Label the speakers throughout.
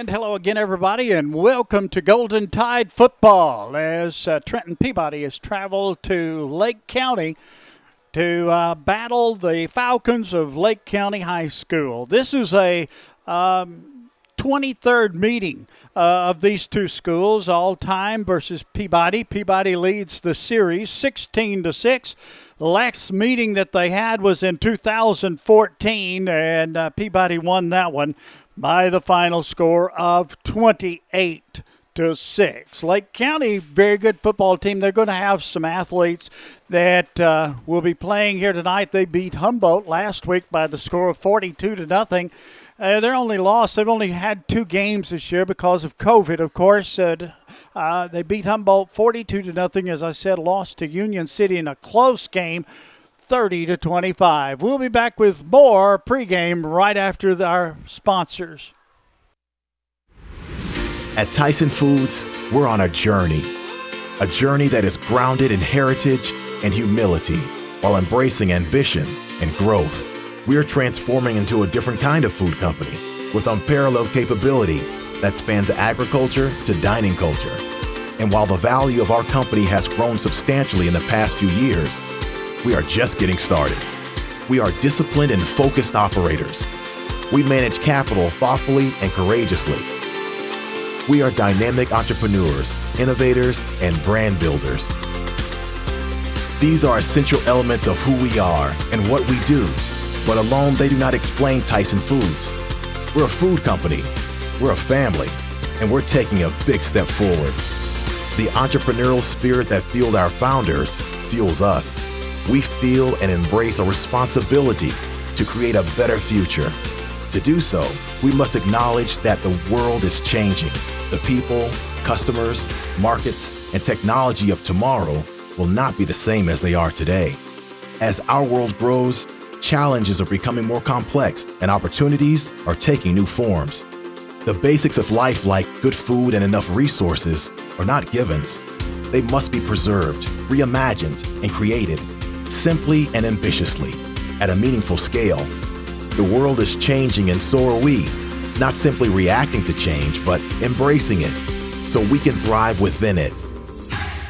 Speaker 1: And hello again, everybody, and welcome to Golden Tide Football as Trenton Peabody has traveled to Lake County to battle the Falcons of Lake County High School. This is a 23rd meeting of these two schools, all time versus Peabody. Peabody leads the series 16-6. The last meeting that they had was in 2014, and Peabody won that one by the final score of 28-6. Lake County, very good football team. They're going to have some athletes that will be playing here tonight. They beat Humboldt last week by the score of 42-0. They've only had 2 games this year because of COVID, of course. They beat Humboldt 42-0, as I said, lost to Union City in a close game, 30-25. We'll be back with more pregame right after our sponsors.
Speaker 2: At Tyson Foods, we're on a journey that is grounded in heritage and humility while embracing ambition and growth. We're transforming into a different kind of food company with unparalleled capability that spans agriculture to dining culture. And while the value of our company has grown substantially in the past few years, we are just getting started. We are disciplined and focused operators. We manage capital thoughtfully and courageously. We are dynamic entrepreneurs, innovators, and brand builders. These are essential elements of who we are and what we do. But alone, they do not explain Tyson Foods. We're a food company, we're a family, and we're taking a big step forward. The entrepreneurial spirit that fueled our founders fuels us. We feel and embrace a responsibility to create a better future. To do so, we must acknowledge that the world is changing. The people, customers, markets, and technology of tomorrow will not be the same as they are today. As our world grows, challenges are becoming more complex and opportunities are taking new forms. The basics of life, like good food and enough resources, are not givens. They must be preserved, reimagined, and created simply and ambitiously at a meaningful scale. The world is changing and so are we, not simply reacting to change, but embracing it so we can thrive within it.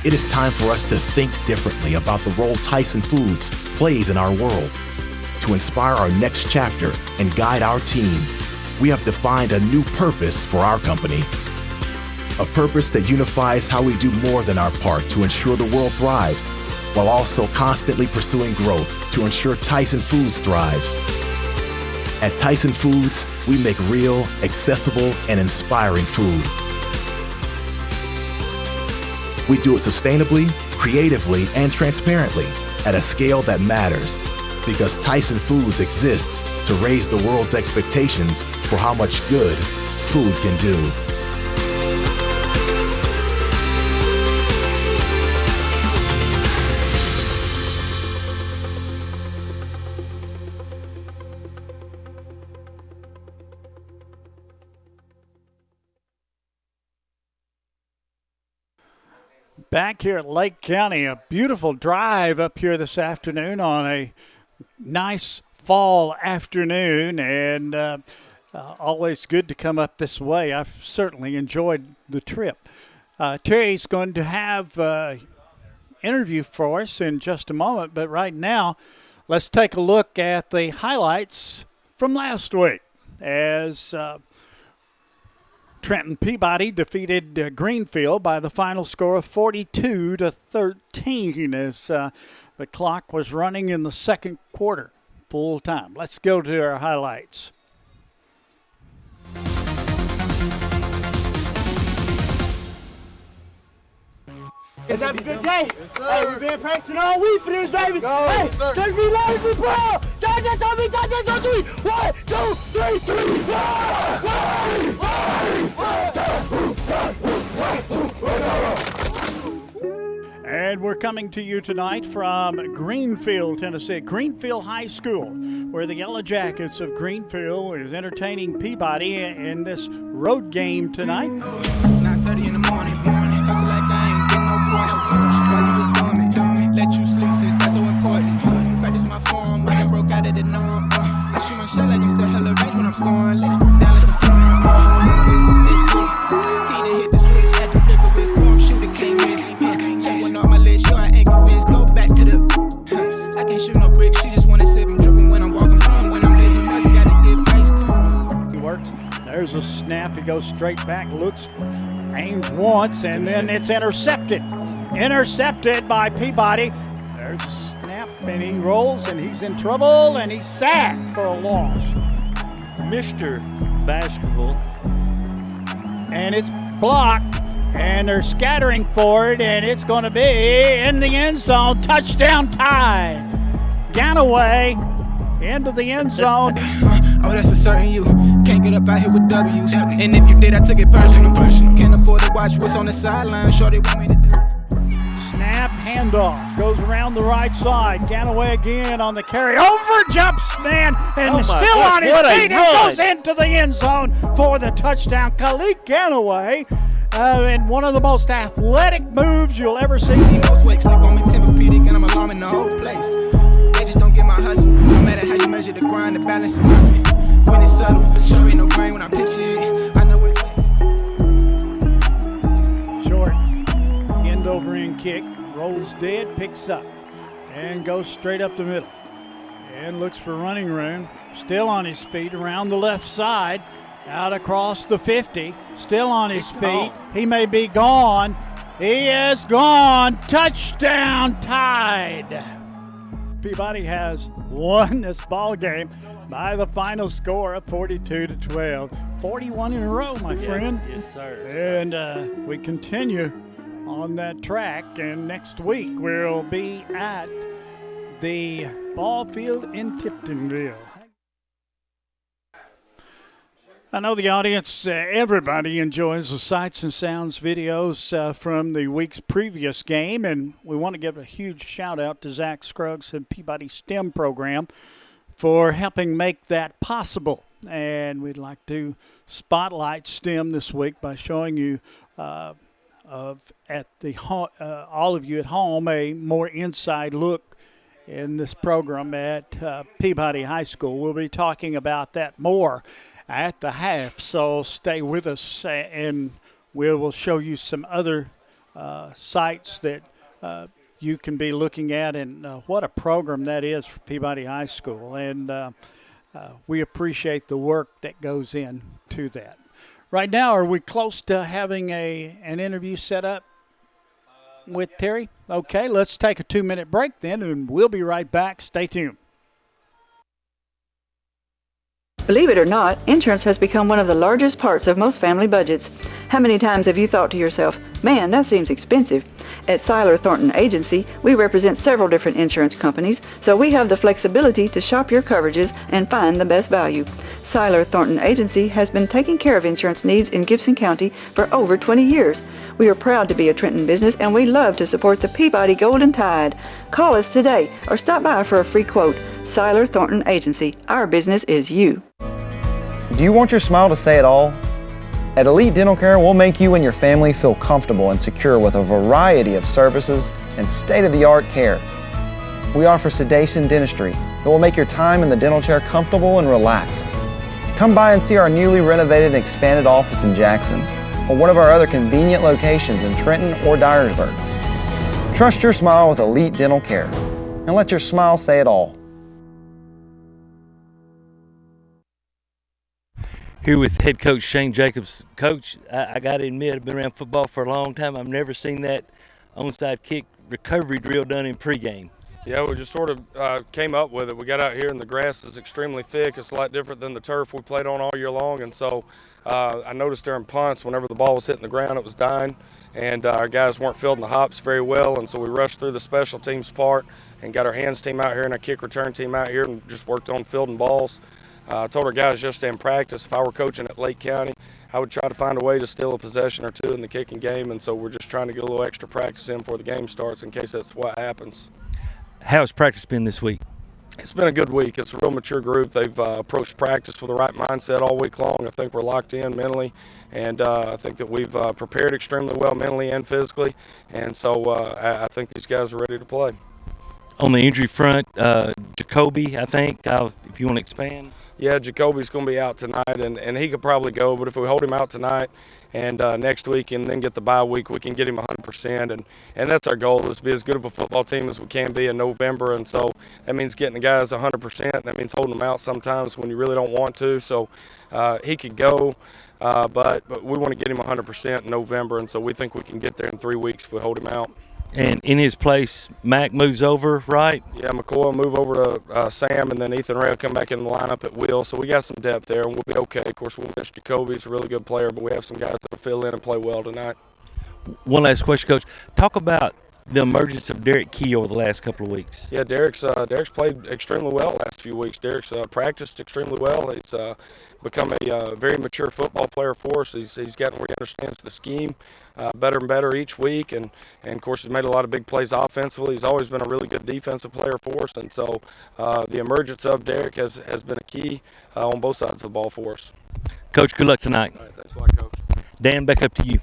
Speaker 2: It is time for us to think differently about the role Tyson Foods plays in our world. To inspire our next chapter and guide our team, we have defined a new purpose for our company. A purpose that unifies how we do more than our part to ensure the world thrives, while also constantly pursuing growth to ensure Tyson Foods thrives. At Tyson Foods, we make real, accessible, and inspiring food. We do it sustainably, creatively, and transparently at a scale that matters. Because Tyson Foods exists to raise the world's expectations for how much good food can do.
Speaker 1: Back here at Lake County, a beautiful drive up here this afternoon on a nice fall afternoon, and always good to come up this way. I've certainly enjoyed the trip. Terry's going to have an interview for us in just a moment, but right now let's take a look at the highlights from last week as Trenton Peabody defeated Greenfield by the final score of 42-13 as the clock was running in the second quarter, full time. Let's go to our highlights.
Speaker 3: Let's have a good day. Yes, hey, we've been practicing all week for this, baby. Go, hey, take me live, be proud. Touch us on me, touch us on 3. 1, 2, 3, 3.
Speaker 1: And we're coming to you tonight from Greenfield, Tennessee. Greenfield High School, where the Yellow Jackets of Greenfield is entertaining Peabody in this road game tonight.
Speaker 4: 9:30 in the morning. Hustle like I ain't getting no portion. While you was dormant, let you sleep since that's so important. Practice my form, I done broke out of the norm. I shoot my shot like I'm still hella range when I'm scoring. Let it down like some foreign. bricks. She just wanna sip and dripping when I'm walking from. When I'm living mess, gotta give ice cold.
Speaker 1: He works. There's a snap. He goes straight back, looks, aims once, and then it's intercepted. Intercepted by Peabody. There's a snap, and he rolls, and he's in trouble, and he's sacked for a loss.
Speaker 5: Mr. Basketball.
Speaker 1: And it's blocked, and they're scattering for it, and it's going to be in the end zone. Touchdown Tide. Ganaway into the end zone.
Speaker 4: Oh, that's for certain you can't get up out here with W's. And if you did, I took it personal. Can't afford to watch what's on the sideline. Shorty want me to do.
Speaker 1: Snap, handoff, goes around the right side. Ganaway again on the carry. Over jumps, man, and still on his feet and goes into the end zone for the touchdown. Khalid Ganaway, in one of the most athletic moves you'll ever see.
Speaker 4: Most wakes sleep on me, Tempur-Pedic, and I'm alarming the whole place. They just don't get my hustle. No matter how you measure the grind, the balance is perfect. When it's subtle, sure ain't no grain when I picture it. I know it's
Speaker 1: short, end over end kick, rolls dead, picks up, and goes straight up the middle. And looks for running room. Still on his feet around the left side, out across the 50. Still on his feet. He may be gone. He is gone. Touchdown Tide. Peabody has won this ball game by the final score of 42-12. 41 in a row, my friend.
Speaker 5: Yes, sir.
Speaker 1: And we continue on that track. And next week we'll be at the ball field in Tiptonville. I know the audience, everybody enjoys the sights and sounds videos from the week's previous game, and we want to give a huge shout out to Zach Scruggs and Peabody STEM program for helping make that possible. And we'd like to spotlight STEM this week by showing you all of you at home a more inside look in this program at Peabody High School. We'll be talking about that more at the half, so stay with us, and we will show you some other sites that you can be looking at, and what a program that is for Peabody High School, and we appreciate the work that goes into that. Right now, are we close to having an interview set up with Terry? Okay, let's take a 2-minute break then, and we'll be right back. Stay tuned.
Speaker 6: Believe it or not, insurance has become one of the largest parts of most family budgets. How many times have you thought to yourself, man, that seems expensive? At Seiler Thornton Agency, we represent several different insurance companies, so we have the flexibility to shop your coverages and find the best value. Seiler Thornton Agency has been taking care of insurance needs in Gibson County for over 20 years. We are proud to be a Trenton business, and we love to support the Peabody Golden Tide. Call us today or stop by for a free quote. Seiler Thornton Agency. Our business is you.
Speaker 7: Do you want your smile to say it all? At Elite Dental Care, we'll make you and your family feel comfortable and secure with a variety of services and state-of-the-art care. We offer sedation dentistry that will make your time in the dental chair comfortable and relaxed. Come by and see our newly renovated and expanded office in Jackson, or one of our other convenient locations in Trenton or Dyersburg. Trust your smile with Elite Dental Care, and let your smile say it all.
Speaker 5: Here with head coach Shane Jacobs. Coach, I got to admit, I've been around football for a long time. I've never seen that onside kick recovery drill done in pregame.
Speaker 8: Yeah, we just sort of came up with it. We got out here and the grass is extremely thick. It's a lot different than the turf we played on all year long. And so I noticed during punts, whenever the ball was hitting the ground, it was dying. And our guys weren't fielding the hops very well. And so we rushed through the special teams part and got our hands team out here and our kick return team out here and just worked on fielding balls. I told our guys just in practice, if I were coaching at Lake County, I would try to find a way to steal a possession or two in the kicking game. And so we're just trying to get a little extra practice in before the game starts in case that's what happens.
Speaker 5: How has practice been this week?
Speaker 8: It's been a good week. It's a real mature group. They've approached practice with the right mindset all week long. I think we're locked in mentally, and I think that we've prepared extremely well mentally and physically. And so I think these guys are ready to play.
Speaker 5: On the injury front, Jacoby, I think, if you want to expand.
Speaker 8: Yeah, Jacoby's going to be out tonight, and he could probably go. But if we hold him out tonight and next week and then get the bye week, we can get him 100%. And that's our goal, is to be as good of a football team as we can be in November. And so that means getting the guys 100%. That means holding them out sometimes when you really don't want to. So he could go, but we want to get him 100% in November. And so we think we can get there in 3 weeks if we hold him out.
Speaker 5: And in his place, Mac moves over, right?
Speaker 8: Yeah, McCoy will move over to Sam, and then Ethan Ray will come back in the lineup at will. So we got some depth there, and we'll be okay. Of course, we'll miss Jacoby. He's a really good player, but we have some guys that will fill in and play well tonight.
Speaker 5: One last question, Coach. Talk about the emergence of Derek Key over the last couple of weeks.
Speaker 8: Yeah, Derek's played extremely well the last few weeks. Derek's practiced extremely well. He's become a very mature football player for us. He's gotten where he understands the scheme better and better each week, and of course he's made a lot of big plays offensively. He's always been a really good defensive player for us, and so the emergence of Derek has been a key on both sides of the ball for us.
Speaker 5: Coach, good luck tonight.
Speaker 8: All right, thanks a lot, Coach.
Speaker 5: Dan, back up to you.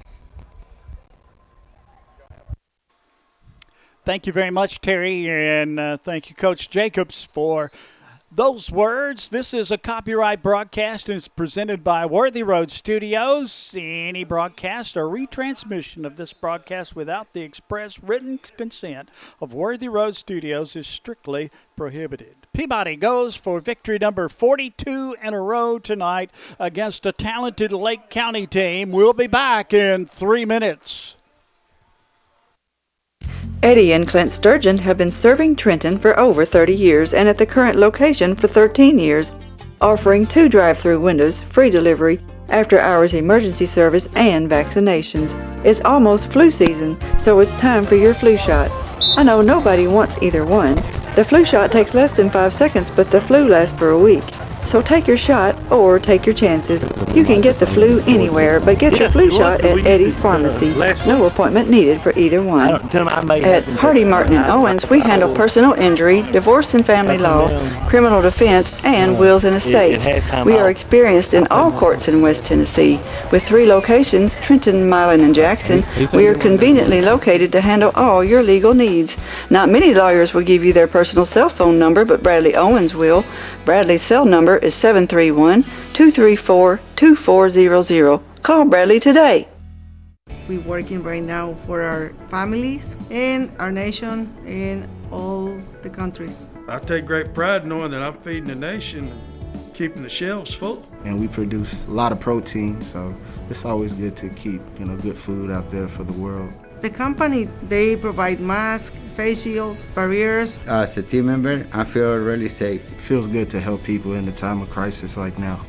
Speaker 1: Thank you very much, Terry, and thank you, Coach Jacobs, for those words. This is a copyright broadcast and it's presented by Worthy Road Studios. Any broadcast or retransmission of this broadcast without the express written consent of Worthy Road Studios is strictly prohibited. Peabody goes for victory number 42 in a row tonight against a talented Lake County team. We'll be back in 3 minutes.
Speaker 6: Eddie and Clint Sturgeon have been serving Trenton for over 30 years and at the current location for 13 years, offering 2 drive-through windows, free delivery, after-hours emergency service, and vaccinations. It's almost flu season, so it's time for your flu shot. I know nobody wants either one. The flu shot takes less than 5 seconds, but the flu lasts for a week. So take your shot or take your chances. You can get the flu anywhere, but get your flu shot at Eddie's Pharmacy. No appointment needed for either one. At Hardy Martin & Owens, we handle personal injury, divorce and family law, criminal defense, and wills and estates. We are experienced in all courts in West Tennessee. With 3 locations, Trenton, Milan, and Jackson, we are conveniently located to handle all your legal needs. Not many lawyers will give you their personal cell phone number, but Bradley Owens will. Bradley's cell number is 731-234-2400. Call Bradley today.
Speaker 9: We're working right now for our families and our nation and all the countries.
Speaker 10: I take great pride knowing that I'm feeding the nation and keeping the shelves full.
Speaker 11: And we produce a lot of protein, so it's always good to keep, good food out there for the world.
Speaker 9: The company, they provide masks, face shields, barriers.
Speaker 12: As a team member, I feel really safe.
Speaker 11: It feels good to help people in a time of crisis like now.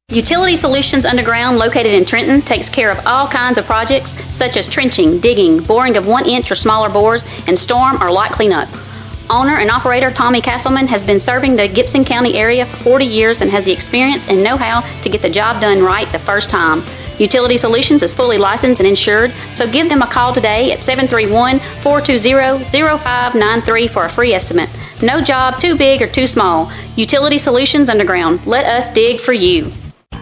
Speaker 13: Utility Solutions Underground, located in Trenton, takes care of all kinds of projects such as trenching, digging, boring of 1-inch or smaller bores, and storm or lot cleanup. Owner and operator Tommy Castleman has been serving the Gibson County area for 40 years and has the experience and know-how to get the job done right the first time. Utility Solutions is fully licensed and insured, so give them a call today at 731-420-0593 for a free estimate. No job too big or too small. Utility Solutions Underground. Let us dig for you.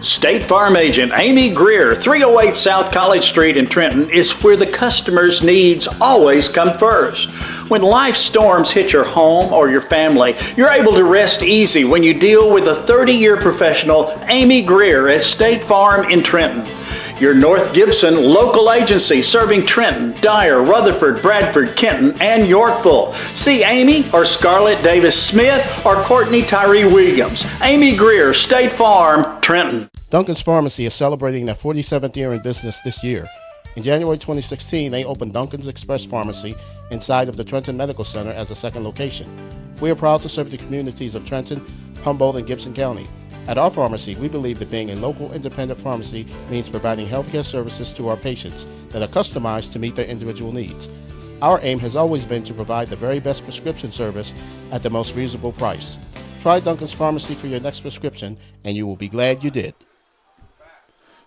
Speaker 14: State Farm Agent Amy Greer, 308 South College Street in Trenton, is where the customer's needs always come first. When life storms hit your home or your family, you're able to rest easy when you deal with a 30-year professional, Amy Greer at State Farm in Trenton. Your North Gibson local agency serving Trenton, Dyer, Rutherford, Bradford, Kenton, and Yorkville. See Amy or Scarlett Davis Smith or Courtney Tyree Wiggums. Amy Greer, State Farm, Trenton.
Speaker 15: Duncan's Pharmacy is celebrating their 47th year in business this year. In January 2016, they opened Duncan's Express Pharmacy inside of the Trenton Medical Center as a second location. We are proud to serve the communities of Trenton, Humboldt, and Gibson County. At our pharmacy, we believe that being a local independent pharmacy means providing healthcare services to our patients that are customized to meet their individual needs. Our aim has always been to provide the very best prescription service at the most reasonable price. Try Duncan's Pharmacy for your next prescription, and you will be glad you did.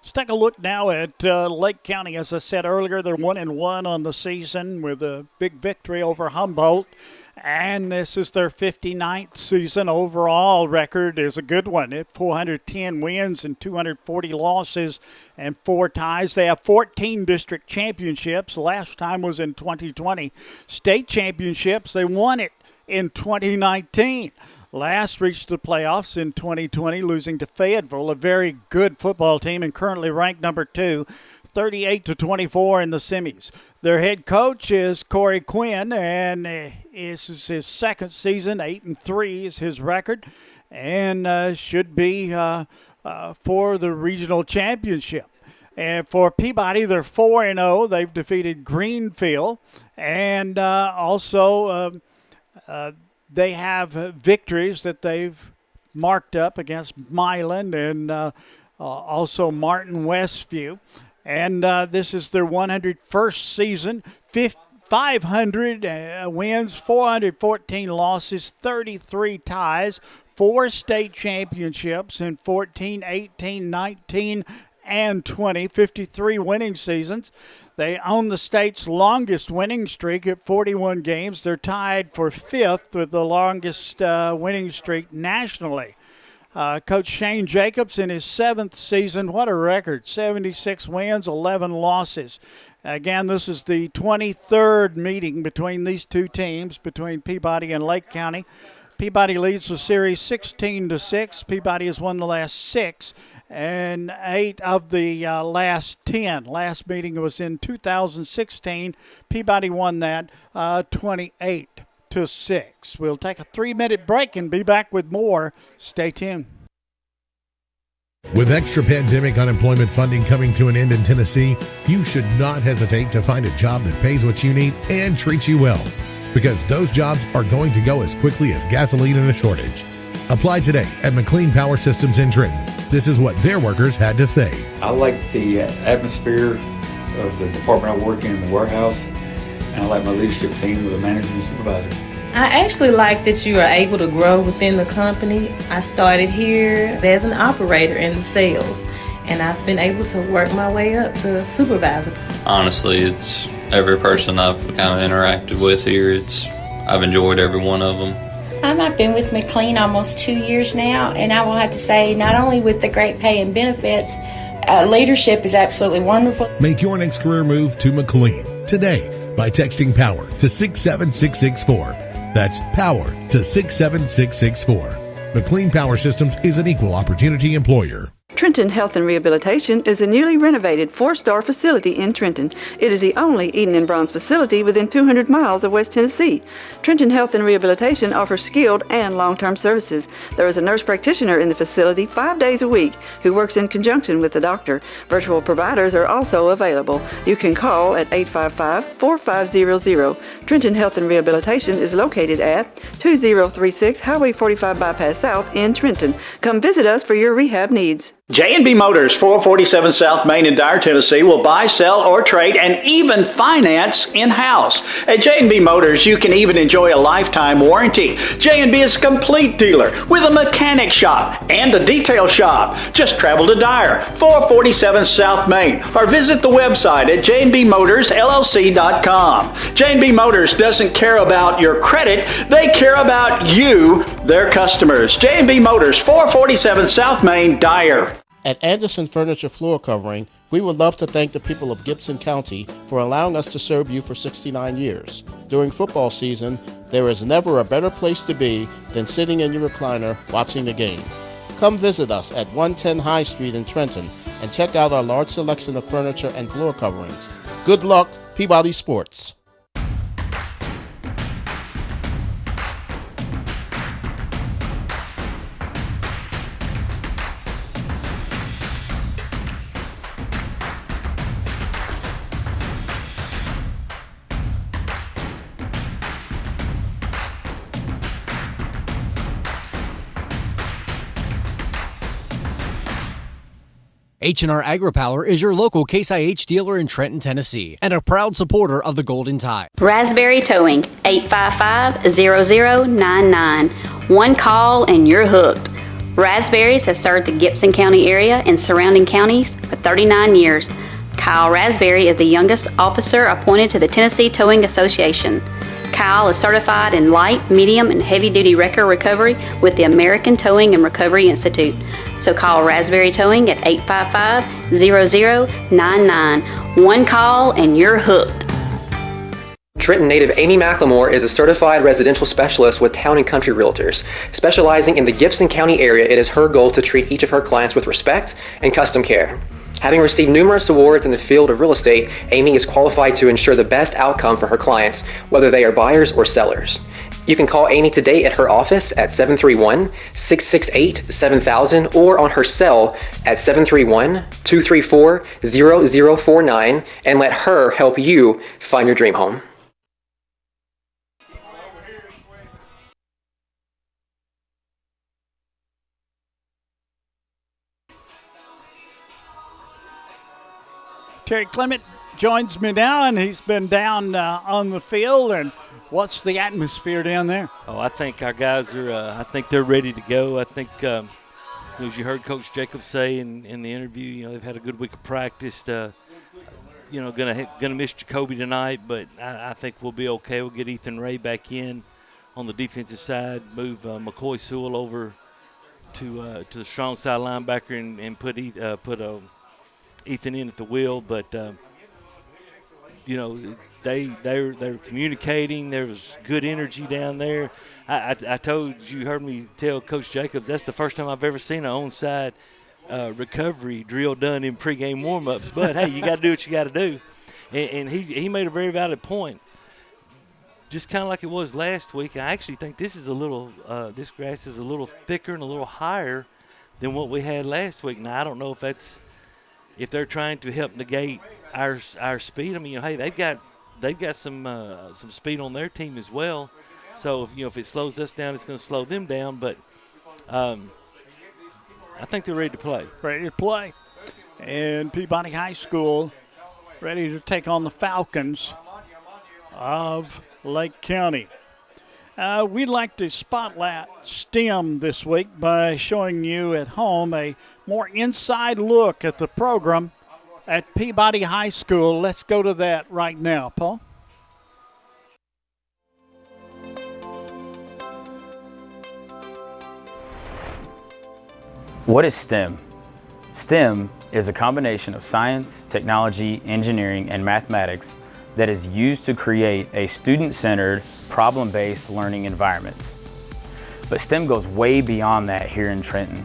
Speaker 1: Let's take a look now at Lake County. As I said earlier, they're 1-1 on the season with a big victory over Humboldt. And this is their 59th season. Overall record is a good one at 410 wins and 240 losses and 4 ties. They have 14 district championships. Last time was in 2020. State championships, they won it in 2019. Last reached the playoffs in 2020, losing to Fayetteville, a very good football team and currently ranked number 2, 38-24 in the semis. Their head coach is Corey Quinn, and this is his second season. 8-3 is his record, and should be for the regional championship. And for Peabody, they're 4-0. They've defeated Greenfield, and also they have victories that they've marked up against Milan and also Martin Westview. And this is their 101st season, 500 wins, 414 losses, 33 ties, 4 state championships in 14, 18, 19, and 20, 53 winning seasons. They own the state's longest winning streak at 41 games. They're tied for 5th with the longest winning streak nationally. Coach Shane Jacobs in his 7th season, what a record, 76 wins, 11 losses. Again, this is the 23rd meeting between these two teams, between Peabody and Lake County. Peabody leads the series 16-6. Peabody has won the last 6 and 8 of the last 10. Last meeting was in 2016. Peabody won that 28-6. We'll take a 3-minute break and be back with more. Stay tuned.
Speaker 16: With extra pandemic unemployment funding coming to an end in Tennessee, you should not hesitate to find a job that pays what you need and treats you well, because those jobs are going to go as quickly as gasoline in a shortage. Apply today at McLean Power Systems in Trenton. This is what their workers had to say.
Speaker 17: I like the atmosphere of the department I work in the warehouse, and I like my leadership team with the managers and supervisors.
Speaker 18: I actually like that you are able to grow within the company. I started here as an operator in the sales, and I've been able to work my way up to supervisor.
Speaker 19: Honestly, it's every person I've kind of interacted with here. I've enjoyed every one of them.
Speaker 20: I've been with McLean almost 2 years now, and I will have to say, not only with the great pay and benefits, leadership is absolutely wonderful.
Speaker 16: Make your next career move to McLean today by texting POWER to 67664. That's POWER to 67664. McLean Power Systems is an equal opportunity employer.
Speaker 6: Trenton Health and Rehabilitation is a newly renovated 4-star facility in Trenton. It is the only Eden and Bronze facility within 200 miles of West Tennessee. Trenton Health and Rehabilitation offers skilled and long-term services. There is a nurse practitioner in the facility 5 days a week who works in conjunction with the doctor. Virtual providers are also available. You can call at 855-4500. Trenton Health and Rehabilitation is located at 2036 Highway 45 Bypass South in Trenton. Come visit us for your rehab needs.
Speaker 14: J&B Motors, 447 South Main in Dyer, Tennessee, will buy, sell, or trade, and even finance in-house. At J&B Motors, you can even enjoy a lifetime warranty. J&B is a complete dealer with a mechanic shop and a detail shop. Just travel to Dyer, 447 South Main, or visit the website at jnbmotorsllc.com. J&B Motors doesn't care about your credit, they care about you, their customers. J&B Motors, 447 South Main, Dyer.
Speaker 15: At Anderson Furniture Floor Covering, we would love to thank the people of Gibson County for allowing us to serve you for 69 years. During football season, there is never a better place to be than sitting in your recliner watching the game. Come visit us at 110 High Street in Trenton and check out our large selection of furniture and floor coverings. Good luck, Peabody Sports.
Speaker 21: H&R AgriPower is your local Case IH dealer in Trenton, Tennessee, and a proud supporter of the Golden Tide.
Speaker 13: Raspberry Towing, 855-0099. One call and you're hooked. Raspberries has served the Gibson County area and surrounding counties for 39 years. Kyle Raspberry is the youngest officer appointed to the Tennessee Towing Association. Kyle is certified in light, medium, and heavy-duty wrecker recovery with the American Towing and Recovery Institute. So call Raspberry Towing at 855-0099. One call and you're hooked.
Speaker 2: Trenton native Amy McLemore is a certified residential specialist with Town and Country Realtors. Specializing in the Gibson County area, it is her goal to treat each of her clients with respect and custom care. Having received numerous awards in the field of real estate, Amy is qualified to ensure the best outcome for her clients, whether they are buyers or sellers. You can call Amy today at her office at 731-668-7000 or on her cell at 731-234-0049 and let her help you find your dream home.
Speaker 1: Terry Clement joins me now, and he's been down on the field. And what's the atmosphere down there?
Speaker 5: Oh, I think our guys are. I think they're ready to go. I think, as you heard Coach Jacobs say in the interview, they've had a good week of practice. Gonna miss Jacoby tonight, but I think we'll be okay. We'll get Ethan Ray back in on the defensive side, move McCoy Sewell over to the strong side linebacker, and put Ethan in at the wheel, but they're communicating. There was good energy down there. I told you, heard me tell Coach Jacobs, that's the first time I've ever seen an onside recovery drill done in pregame warmups. But hey, you got to do what you got to do, and he made a very valid point. Just kind of like it was last week. I actually think this is this grass is a little thicker and a little higher than what we had last week. Now I don't know if they're trying to help negate our speed. I mean, hey, they've got some speed on their team as well. So if it slows us down, it's going to slow them down. But I think they're ready to play.
Speaker 1: Ready to play. And Peabody High School ready to take on the Falcons of Lake County. We'd like to spotlight STEM this week by showing you at home a more inside look at the program at Peabody High School. Let's go to that right now, Paul.
Speaker 22: What is STEM? STEM is a combination of science, technology, engineering, and mathematics that is used to create a student-centered, problem-based learning environment. But STEM goes way beyond that here in Trenton.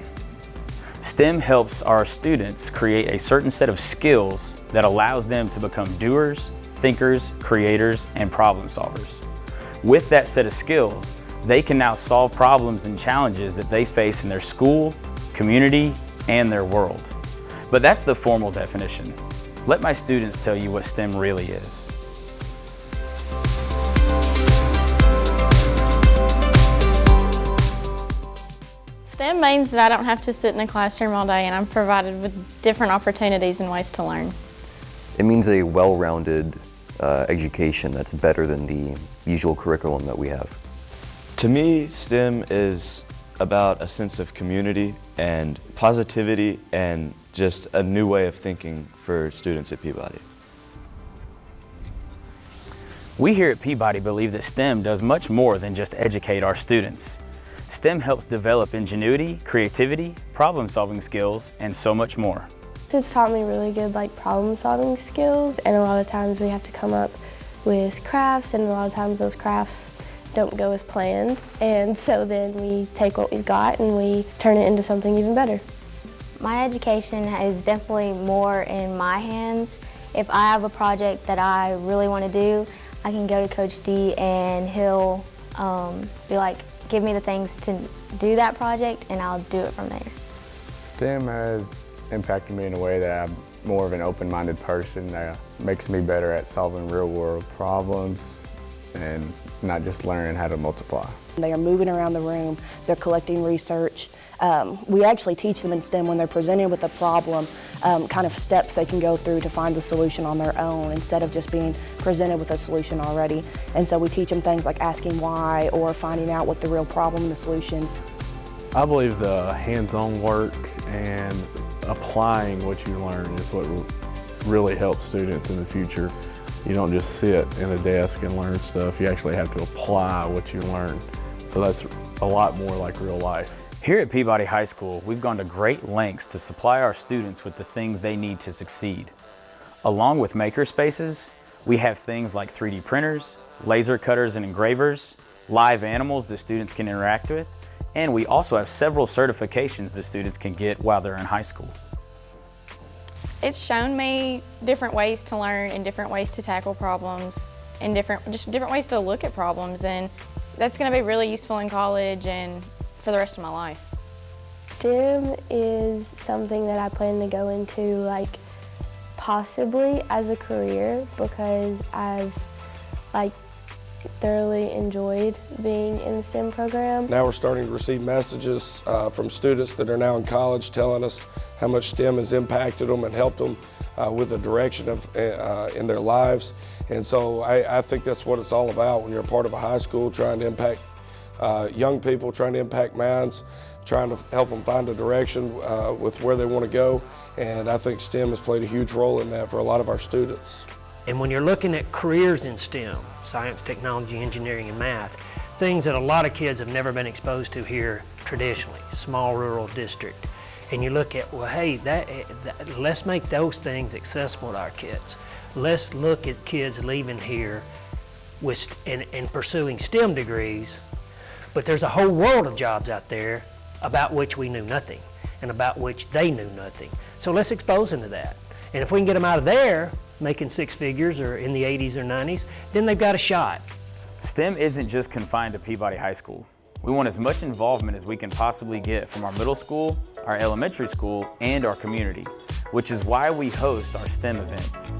Speaker 22: STEM helps our students create a certain set of skills that allows them to become doers, thinkers, creators, and problem solvers. With that set of skills, they can now solve problems and challenges that they face in their school, community, and their world. But that's the formal definition. Let my students tell you what STEM really is.
Speaker 23: STEM means that I don't have to sit in a classroom all day and I'm provided with different opportunities and ways to learn.
Speaker 24: It means a well-rounded education that's better than the usual curriculum that we have.
Speaker 25: To me, STEM is about a sense of community and positivity and just a new way of thinking for students at Peabody.
Speaker 22: We here at Peabody believe that STEM does much more than just educate our students. STEM helps develop ingenuity, creativity, problem-solving skills, and so much more.
Speaker 26: It's taught me really good problem-solving skills, and a lot of times we have to come up with crafts, and a lot of times those crafts don't go as planned, and so then we take what we've got and we turn it into something even better.
Speaker 27: My education is definitely more in my hands. If I have a project that I really want to do, I can go to Coach D and he'll be like, give me the things to do that project and I'll do it from there.
Speaker 28: STEM has impacted me in a way that I'm more of an open-minded person that makes me better at solving real-world problems and not just learning how to multiply.
Speaker 29: They are moving around the room, they're collecting research. We actually teach them in STEM when they're presented with a problem, kind of steps they can go through to find the solution on their own instead of just being presented with a solution already. And so we teach them things like asking why or finding out what the real problem and the solution
Speaker 28: I believe the hands-on work and applying what you learn is what really helps students in the future. You don't just sit in a desk and learn stuff. You actually have to apply what you learn. So that's a lot more like real life.
Speaker 22: Here at Peabody High School, we've gone to great lengths to supply our students with the things they need to succeed. Along with maker spaces, we have things like 3D printers, laser cutters and engravers, live animals that students can interact with, and we also have several certifications that students can get while they're in high school.
Speaker 23: It's shown me different ways to learn and different ways to tackle problems and just different ways to look at problems, and that's going to be really useful in college and for the rest of my life.
Speaker 26: STEM is something that I plan to go into, like, possibly as a career, because I've thoroughly enjoyed being in the STEM program.
Speaker 3: Now we're starting to receive messages from students that are now in college telling us how much STEM has impacted them and helped them with a direction in their lives. And so I think that's what it's all about when you're a part of a high school, trying to impact young people, trying to impact minds, trying to help them find a direction with where they want to go. And I think STEM has played a huge role in that for a lot of our students.
Speaker 4: And when you're looking at careers in STEM, science, technology, engineering, and math, things that a lot of kids have never been exposed to here traditionally, small rural district. And you look at, well, hey, let's make those things accessible to our kids. Let's look at kids leaving here and pursuing STEM degrees, but there's a whole world of jobs out there about which we knew nothing and about which they knew nothing. So let's expose them to that. And if we can get them out of there, making six figures or in the 80s or 90s, then they've got a shot.
Speaker 22: STEM isn't just confined to Peabody High School. We want as much involvement as we can possibly get from our middle school, our elementary school, and our community, which is why we host our STEM events.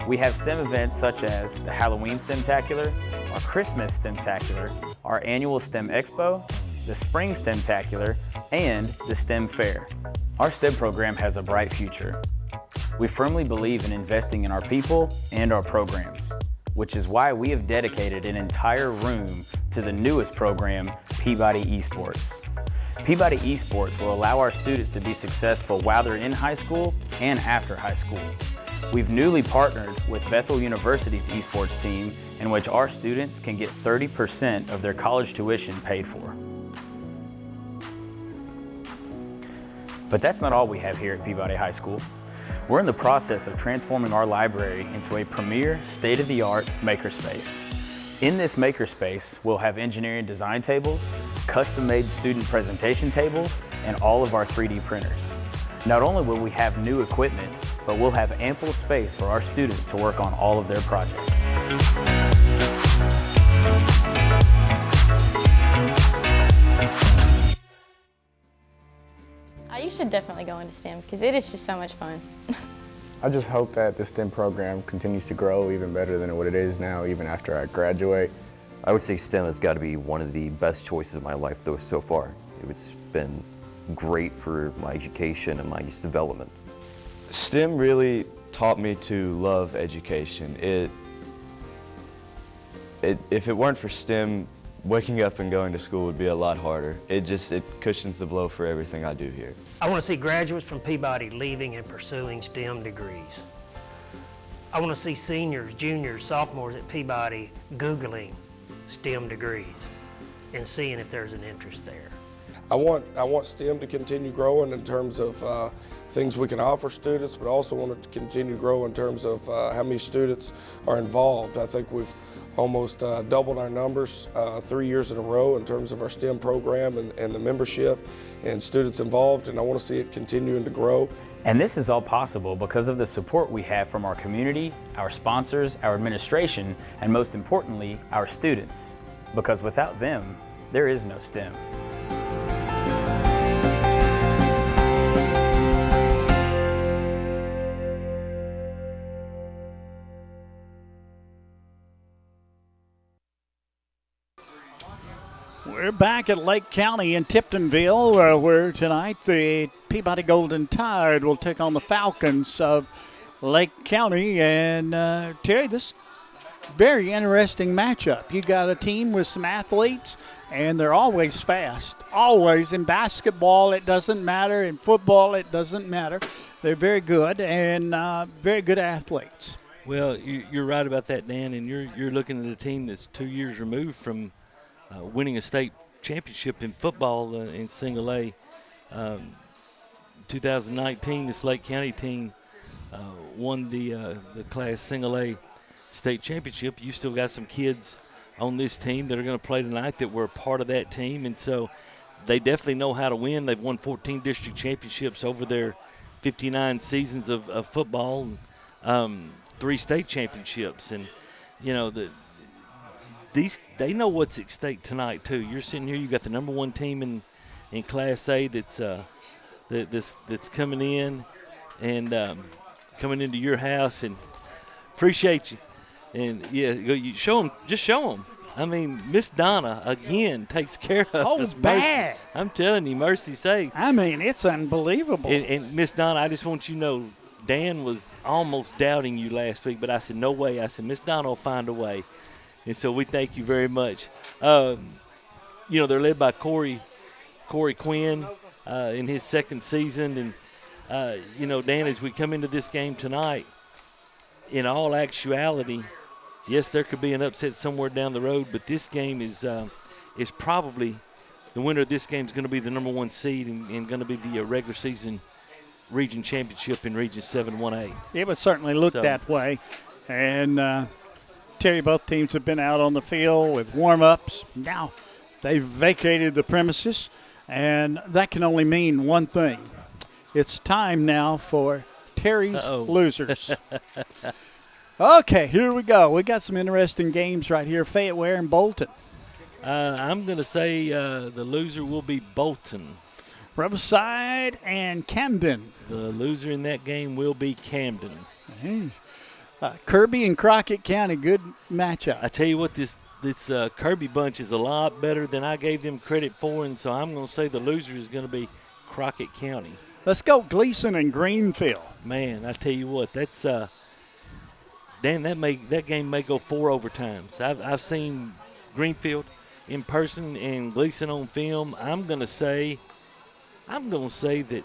Speaker 22: We have STEM events such as the Halloween STEMtacular, our Christmas STEMtacular, our annual STEM Expo, the Spring STEMtacular, and the STEM Fair. Our STEM program has a bright future. We firmly believe in investing in our people and our programs, which is why we have dedicated an entire room to the newest program, Peabody Esports. Peabody Esports will allow our students to be successful while they're in high school and after high school. We've newly partnered with Bethel University's esports team, in which our students can get 30% of their college tuition paid for. But that's not all we have here at Peabody High School. We're in the process of transforming our library into a premier, state-of-the-art makerspace. In this makerspace, we'll have engineering design tables, custom-made student presentation tables, and all of our 3D printers. Not only will we have new equipment, but we'll have ample space for our students to work on all of their projects.
Speaker 23: You should definitely go into STEM because it is just so much fun.
Speaker 28: I just hope that the STEM program continues to grow even better than what it is now, even after I graduate.
Speaker 24: I would say STEM has got to be one of the best choices of my life though so far. It's been great for my education and my just development.
Speaker 25: STEM really taught me to love education. If it weren't for STEM, waking up and going to school would be a lot harder. It cushions the blow for everything I do here.
Speaker 4: I want to see graduates from Peabody leaving and pursuing STEM degrees. I want to see seniors, juniors, sophomores at Peabody Googling STEM degrees and seeing if there's an interest there.
Speaker 3: I want STEM to continue growing in terms of things we can offer students, but also want it to continue to grow in terms of how many students are involved. I think we've almost doubled our numbers 3 years in a row in terms of our STEM program and the membership and students involved, and I want to see it continuing to grow.
Speaker 22: And this is all possible because of the support we have from our community, our sponsors, our administration, and most importantly, our students. Because without them, there is no STEM.
Speaker 1: We're back at Lake County in Tiptonville, where tonight the Peabody Golden Tide will take on the Falcons of Lake County. And Terry, this very interesting matchup. You got a team with some athletes, and they're always fast. Always. In basketball, it doesn't matter. In football, it doesn't matter. They're very good and very good athletes.
Speaker 5: Well, you're right about that, Dan, and you're looking at a team that's 2 years removed from winning a state championship in football in single A. 2019, this Lake County team won the Class Single A state championship. You still got some kids on this team that are going to play tonight that were a part of that team, and so they definitely know how to win. They've won 14 district championships over their 59 seasons of football, 3 state championships, and they know what's at stake tonight too. You're sitting here, you got the number 1 team in Class A that's coming in and coming into your house, and appreciate you. And you show them, just show them. I mean, Miss Donna again takes care of us.
Speaker 1: Bad.
Speaker 5: I'm telling you, mercy sakes.
Speaker 1: I mean, it's unbelievable.
Speaker 5: And Miss Donna, I just want you to know, Dan was almost doubting you last week, but I said, no way. I said, Miss Donna will find a way. And so we thank you very much. They're led by Corey Quinn in his second season. And, Dan, as we come into this game tonight, in all actuality, yes, there could be an upset somewhere down the road, but this game is probably the winner of this game is going to be the number 1 seed and going to be the regular season region championship in Region 7 1A.
Speaker 1: It would certainly look that way. And, Terry, both teams have been out on the field with warm-ups. Now they've vacated the premises, and that can only mean one thing. It's time now for Terry's losers. Okay, here we go. We got some interesting games right here, Fayetteville and Bolton.
Speaker 5: I'm going to say the loser will be Bolton.
Speaker 1: Riverside and Camden.
Speaker 5: The loser in that game will be Camden.
Speaker 1: Kirby and Crockett County, good matchup.
Speaker 5: I tell you what, this Kirby bunch is a lot better than I gave them credit for, and so I'm going to say the loser is going to be Crockett County.
Speaker 1: Let's go Gleason and Greenfield.
Speaker 5: Man, I tell you what, that's Dan, that game may go 4 overtimes. I've seen Greenfield in person and Gleason on film. I'm going to say that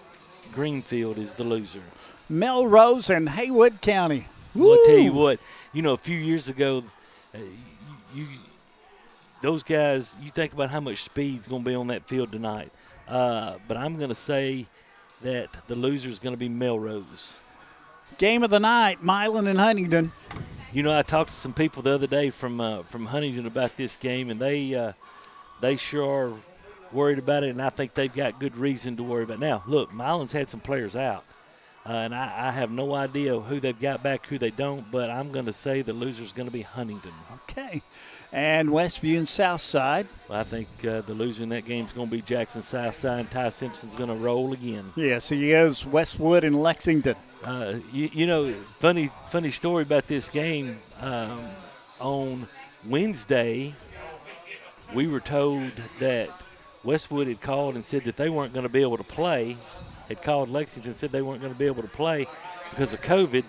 Speaker 5: Greenfield is the loser.
Speaker 1: Melrose and Haywood County.
Speaker 5: Well, I'll tell you what, a few years ago, those guys, you think about how much speed's going to be on that field tonight. But I'm going to say that the loser is going to be Melrose.
Speaker 1: Game of the night, Milan and Huntington.
Speaker 5: I talked to some people the other day from Huntington about this game, and they sure are worried about it, and I think they've got good reason to worry about it. Now, look, Milan's had some players out, and I have no idea who they've got back, who they don't, but I'm going to say the loser is going to be Huntington.
Speaker 1: Okay. And Westview and Southside.
Speaker 5: Well, I think the loser in that game is going to be Jackson Southside, and Ty Simpson's going to roll again.
Speaker 1: Yes, he is. Westwood and Lexington.
Speaker 5: Funny story about this game. On Wednesday, we were told that Westwood had called and said that they weren't going to be able to play. Had called Lexington and said they weren't going to be able to play because of COVID.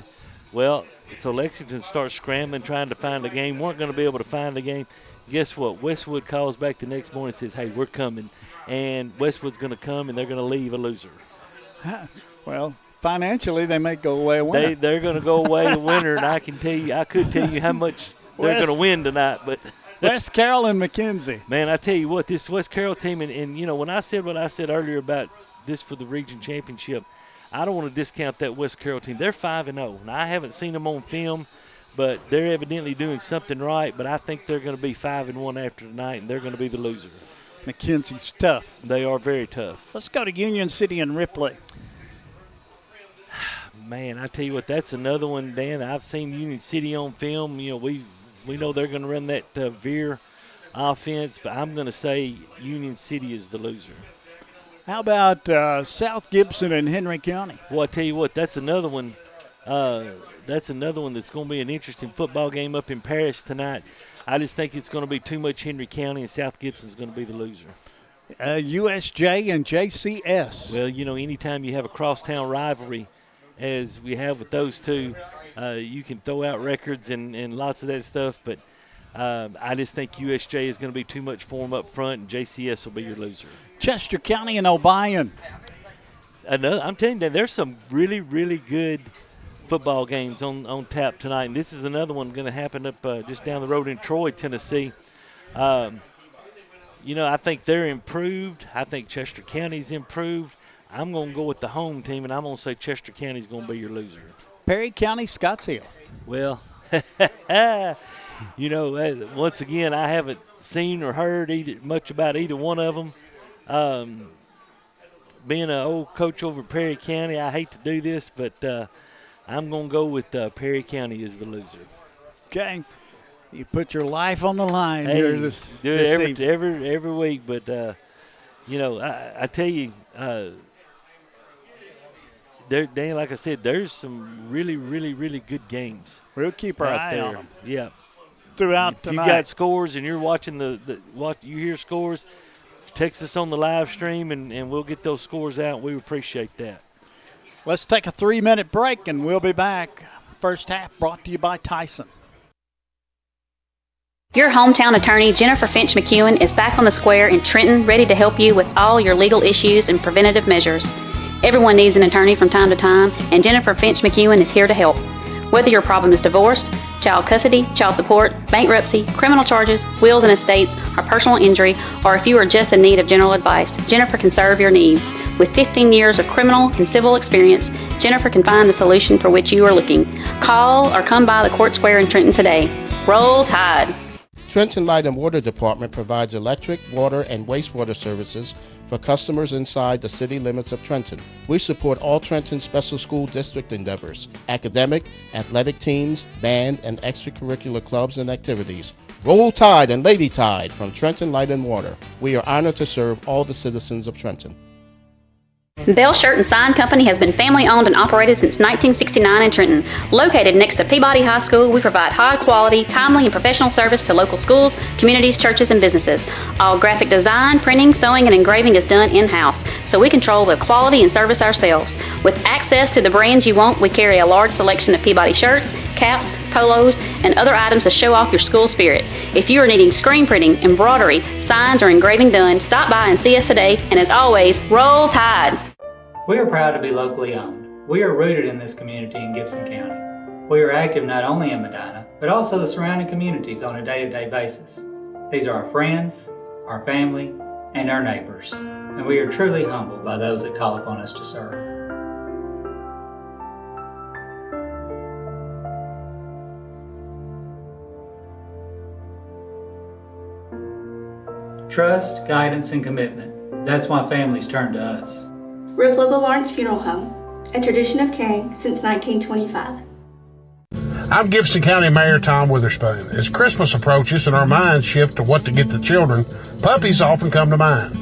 Speaker 5: Well, so Lexington starts scrambling, trying to find a game. Weren't going to be able to find a game. Guess what? Westwood calls back the next morning and says, hey, we're coming. And Westwood's going to come, and they're going to leave a loser.
Speaker 1: Well, financially, they may go away a winner.
Speaker 5: They're going to go away a winner, and I could tell you how much they're going to win tonight. But
Speaker 1: West Carroll and McKenzie.
Speaker 5: Man, I tell you what, this West Carroll team, and when I said what I said earlier about this for the region championship, I don't want to discount that West Carroll team. They're 5-0. Now, I haven't seen them on film, but they're evidently doing something right. But I think they're going to be 5-1 after tonight, and they're going to be the loser.
Speaker 1: McKenzie's tough.
Speaker 5: They are very tough.
Speaker 1: Let's go to Union City and Ripley.
Speaker 5: Man, I tell you what, that's another one, Dan. I've seen Union City on film. We know they're going to run that veer offense, but I'm going to say Union City is the loser.
Speaker 1: How about South Gibson and Henry County?
Speaker 5: Well, I tell you what, that's another one. That's going to be an interesting football game up in Paris tonight. I just think it's going to be too much Henry County, and South Gibson's going to be the loser.
Speaker 1: USJ and JCS.
Speaker 5: Well, anytime you have a crosstown rivalry, as we have with those two, You can throw out records and lots of that stuff, but I just think USJ is going to be too much for them up front, and JCS will be your loser.
Speaker 1: Chester County and Obion.
Speaker 5: I'm telling you, there's some really, really good football games on tap tonight, and this is another one going to happen up just down the road in Troy, Tennessee. I think they're improved. I think Chester County's improved. I'm going to go with the home team, and I'm going to say Chester County's going to be your loser.
Speaker 1: Perry County, Scottsdale.
Speaker 5: Well, once again, I haven't seen or heard much about either one of them. Being an old coach over at Perry County, I hate to do this, but I'm going to go with Perry County as the loser.
Speaker 1: Okay. You put your life on the line
Speaker 5: do
Speaker 1: it
Speaker 5: every week, but I tell you, Dan, like I said, there's some really, really, really good games.
Speaker 1: We'll keep our eye on them.
Speaker 5: Yeah,
Speaker 1: throughout
Speaker 5: tonight. If
Speaker 1: you
Speaker 5: got scores and you're watching you hear scores, text us on the live stream and we'll get those scores out. We appreciate that.
Speaker 1: Let's take a 3-minute break and we'll be back. First half brought to you by Tyson.
Speaker 13: Your hometown attorney, Jennifer Finch McEwen, is back on the square in Trenton, ready to help you with all your legal issues and preventative measures. Everyone needs an attorney from time to time, and Jennifer Finch McEwen is here to help. Whether your problem is divorce, child custody, child support, bankruptcy, criminal charges, wills and estates, or personal injury, or if you are just in need of general advice, Jennifer can serve your needs. With 15 years of criminal and civil experience, Jennifer can find the solution for which you are looking. Call or come by the Court Square in Trenton today. Roll Tide!
Speaker 15: Trenton Light and Water Department provides electric, water, and wastewater services for customers inside the city limits of Trenton. We support all Trenton Special School District endeavors, academic, athletic teams, band, and extracurricular clubs and activities. Roll Tide and Lady Tide from Trenton Light and Water. We are honored to serve all the citizens of Trenton.
Speaker 13: Bell Shirt and Sign Company has been family-owned and operated since 1969 in Trenton. Located next to Peabody High School, we provide high-quality, timely, and professional service to local schools, communities, churches, and businesses. All graphic design, printing, sewing, and engraving is done in-house, so we control the quality and service ourselves. With access to the brands you want, we carry a large selection of Peabody shirts, caps, polos, and other items to show off your school spirit. If you are needing screen printing, embroidery, signs, or engraving done, stop by and see us today, and as always, Roll Tide!
Speaker 7: We are proud to be locally owned. We are rooted in this community in Gibson County. We are active not only in Medina, but also the surrounding communities on a day-to-day basis. These are our friends, our family, and our neighbors, and we are truly humbled by those that call upon us to serve. Trust, guidance, and commitment. That's why families turn to us.
Speaker 8: Roof Local Lawrence Funeral Home, a tradition of caring since 1925.
Speaker 9: I'm Gibson County Mayor Tom Witherspoon. As Christmas approaches and our minds shift to what to get the children, puppies often come to mind.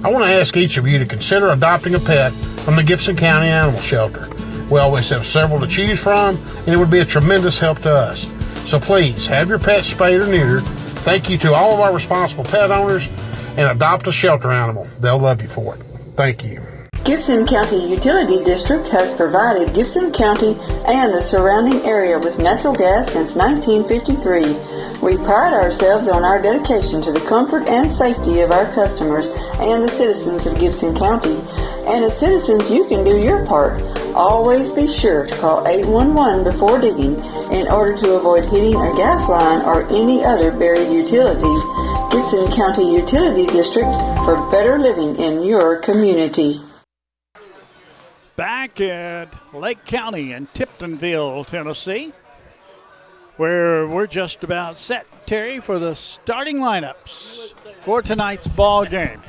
Speaker 9: I want to ask each of you to consider adopting a pet from the Gibson County Animal Shelter. We always have several to choose from, and it would be a tremendous help to us. So please, have your pet spayed or neutered. Thank you to all of our responsible pet owners, and adopt a shelter animal. They'll love you for it. Thank you.
Speaker 6: Gibson County Utility District has provided Gibson County and the surrounding area with natural gas since 1953. We pride ourselves on our dedication to the comfort and safety of our customers and the citizens of Gibson County. And as citizens, you can do your part. Always be sure to call 811 before digging in order to avoid hitting a gas line or any other buried utilities. Gibson County Utility District for better living in your community.
Speaker 1: Back at Lake County in Tiptonville, Tennessee, where we're just about set, Terry, for the starting lineups for tonight's ball game.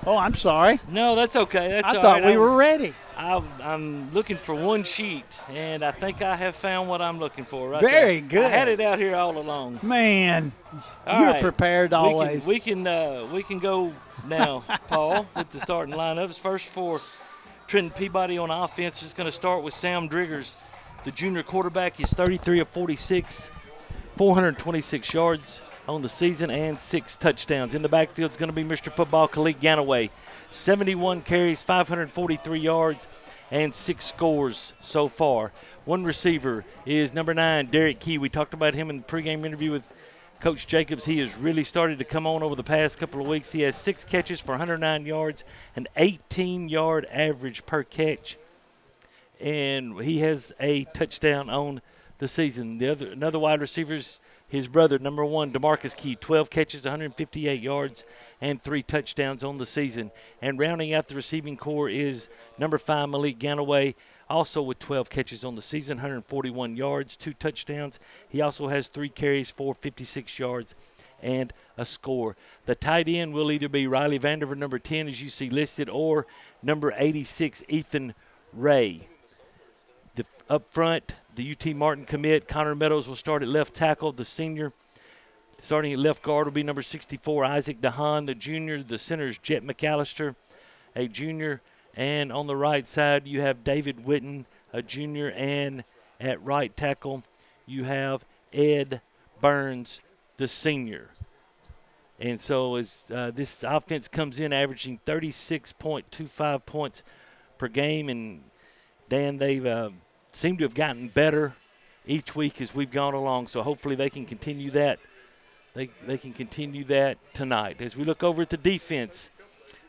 Speaker 1: Oh, I'm sorry.
Speaker 5: No, that's okay. That's
Speaker 1: I
Speaker 5: all
Speaker 1: thought
Speaker 5: right.
Speaker 1: we were ready.
Speaker 5: I'm looking for one sheet, and I think I have found what I'm looking for right
Speaker 1: Very
Speaker 5: there.
Speaker 1: good.
Speaker 5: I had it out here all along.
Speaker 1: Man,
Speaker 5: All
Speaker 1: you're
Speaker 5: right.
Speaker 1: prepared always.
Speaker 5: We can go now, Paul, with the starting lineups. First for Trenton Peabody on offense is going to start with Sam Driggers. The junior quarterback. He's 33 of 46, 426 yards on the season and 6 touchdowns. In the backfield is going to be Mr. Football Khalid Ganaway, 71 carries, 543 yards, and 6 scores so far. One receiver is number 9, Derek Key. We talked about him in the pregame interview with Coach Jacobs. He has really started to come on over the past couple of weeks. He has 6 catches for 109 yards, an 18-yard average per catch, and he has a touchdown on the season. Another wide receiver is his brother, number 1, DeMarcus Key, 12 catches, 158 yards, and 3 touchdowns on the season. And rounding out the receiving core is number 5, Malik Ganaway, also with 12 catches on the season, 141 yards, 2 touchdowns. He also has 3 carries for 56 yards and a score. The tight end will either be Riley Vanderver, number 10, as you see listed, or number 86, Ethan Ray. Up front, the UT Martin commit, Connor Meadows, will start at left tackle. The senior starting at left guard will be number 64, Isaac DeHaan. The junior, the center is Jet McAllister, a junior. And on the right side, you have David Witten, a junior. And at right tackle, you have Ed Burns, the senior. And so as this offense comes in averaging 36.25 points per game, and Dan, they've seem to have gotten better each week as we've gone along. So hopefully they can continue that. They can continue that tonight. As we look over at the defense,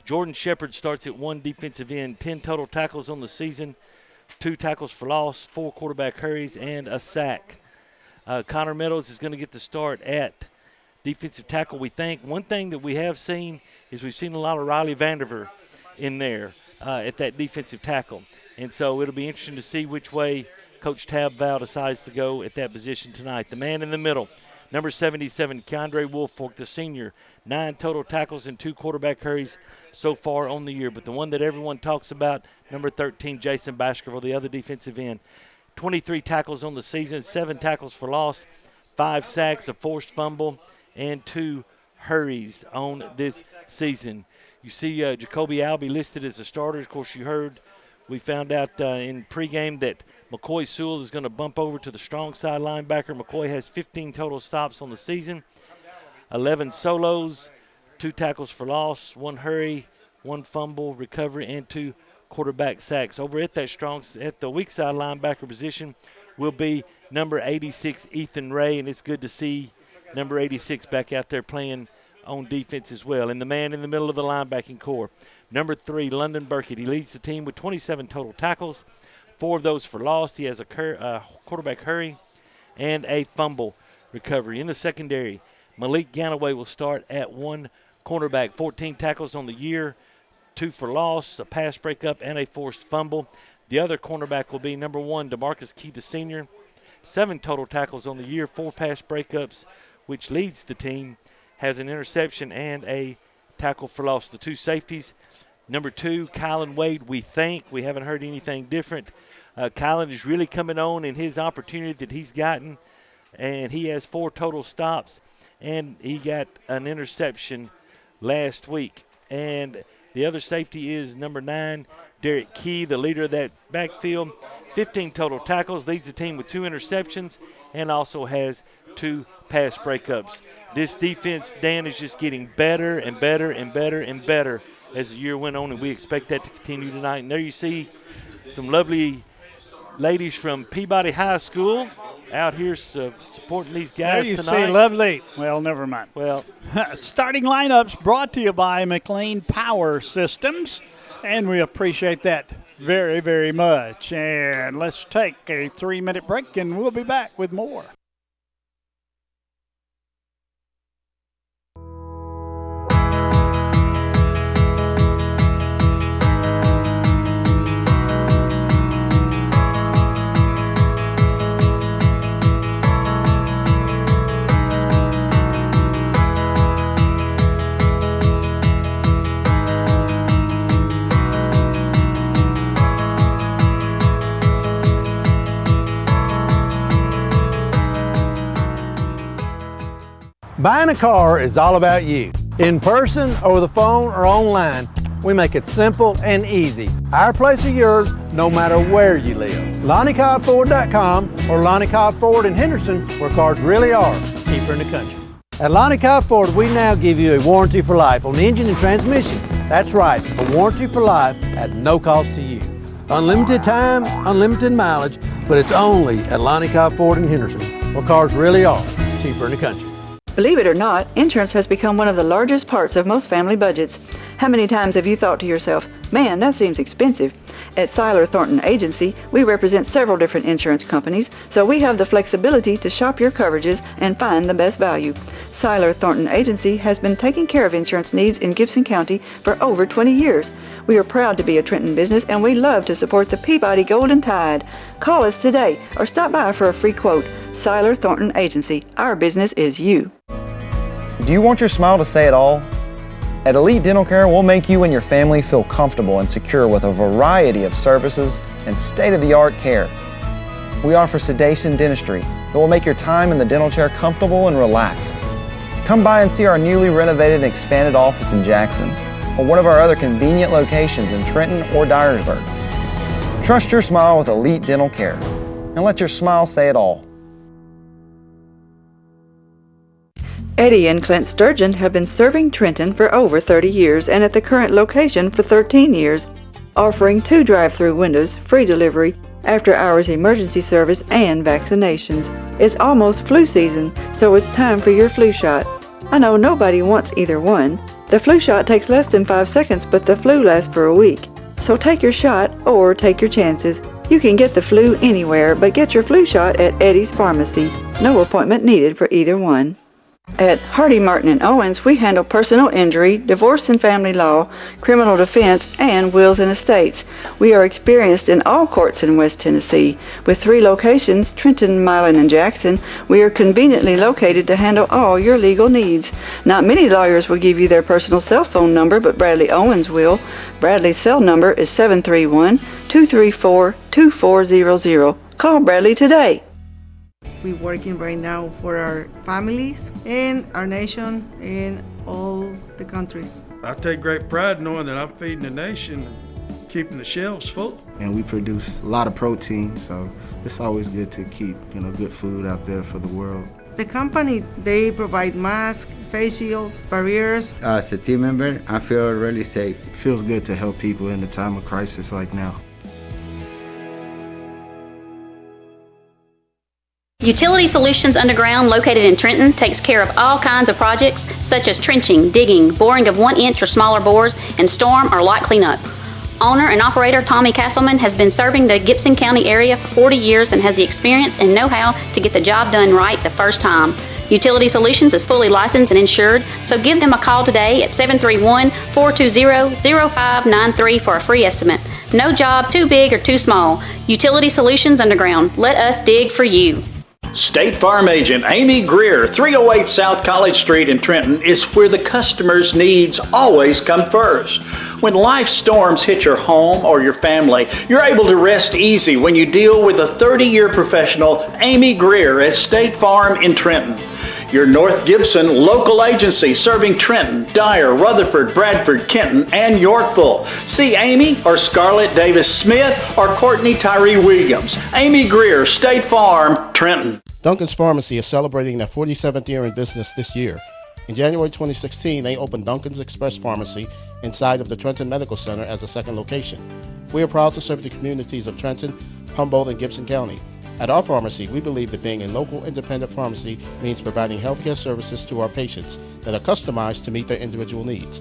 Speaker 5: Jordan Shepard starts at 1 defensive end, 10 total tackles on the season, 2 tackles for loss, 4 quarterback hurries, and a sack. Connor Meadows is going to get the start at defensive tackle, we think. One thing that we have seen is we've seen a lot of Riley Vanderver in there at that defensive tackle. And so it'll be interesting to see which way Coach Tab Val decides to go at that position tonight. The man in the middle, number 77, Keandre Woolfolk, the senior, 9 total tackles and 2 quarterback hurries so far on the year. But the one that everyone talks about, number 13, Jason Baskerville, the other defensive end, 23 tackles on the season, 7 tackles for loss, 5 sacks, a forced fumble, and 2 hurries on this season. You see Jacoby Albee listed as a starter. Of course, you heard we found out in pregame that McCoy Sewell is going to bump over to the strong side linebacker. McCoy has 15 total stops on the season, 11 solos, 2 tackles for loss, 1 hurry, 1 fumble, recovery, and 2 quarterback sacks. Over at the weak side linebacker position will be number 86, Ethan Ray, and it's good to see number 86 back out there playing on defense as well. And the man in the middle of the linebacking core, number 3, London Burkett. He leads the team with 27 total tackles, 4 of those for loss. He has a quarterback hurry and a fumble recovery. In the secondary, Malik Ganaway will start at 1 cornerback, 14 tackles on the year, 2 for loss, a pass breakup, and a forced fumble. The other cornerback will be number 1, DeMarcus Key, the senior, 7 total tackles on the year, 4 pass breakups, which leads the team, has an interception and a tackle for loss. The 2 safeties, number 2, Kylan Wade, we haven't heard anything different. Kylan is really coming on in his opportunity that he's gotten, and he has 4 total stops, and he got an interception last week. And the other safety is number 9, Derek Key, the leader of that backfield, 15 total tackles, leads the team with 2 interceptions, and also has 2 pass breakups. This defense, Dan, is just getting better and better and better and better as the year went on, and we expect that to continue tonight. And there you see some lovely ladies from Peabody High School out here supporting these guys
Speaker 1: there you
Speaker 5: tonight.
Speaker 1: See lovely. Well, never mind.
Speaker 5: Well,
Speaker 1: starting lineups brought to you by McLean Power Systems, and we appreciate that very, very much. And let's take a 3-minute break, and we'll be back with more.
Speaker 10: Buying a car is all about you. In person, over the phone, or online, we make it simple and easy. Our place is yours, no matter where you live. LonnieCobbFord.com or Lonnie Cobb Ford in Henderson, where cars really are cheaper in the country. At Lonnie Cobb Ford, we now give you a warranty for life on the engine and transmission. That's right, a warranty for life at no cost to you. Unlimited time, unlimited mileage, but it's only at Lonnie Cobb Ford in Henderson, where cars really are cheaper in the country.
Speaker 6: Believe it or not, insurance has become one of the largest parts of most family budgets. How many times have you thought to yourself, man, that seems expensive? At Seiler Thornton Agency, we represent several different insurance companies, so we have the flexibility to shop your coverages and find the best value. Seiler Thornton Agency has been taking care of insurance needs in Gibson County for over 20 years. We are proud to be a Trenton business, and we love to support the Peabody Golden Tide. Call us today or stop by for a free quote. Seiler Thornton Agency. Our business is you.
Speaker 11: Do you want your smile to say it all? At Elite Dental Care, we'll make you and your family feel comfortable and secure with a variety of services and state-of-the-art care. We offer sedation dentistry that will make your time in the dental chair comfortable and relaxed. Come by and see our newly renovated and expanded office in Jackson, or one of our other convenient locations in Trenton or Dyersburg. Trust your smile with Elite Dental Care, and let your smile say it all.
Speaker 6: Eddie and Clint Sturgeon have been serving Trenton for over 30 years and at the current location for 13 years, offering 2 drive-through windows, free delivery, after-hours emergency service, and vaccinations. It's almost flu season, so it's time for your flu shot. I know nobody wants either one. The flu shot takes less than 5 seconds, but the flu lasts for a week. So take your shot or take your chances. You can get the flu anywhere, but get your flu shot at Eddie's Pharmacy. No appointment needed for either one. At Hardy, Martin & Owens, we handle personal injury, divorce and family law, criminal defense, and wills and estates. We are experienced in all courts in West Tennessee. With 3 locations, Trenton, Milan, and Jackson, we are conveniently located to handle all your legal needs. Not many lawyers will give you their personal cell phone number, but Bradley Owens will. Bradley's cell number is 731-234-2400. Call Bradley today.
Speaker 12: We're working right now for our families and our nation and all the countries.
Speaker 14: I take great pride knowing that I'm feeding the nation and keeping the shelves full.
Speaker 16: And we produce a lot of protein, so it's always good to keep, good food out there for the world.
Speaker 12: The company, they provide masks, face shields, barriers.
Speaker 17: As a team member, I feel really safe.
Speaker 16: It feels good to help people in a time of crisis like now.
Speaker 13: Utility Solutions Underground, located in Trenton, takes care of all kinds of projects such as trenching, digging, boring of 1-inch or smaller bores, and storm or light cleanup. Owner and operator Tommy Castleman has been serving the Gibson County area for 40 years and has the experience and know-how to get the job done right the first time. Utility Solutions is fully licensed and insured, so give them a call today at 731-420-0593 for a free estimate. No job too big or too small. Utility Solutions Underground. Let us dig for you.
Speaker 18: State Farm agent Amy Greer, 308 South College Street in Trenton, is where the customer's needs always come first. When life storms hit your home or your family, you're able to rest easy when you deal with a 30-year professional, Amy Greer at State Farm in Trenton. Your North Gibson local agency serving Trenton, Dyer, Rutherford, Bradford, Kenton, and Yorkville. See Amy or Scarlett Davis Smith or Courtney Tyree Williams. Amy Greer, State Farm, Trenton.
Speaker 15: Duncan's Pharmacy is celebrating their 47th year in business this year. In January 2016, they opened Duncan's Express Pharmacy inside of the Trenton Medical Center as a second location. We are proud to serve the communities of Trenton, Humboldt, and Gibson County. At our pharmacy, we believe that being a local independent pharmacy means providing healthcare services to our patients that are customized to meet their individual needs.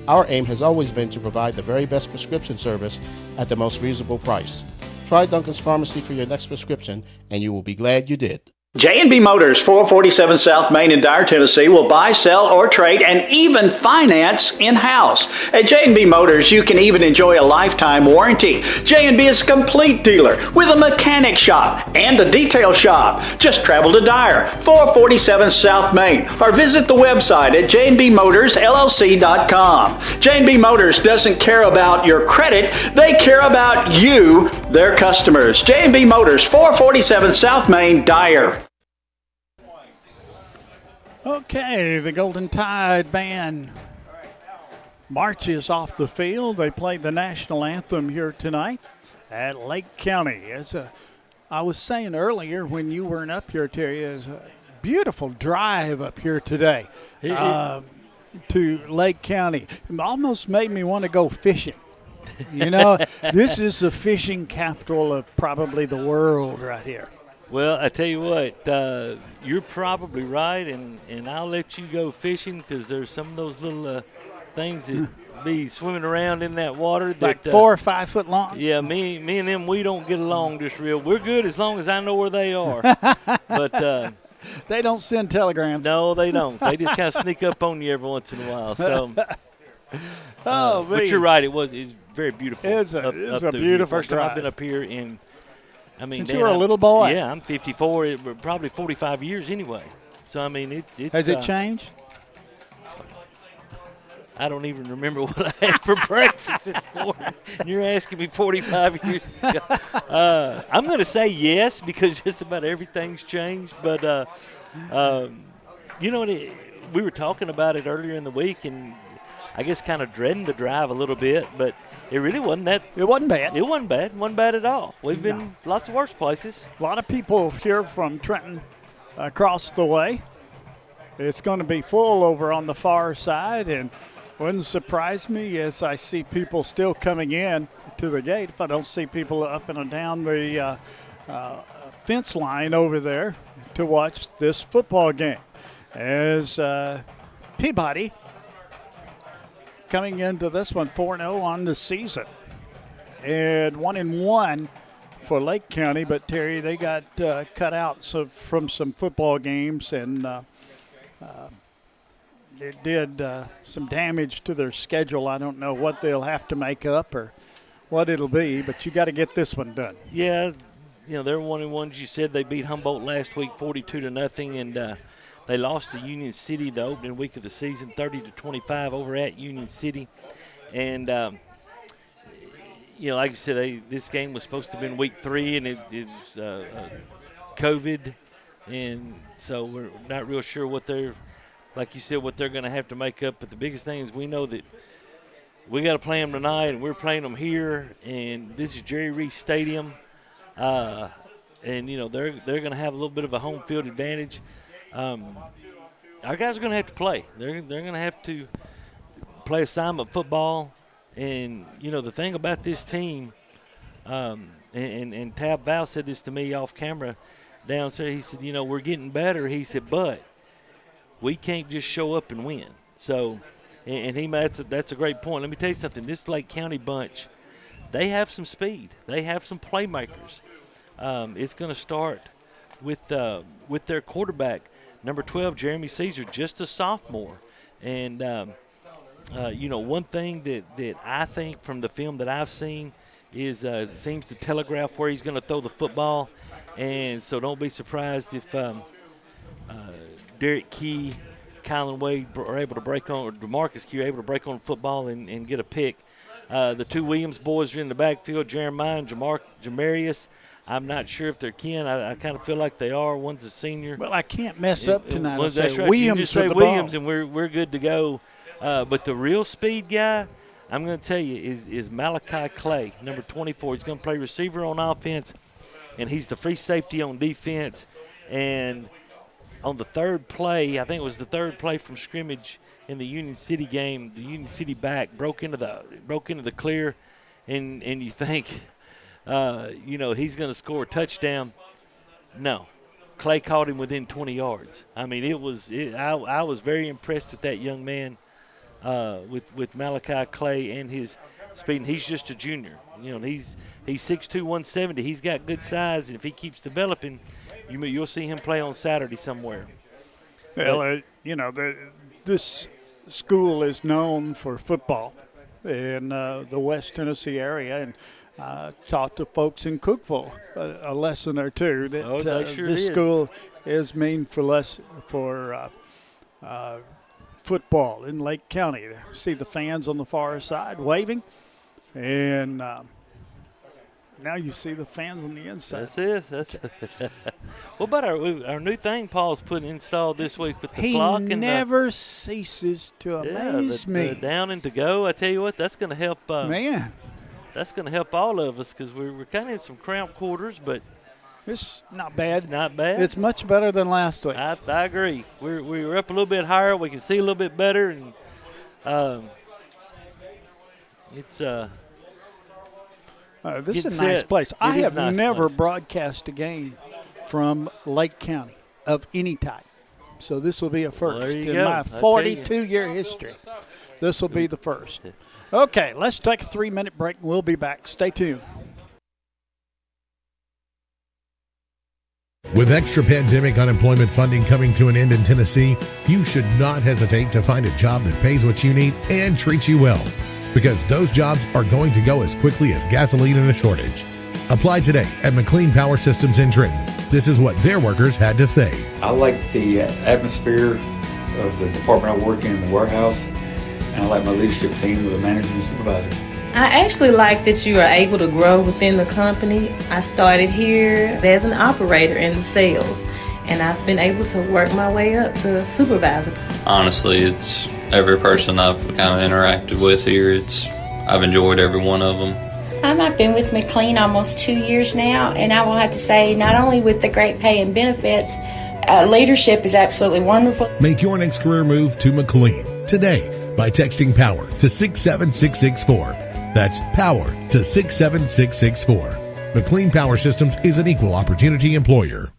Speaker 15: Our aim has always been to provide the very best prescription service at the most reasonable price. Try Duncan's Pharmacy for your next prescription, and you will be glad you did.
Speaker 18: J&B Motors, 447 South Main in Dyer, Tennessee, will buy, sell, or trade, and even finance in-house. At J&B Motors, you can even enjoy a lifetime warranty. J&B is a complete dealer with a mechanic shop and a detail shop. Just travel to Dyer, 447 South Main, or visit the website at jnbmotorsllc.com. J&B Motors doesn't care about your credit, they care about you, their customers. J&B Motors, 447 South Main, Dyer.
Speaker 1: Okay, the Golden Tide band marches off the field. They play the national anthem here tonight at Lake County. I was saying earlier when you weren't up here, Terry, it's a beautiful drive up here today to Lake County. It almost made me want to go fishing. You know, this is the fishing capital of probably the world right here.
Speaker 5: Well, I tell you what, you're probably right, and I'll let you go fishing because there's some of those little things that be swimming around in that water. That,
Speaker 1: like 4 or 5 foot long?
Speaker 5: Yeah, me and them, we don't get along just real. We're good as long as I know where they are. But
Speaker 1: they don't send telegrams.
Speaker 5: No, they don't. They just kind of sneak up on you every once in a while. So, but you're right. It's very beautiful.
Speaker 1: It's a beautiful
Speaker 5: here. First time
Speaker 1: drive.
Speaker 5: I've been up here in. I mean,
Speaker 1: since you were a little boy.
Speaker 5: Yeah, I'm 54. Probably 45 years anyway. So I mean, it's.
Speaker 1: Has it changed?
Speaker 5: I don't even remember what I had for breakfast this morning. You're asking me 45 years ago. I'm going to say yes because just about everything's changed. But, you know, we were talking about it earlier in the week, and I guess kind of dreading the drive a little bit. But it really wasn't that.
Speaker 1: It wasn't bad.
Speaker 5: It wasn't bad. It wasn't bad at all. We've been lots of worse places.
Speaker 1: A lot of people here from Trenton across the way. It's going to be full over on the far side, and wouldn't surprise me as I see people still coming in to the gate. If I don't see people up and down the fence line over there to watch this football game. As Peabody coming into this one 4-0 on the season. And 1-1 for Lake County. But, Terry, they got cut out from some football games and it did some damage to their schedule. I don't know what they'll have to make up or what it'll be, but you got to get this one done.
Speaker 5: Yeah, you know, they're 1-1. You said they beat Humboldt last week 42-0, and they lost to Union City the opening week of the season 30-25 over at Union City. And, you know, like you said, this game was supposed to have been week 3, and it was COVID. And so we're not real sure what they're – like you said, what they're going to have to make up. But the biggest thing is we know that we got to play them tonight, and we're playing them here. And this is Jerry Reese Stadium. And, you know, they're going to have a little bit of a home field advantage. Our guys are going to have to play. They're going to have to play assignment football. And, you know, the thing about this team, and Tab Val said this to me off camera downstairs. He said, you know, we're getting better. He said, but we can't just show up and win. So, and that's a great point. Let me tell you something. This Lake County bunch, they have some speed. They have some playmakers. It's going to start with their quarterback, number 12, Jeremy Caesar, just a sophomore. And, you know, one thing that I think from the film that I've seen is it seems to telegraph where he's going to throw the football. And so don't be surprised if Derek Key, Kylan Wade are able to break on, or DeMarcus Key are able to break on the football and get a pick. The two Williams boys are in the backfield, Jeremiah and Jamarius. I'm not sure if they're kin. I kind of feel like they are. One's a senior.
Speaker 1: Well, I can't mess up tonight.
Speaker 5: Well,
Speaker 1: that's
Speaker 5: right.
Speaker 1: Williams,
Speaker 5: you just say
Speaker 1: with the
Speaker 5: Williams,
Speaker 1: ball.
Speaker 5: and we're good to go. But the real speed guy, I'm going to tell you, is Malachi Clay, number 24. He's going to play receiver on offense, and he's the free safety on defense. And on the third play, I think it was the third play from scrimmage in the Union City game, the Union City back broke into the clear, and you think, you know, he's going to score a touchdown. No, Clay caught him within 20 yards. I mean, I was very impressed with that young man, with Malachi Clay and his speed. And he's just a junior. You know, he's 6'2", 170. He's got good size, and if he keeps developing, you'll see him play on Saturday somewhere.
Speaker 1: Well, you know, this school is known for football in the West Tennessee area, and taught to folks in Cookeville a lesson or two that this school is mean for football in Lake County. See the fans on the far side waving, and now you see the fans on the inside.
Speaker 5: That's what about our new thing Paul's installed this week with the clock?
Speaker 1: He never ceases to amaze me.
Speaker 5: The down and to go. I tell you what, that's going to help.
Speaker 1: Man,
Speaker 5: that's going to help all of us because we're kind of in some cramped quarters, but
Speaker 1: it's not bad.
Speaker 5: It's not bad.
Speaker 1: It's much better than last week.
Speaker 5: I agree. We were up a little bit higher. We can see a little bit better, and it's
Speaker 1: This
Speaker 5: Get
Speaker 1: is a nice
Speaker 5: set.
Speaker 1: place. I
Speaker 5: It is
Speaker 1: have
Speaker 5: nice
Speaker 1: never
Speaker 5: place.
Speaker 1: broadcast a game from Lake County of any type. So this will be a first
Speaker 5: there you
Speaker 1: in
Speaker 5: go.
Speaker 1: my
Speaker 5: I tell you.
Speaker 1: 42-year history. This will be the first. Okay, let's take a 3-minute break, and we'll be back. Stay tuned.
Speaker 2: With extra pandemic unemployment funding coming to an end in Tennessee, you should not hesitate to find a job that pays what you need and treats you well, because those jobs are going to go as quickly as gasoline in a shortage. Apply today at McLean Power Systems in Trenton. This is what their workers had to say.
Speaker 19: I like the atmosphere of the department I work in the warehouse, and I like my leadership team with the managers and supervisors.
Speaker 20: I actually like that you are able to grow within the company. I started here as an operator in the sales, and I've been able to work my way up to supervisor.
Speaker 21: Honestly, it's every person I've kind of interacted with here. I've enjoyed every one of them.
Speaker 23: I've been with McLean almost 2 years now, and I will have to say, not only with the great pay and benefits, leadership is absolutely wonderful.
Speaker 2: Make your next career move to McLean today by texting POWER to 67664. That's POWER to 67664. McLean Power Systems is an equal opportunity employer.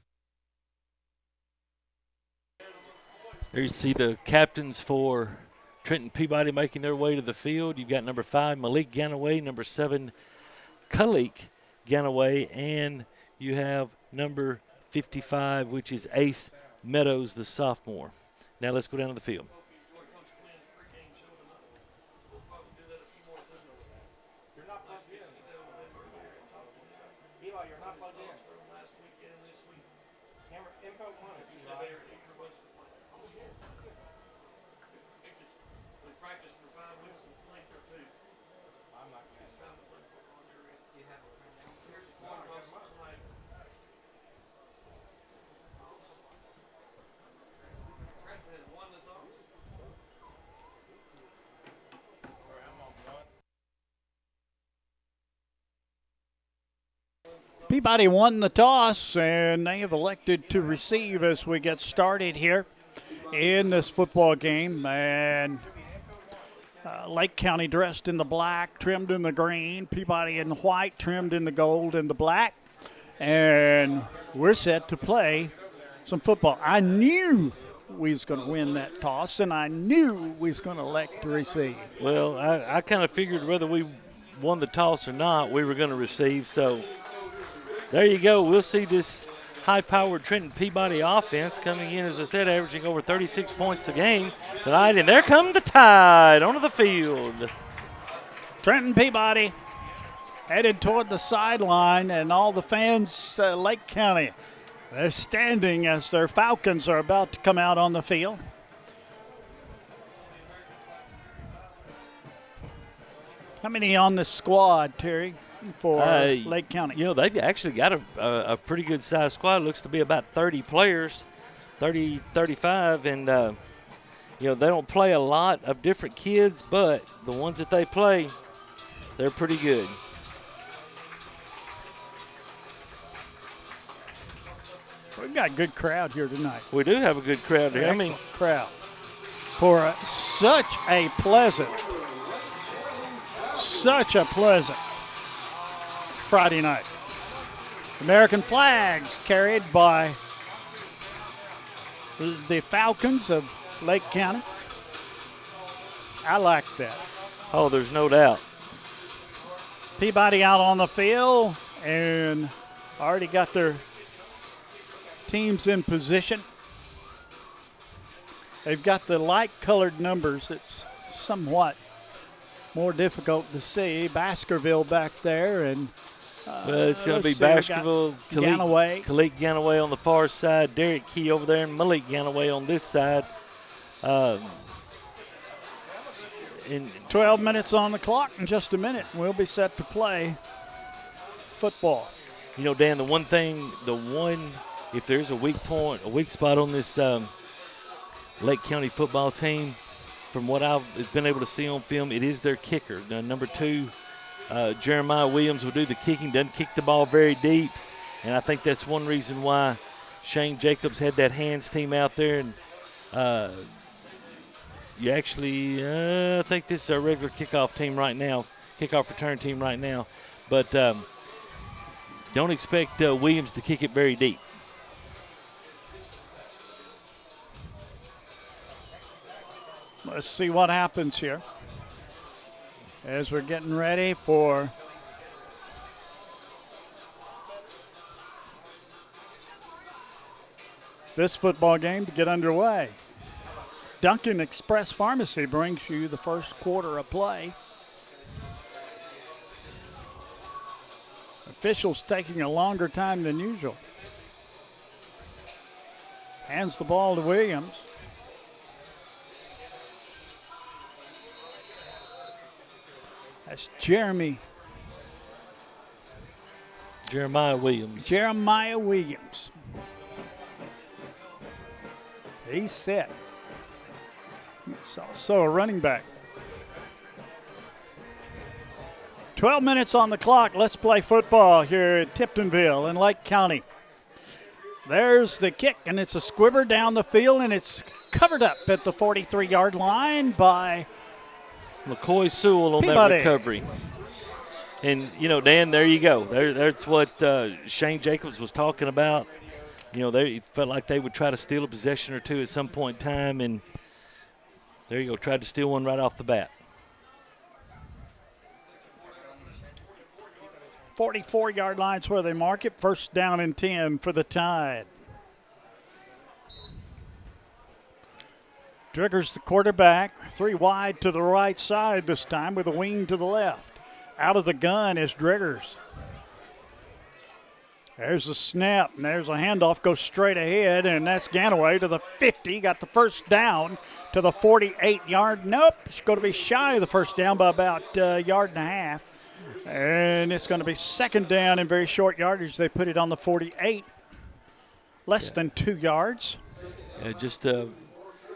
Speaker 5: There you see the captains for Trenton Peabody making their way to the field. You've got number 5, Malik Ganaway, number 7, Kulik Ganaway, and you have number 55, which is Ace Meadows, the sophomore. Now let's go down to the field.
Speaker 1: Peabody won the toss, and they have elected to receive as we get started here in this football game. And Lake County dressed in the black, trimmed in the green. Peabody in white, trimmed in the gold and the black. And we're set to play some football. I knew we was going to win that toss, and I knew we was going to elect to receive.
Speaker 5: Well, I kind of figured whether we won the toss or not, we were going to receive. So there you go. We'll see this high-powered Trenton Peabody offense coming in, as I said, averaging over 36 points a game tonight. And there come the Tide onto the field.
Speaker 1: Trenton Peabody headed toward the sideline, and all the fans, Lake County, they're standing as their Falcons are about to come out on the field. How many on this squad, Terry, for Lake County?
Speaker 5: You know, they've actually got a pretty good size squad. Looks to be about 30 players, 30, 35. And, you know, they don't play a lot of different kids, but the ones that they play, they're pretty good.
Speaker 1: We've got a good crowd here tonight.
Speaker 5: We do have a good crowd here.
Speaker 1: Excellent crowd for such a pleasant Friday night. American flags carried by the Falcons of Lake County. I like that.
Speaker 5: Oh, there's no doubt.
Speaker 1: Peabody out on the field and already got their teams in position. They've got the light-colored numbers. It's somewhat more difficult to see. Baskerville back there, and
Speaker 5: well, it's going to be Baskerville, Kalik Ganaway on the far side, Derek Key over there, and Malik Ganaway on this side.
Speaker 1: In 12 minutes on the clock. In just a minute, we'll be set to play football.
Speaker 5: You know, Dan, if there's a weak point, a weak spot on this Lake County football team, from what I've been able to see on film, it is their kicker. Now, number 2, Jeremiah Williams will do the kicking, doesn't kick the ball very deep, and I think that's one reason why Shane Jacobs had that hands team out there. And you actually, I think this is our regular kickoff team right now, kickoff return team right now. But don't expect Williams to kick it very deep.
Speaker 1: Let's see what happens here as we're getting ready for this football game to get underway. Duncan Express Pharmacy brings you the first quarter of play. Officials taking a longer time than usual. Hands the ball to Williams. That's Jeremiah
Speaker 5: Williams.
Speaker 1: Jeremiah Williams. He's set. He's also a running back. 12 minutes on the clock. Let's play football here at Tiptonville in Lake County. There's the kick, and it's a squibber down the field, and it's covered up at the 43-yard line by
Speaker 5: McCoy Sewell on
Speaker 1: Peabody.
Speaker 5: that recovery. And, Dan, there you go. That's what Shane Jacobs was talking about. They felt like they would try to steal a possession or two at some point in time, and there you go, tried to steal one right off the bat.
Speaker 1: 44-yard line's where they mark it. First down and 10 for the Tide. Driggers the quarterback. 3 wide to the right side this time with a wing to the left. Out of the gun is Driggers. There's a snap, and there's a handoff, goes straight ahead, and that's Ganaway to the 50. Got the first down to the 48-yard. Nope, it's going to be shy of the first down by about a yard and a half. And it's going to be second down in very short yardage. They put it on the 48, less than 2 yards.
Speaker 5: Just had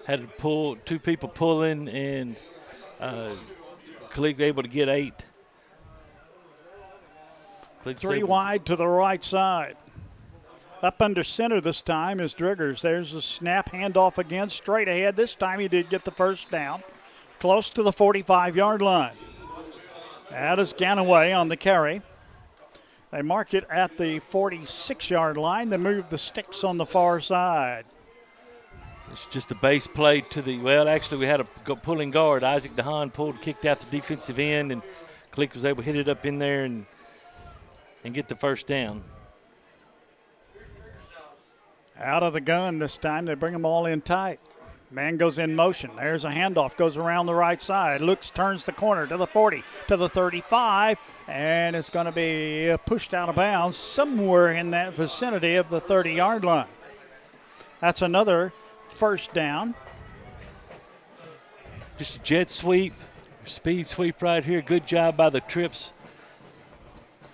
Speaker 5: to pull, 2 people pulling, and Khalid able to get 8.
Speaker 1: 3 wide to the right side. Up under center this time is Driggers. There's a snap, handoff again, straight ahead. This time he did get the first down, close to the 45-yard line. That is Ganaway on the carry. They mark it at the 46-yard line. They move the sticks on the far side.
Speaker 5: It's just a base play to the, actually we had a pulling guard. Isaac DeHaan kicked out the defensive end, and Click was able to hit it up in there and get the first down.
Speaker 1: Out of the gun this time. They bring them all in tight. Man goes in motion. There's a handoff, goes around the right side. Looks, turns the corner to the 40, to the 35, and it's going to be pushed out of bounds somewhere in that vicinity of the 30-yard line. That's another first down.
Speaker 5: Just a jet sweep, speed sweep right here. Good job by the trips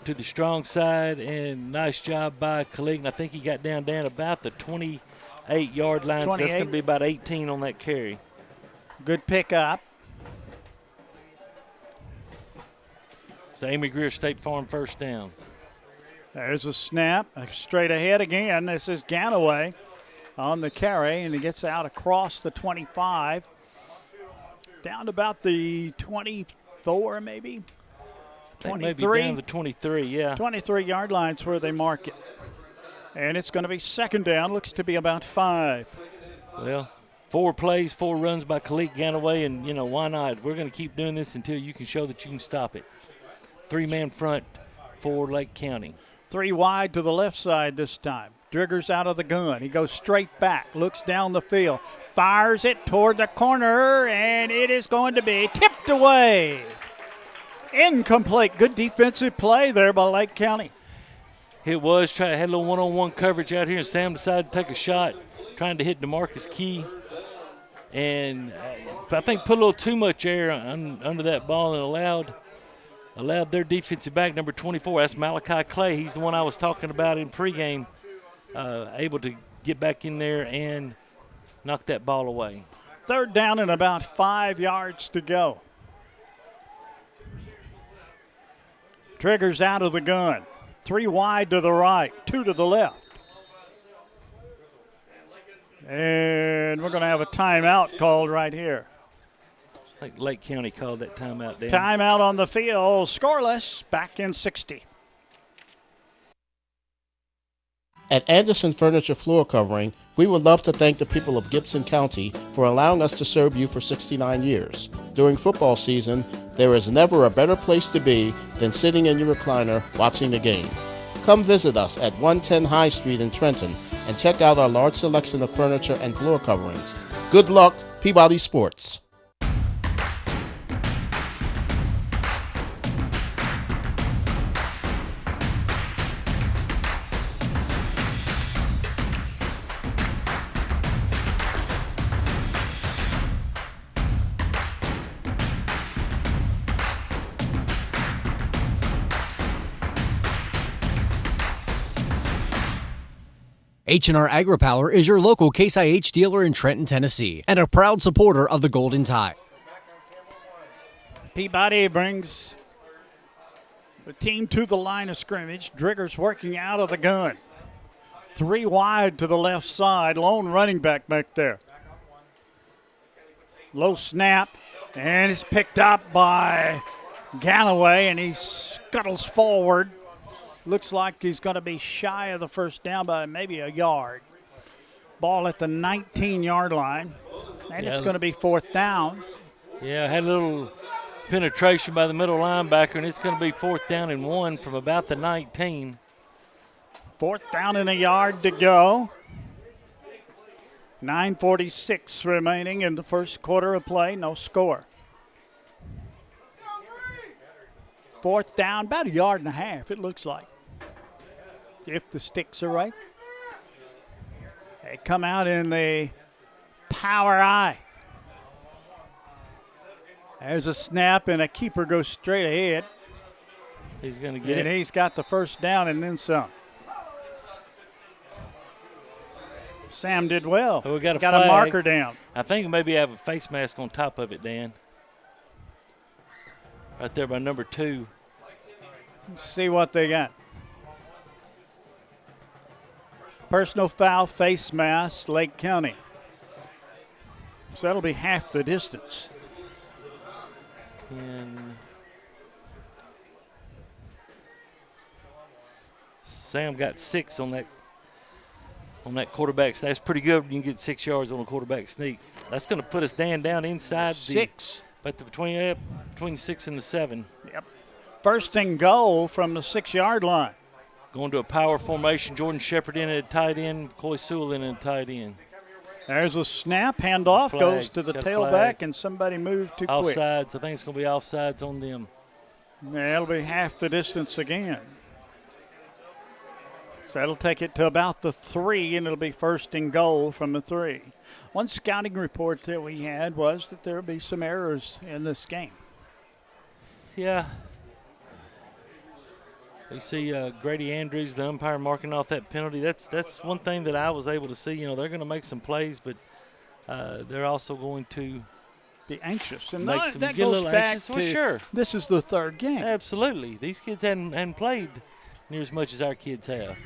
Speaker 5: to the strong side, and nice job by Khalid. I think he got down about the 28-yard line, 28. So that's going to be about 18 on that carry.
Speaker 1: Good pickup.
Speaker 5: It's Amy Greer State Farm first down.
Speaker 1: There's a snap, straight ahead again. This is Ganaway on the carry, and he gets out across the 25, down to about the 24 maybe.
Speaker 5: 23. Maybe down to 23, yeah.
Speaker 1: 23-yard line's where they mark it. And it's going to be second down, looks to be about 5.
Speaker 5: Well, 4 plays, 4 runs by Khalid Ganaway, and, why not? We're going to keep doing this until you can show that you can stop it. 3-man front for Lake County.
Speaker 1: 3 wide to the left side this time. Driggers out of the gun. He goes straight back, looks down the field, fires it toward the corner, and it is going to be tipped away. Incomplete. Good defensive play there by Lake County.
Speaker 5: It was. Had a little one-on-one coverage out here, and Sam decided to take a shot, trying to hit DeMarcus Key. And I think put a little too much air under that ball and allowed their defensive back, number 24, that's Malachi Clay. He's the one I was talking about in pregame, able to get back in there and knock that ball away.
Speaker 1: Third down and about 5 yards to go. Triggers out of the gun. 3 wide to the right, 2 to the left. And we're going to have a timeout called right here.
Speaker 5: I think Lake County called that timeout, Dan.
Speaker 1: Timeout on the field. Scoreless. Back in 60.
Speaker 15: At Anderson Furniture Floor Covering, we would love to thank the people of Gibson County for allowing us to serve you for 69 years. During football season, there is never a better place to be than sitting in your recliner watching the game. Come visit us at 110 High Street in Trenton and check out our large selection of furniture and floor coverings. Good luck, Peabody Sports.
Speaker 3: H&R AgriPower is your local Case IH dealer in Trenton, Tennessee, and a proud supporter of the Golden Tide.
Speaker 1: Peabody brings the team to the line of scrimmage. Drigger's working out of the gun. 3 wide to the left side. Lone running back there. Low snap, and it's picked up by Galloway, and he scuttles forward. Looks like he's going to be shy of the first down by maybe a yard. Ball at the 19-yard line, and it's going to be 4th down.
Speaker 5: Yeah, had a little penetration by the middle linebacker, and it's going to be 4th down and 1 from about the 19.
Speaker 1: 4th down and a yard to go. 9:46 remaining in the first quarter of play, no score. 4th down, about a yard and a half, it looks like, if the sticks are right. They come out in the power eye. There's a snap, and a keeper goes straight ahead.
Speaker 5: He's going to get
Speaker 1: it. And he's got the first down and then some. Sam did well.
Speaker 5: We got
Speaker 1: a marker down.
Speaker 5: I think maybe have a face mask on top of it, Dan. Right there by number 2.
Speaker 1: Let's see what they got. Personal foul, face mask, Lake County. So that'll be half the distance.
Speaker 5: And Sam got 6 on that quarterback. So that's pretty good. You can get 6 yards on a quarterback sneak. That's going to put us down inside
Speaker 1: 6.
Speaker 5: But between 6 and the 7.
Speaker 1: Yep. First and goal from the 6-yard line.
Speaker 5: Going to a power formation. Jordan Shepard in at tight end. Coy Sewell in at tight end.
Speaker 1: There's a snap. Handoff goes to the tailback, and somebody moved too quick.
Speaker 5: Offsides. I think it's going to be offsides on them.
Speaker 1: That'll be half the distance again. So that'll take it to about the 3, and it'll be first and goal from the 3. One scouting report that we had was that there would be some errors in this game.
Speaker 5: Yeah. You see Grady Andrews, the umpire, marking off that penalty. That's one thing that I was able to see. You know, they're going to make some plays, but they're also going to
Speaker 1: be anxious. And
Speaker 5: make
Speaker 1: that
Speaker 5: get a
Speaker 1: goes
Speaker 5: little
Speaker 1: back
Speaker 5: anxious.
Speaker 1: to
Speaker 5: Well, sure.
Speaker 1: This is the 3rd game.
Speaker 5: Absolutely. These kids hadn't played near as much as our kids have.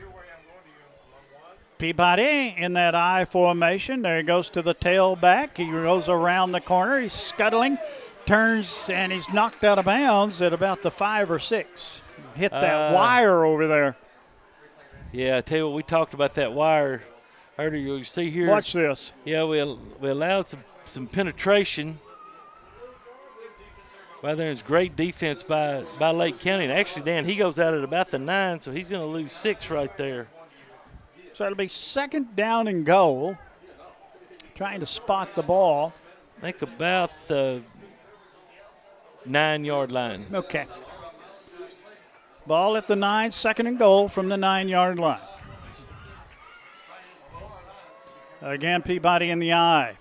Speaker 1: Peabody in that I formation. There he goes to the tailback. He goes around the corner. He's scuttling, turns, and he's knocked out of bounds at about the 5 or 6. Hit that wire over there.
Speaker 5: Yeah, I tell you what, we talked about that wire earlier. You see here.
Speaker 1: Watch this.
Speaker 5: Yeah, we allowed some penetration. Right there is great defense by Lake County. And actually, Dan, he goes out at about the 9, so he's going to lose 6 right there.
Speaker 1: So it'll be 2nd down and goal. Trying to spot the ball.
Speaker 5: Think about the 9-yard line.
Speaker 1: Okay. Ball at the 9, 2nd and goal from the 9-yard line. Again, Peabody in the eye.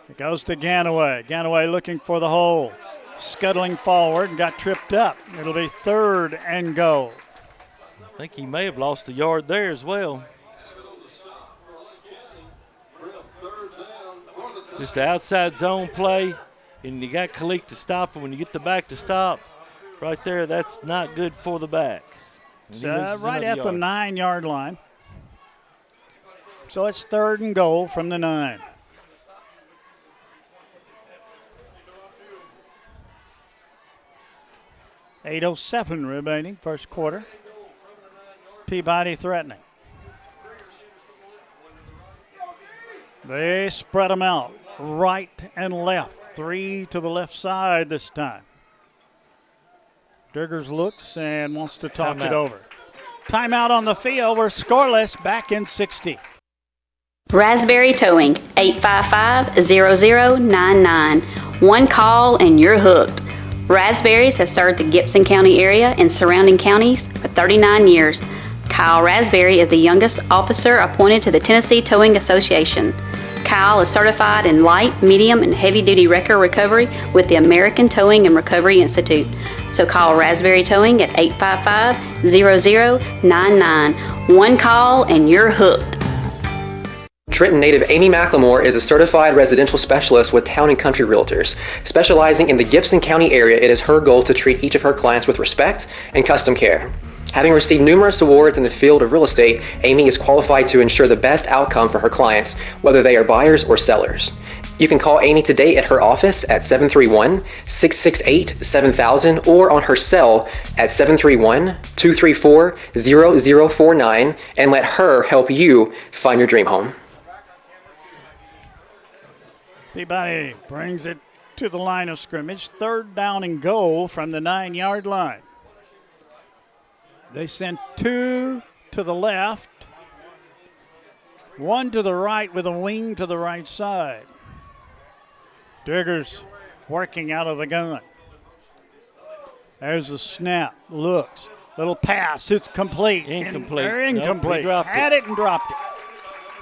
Speaker 1: It goes to Ganaway. Ganaway looking for the hole. Scuttling forward and got tripped up. It'll be 3rd and goal.
Speaker 5: I think he may have lost a yard there as well. Just the outside zone play, and you got Kalik to stop, and when you get the back to stop, right there, that's not good for the back.
Speaker 1: So right at the 9-yard line. So it's 3rd and goal from the 9. 8:07 remaining, first quarter. Peabody threatening. They spread them out, right and left. 3 to the left side this time. Diggers looks and wants to talk it over. Timeout on the field. We're scoreless, back in 60.
Speaker 13: Raspberry Towing, 855-0099. One call and you're hooked. Raspberries has served the Gibson County area and surrounding counties for 39 years. Kyle Raspberry is the youngest officer appointed to the Tennessee Towing Association. Kyle is certified in light, medium, and heavy-duty wrecker recovery with the American Towing and Recovery Institute. So call Raspberry Towing at 855-0099. One call and you're hooked.
Speaker 4: Trenton native Amy McLemore is a certified residential specialist with Town & Country Realtors. Specializing in the Gibson County area, it is her goal to treat each of her clients with respect and custom care. Having received numerous awards in the field of real estate, Amy is qualified to ensure the best outcome for her clients, whether they are buyers or sellers. You can call Amy today at her office at 731-668-7000 or on her cell at 731-234-0049 and let her help you find your dream home.
Speaker 1: Peabody brings it to the line of scrimmage. 3rd down and goal from the 9-yard line. They sent 2 to the left, 1 to the right with a wing to the right side. Diggers working out of the gun. There's the snap. Looks. Little pass. It's complete.
Speaker 5: Incomplete.
Speaker 1: Incomplete.
Speaker 5: Nope,
Speaker 1: Had it and dropped it.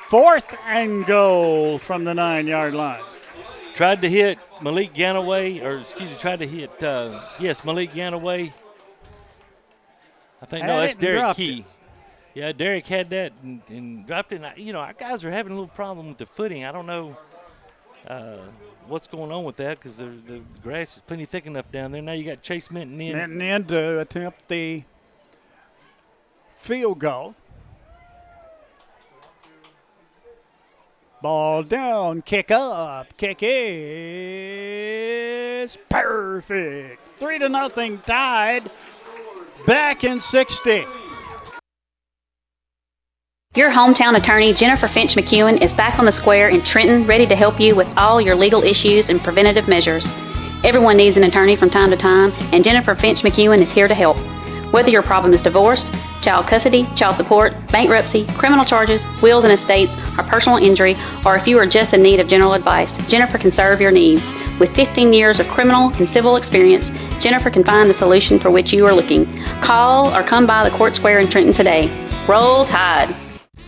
Speaker 1: 4th and goal from the 9-yard line.
Speaker 5: Tried to hit Malik Ganaway, tried to hit, Malik Ganaway. I think, no, that's Derek Key. Yeah, Derek had that and dropped it. And, our guys are having a little problem with the footing. I don't know what's going on with that because the grass is plenty thick enough down there. Now you got Chase Minton in.
Speaker 1: Minton in to attempt the field goal. Ball down, kick up, kick is perfect. 3-0 tied, back in 60.
Speaker 13: Your hometown attorney, Jennifer Finch McEwen, is back on the square in Trenton, ready to help you with all your legal issues and preventative measures. Everyone needs an attorney from time to time, and Jennifer Finch McEwen is here to help. Whether your problem is divorce, child custody, child support, bankruptcy, criminal charges, wills and estates, or personal injury, or if you are just in need of general advice, Jennifer can serve your needs. With 15 years of criminal and civil experience, Jennifer can find the solution for which you are looking. Call or come by the Court Square in Trenton today. Roll Tide.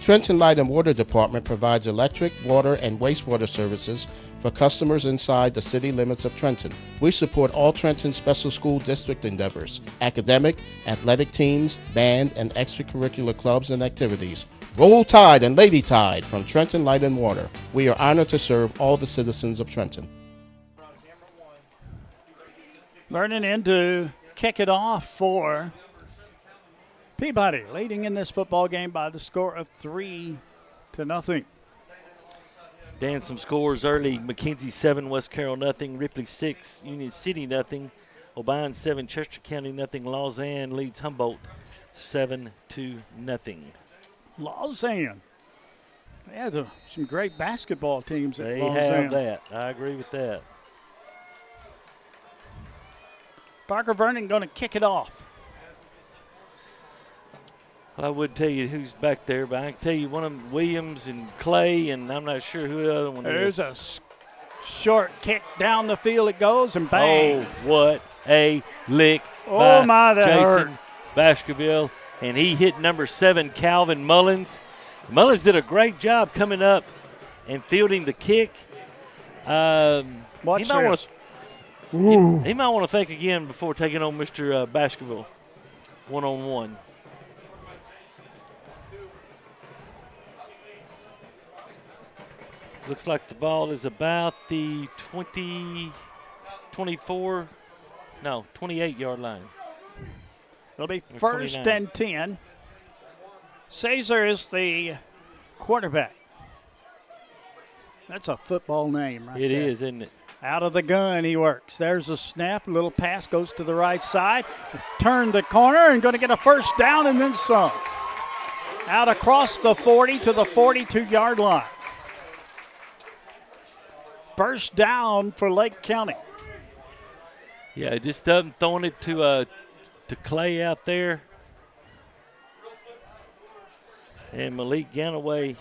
Speaker 15: Trenton Light and Water Department provides electric, water, and wastewater services for customers inside the city limits of Trenton. We support all Trenton Special School District endeavors, academic, athletic teams, band, and extracurricular clubs and activities. Roll Tide and Lady Tide from Trenton Light and Water. We are honored to serve all the citizens of Trenton.
Speaker 1: Learning in to kick it off for Peabody, leading in this football game by the score of 3-0.
Speaker 5: Dan, some scores early. McKenzie 7, West Carroll nothing. Ripley 6, Union City nothing. Obion 7, Chester County nothing. Lausanne leads Humboldt 7-0.
Speaker 1: Lausanne. They had some great basketball teams at
Speaker 5: They
Speaker 1: Lausanne.
Speaker 5: have that. I agree with that.
Speaker 1: Parker Vernon going to kick it off.
Speaker 5: Well, I would tell you who's back there, but I can tell you one of them, Williams and Clay, and I'm not sure who the other one is.
Speaker 1: There's a short kick down the field it goes, and bang.
Speaker 5: Oh, what a lick
Speaker 1: Oh,
Speaker 5: by
Speaker 1: my, that
Speaker 5: Jason
Speaker 1: hurt.
Speaker 5: Baskerville. And he hit number 7, Calvin Mullins. Mullins did a great job coming up and fielding the kick.
Speaker 1: Watch
Speaker 5: he might want to think again before taking on Mr. Baskerville one-on-one. Looks like the ball is about the 28-yard line.
Speaker 1: It'll be first
Speaker 5: 29.
Speaker 1: and 10. Caesar is the quarterback. That's a football name right
Speaker 5: It
Speaker 1: there.
Speaker 5: is, isn't it?
Speaker 1: Out of the gun he works. There's a snap. A little pass goes to the right side. Turn the corner and going to get a first down and then some. Out across the 40 to the 42-yard line. First down for Lake County.
Speaker 5: Yeah, just throwing it to Clay out there. And Malik Ganaway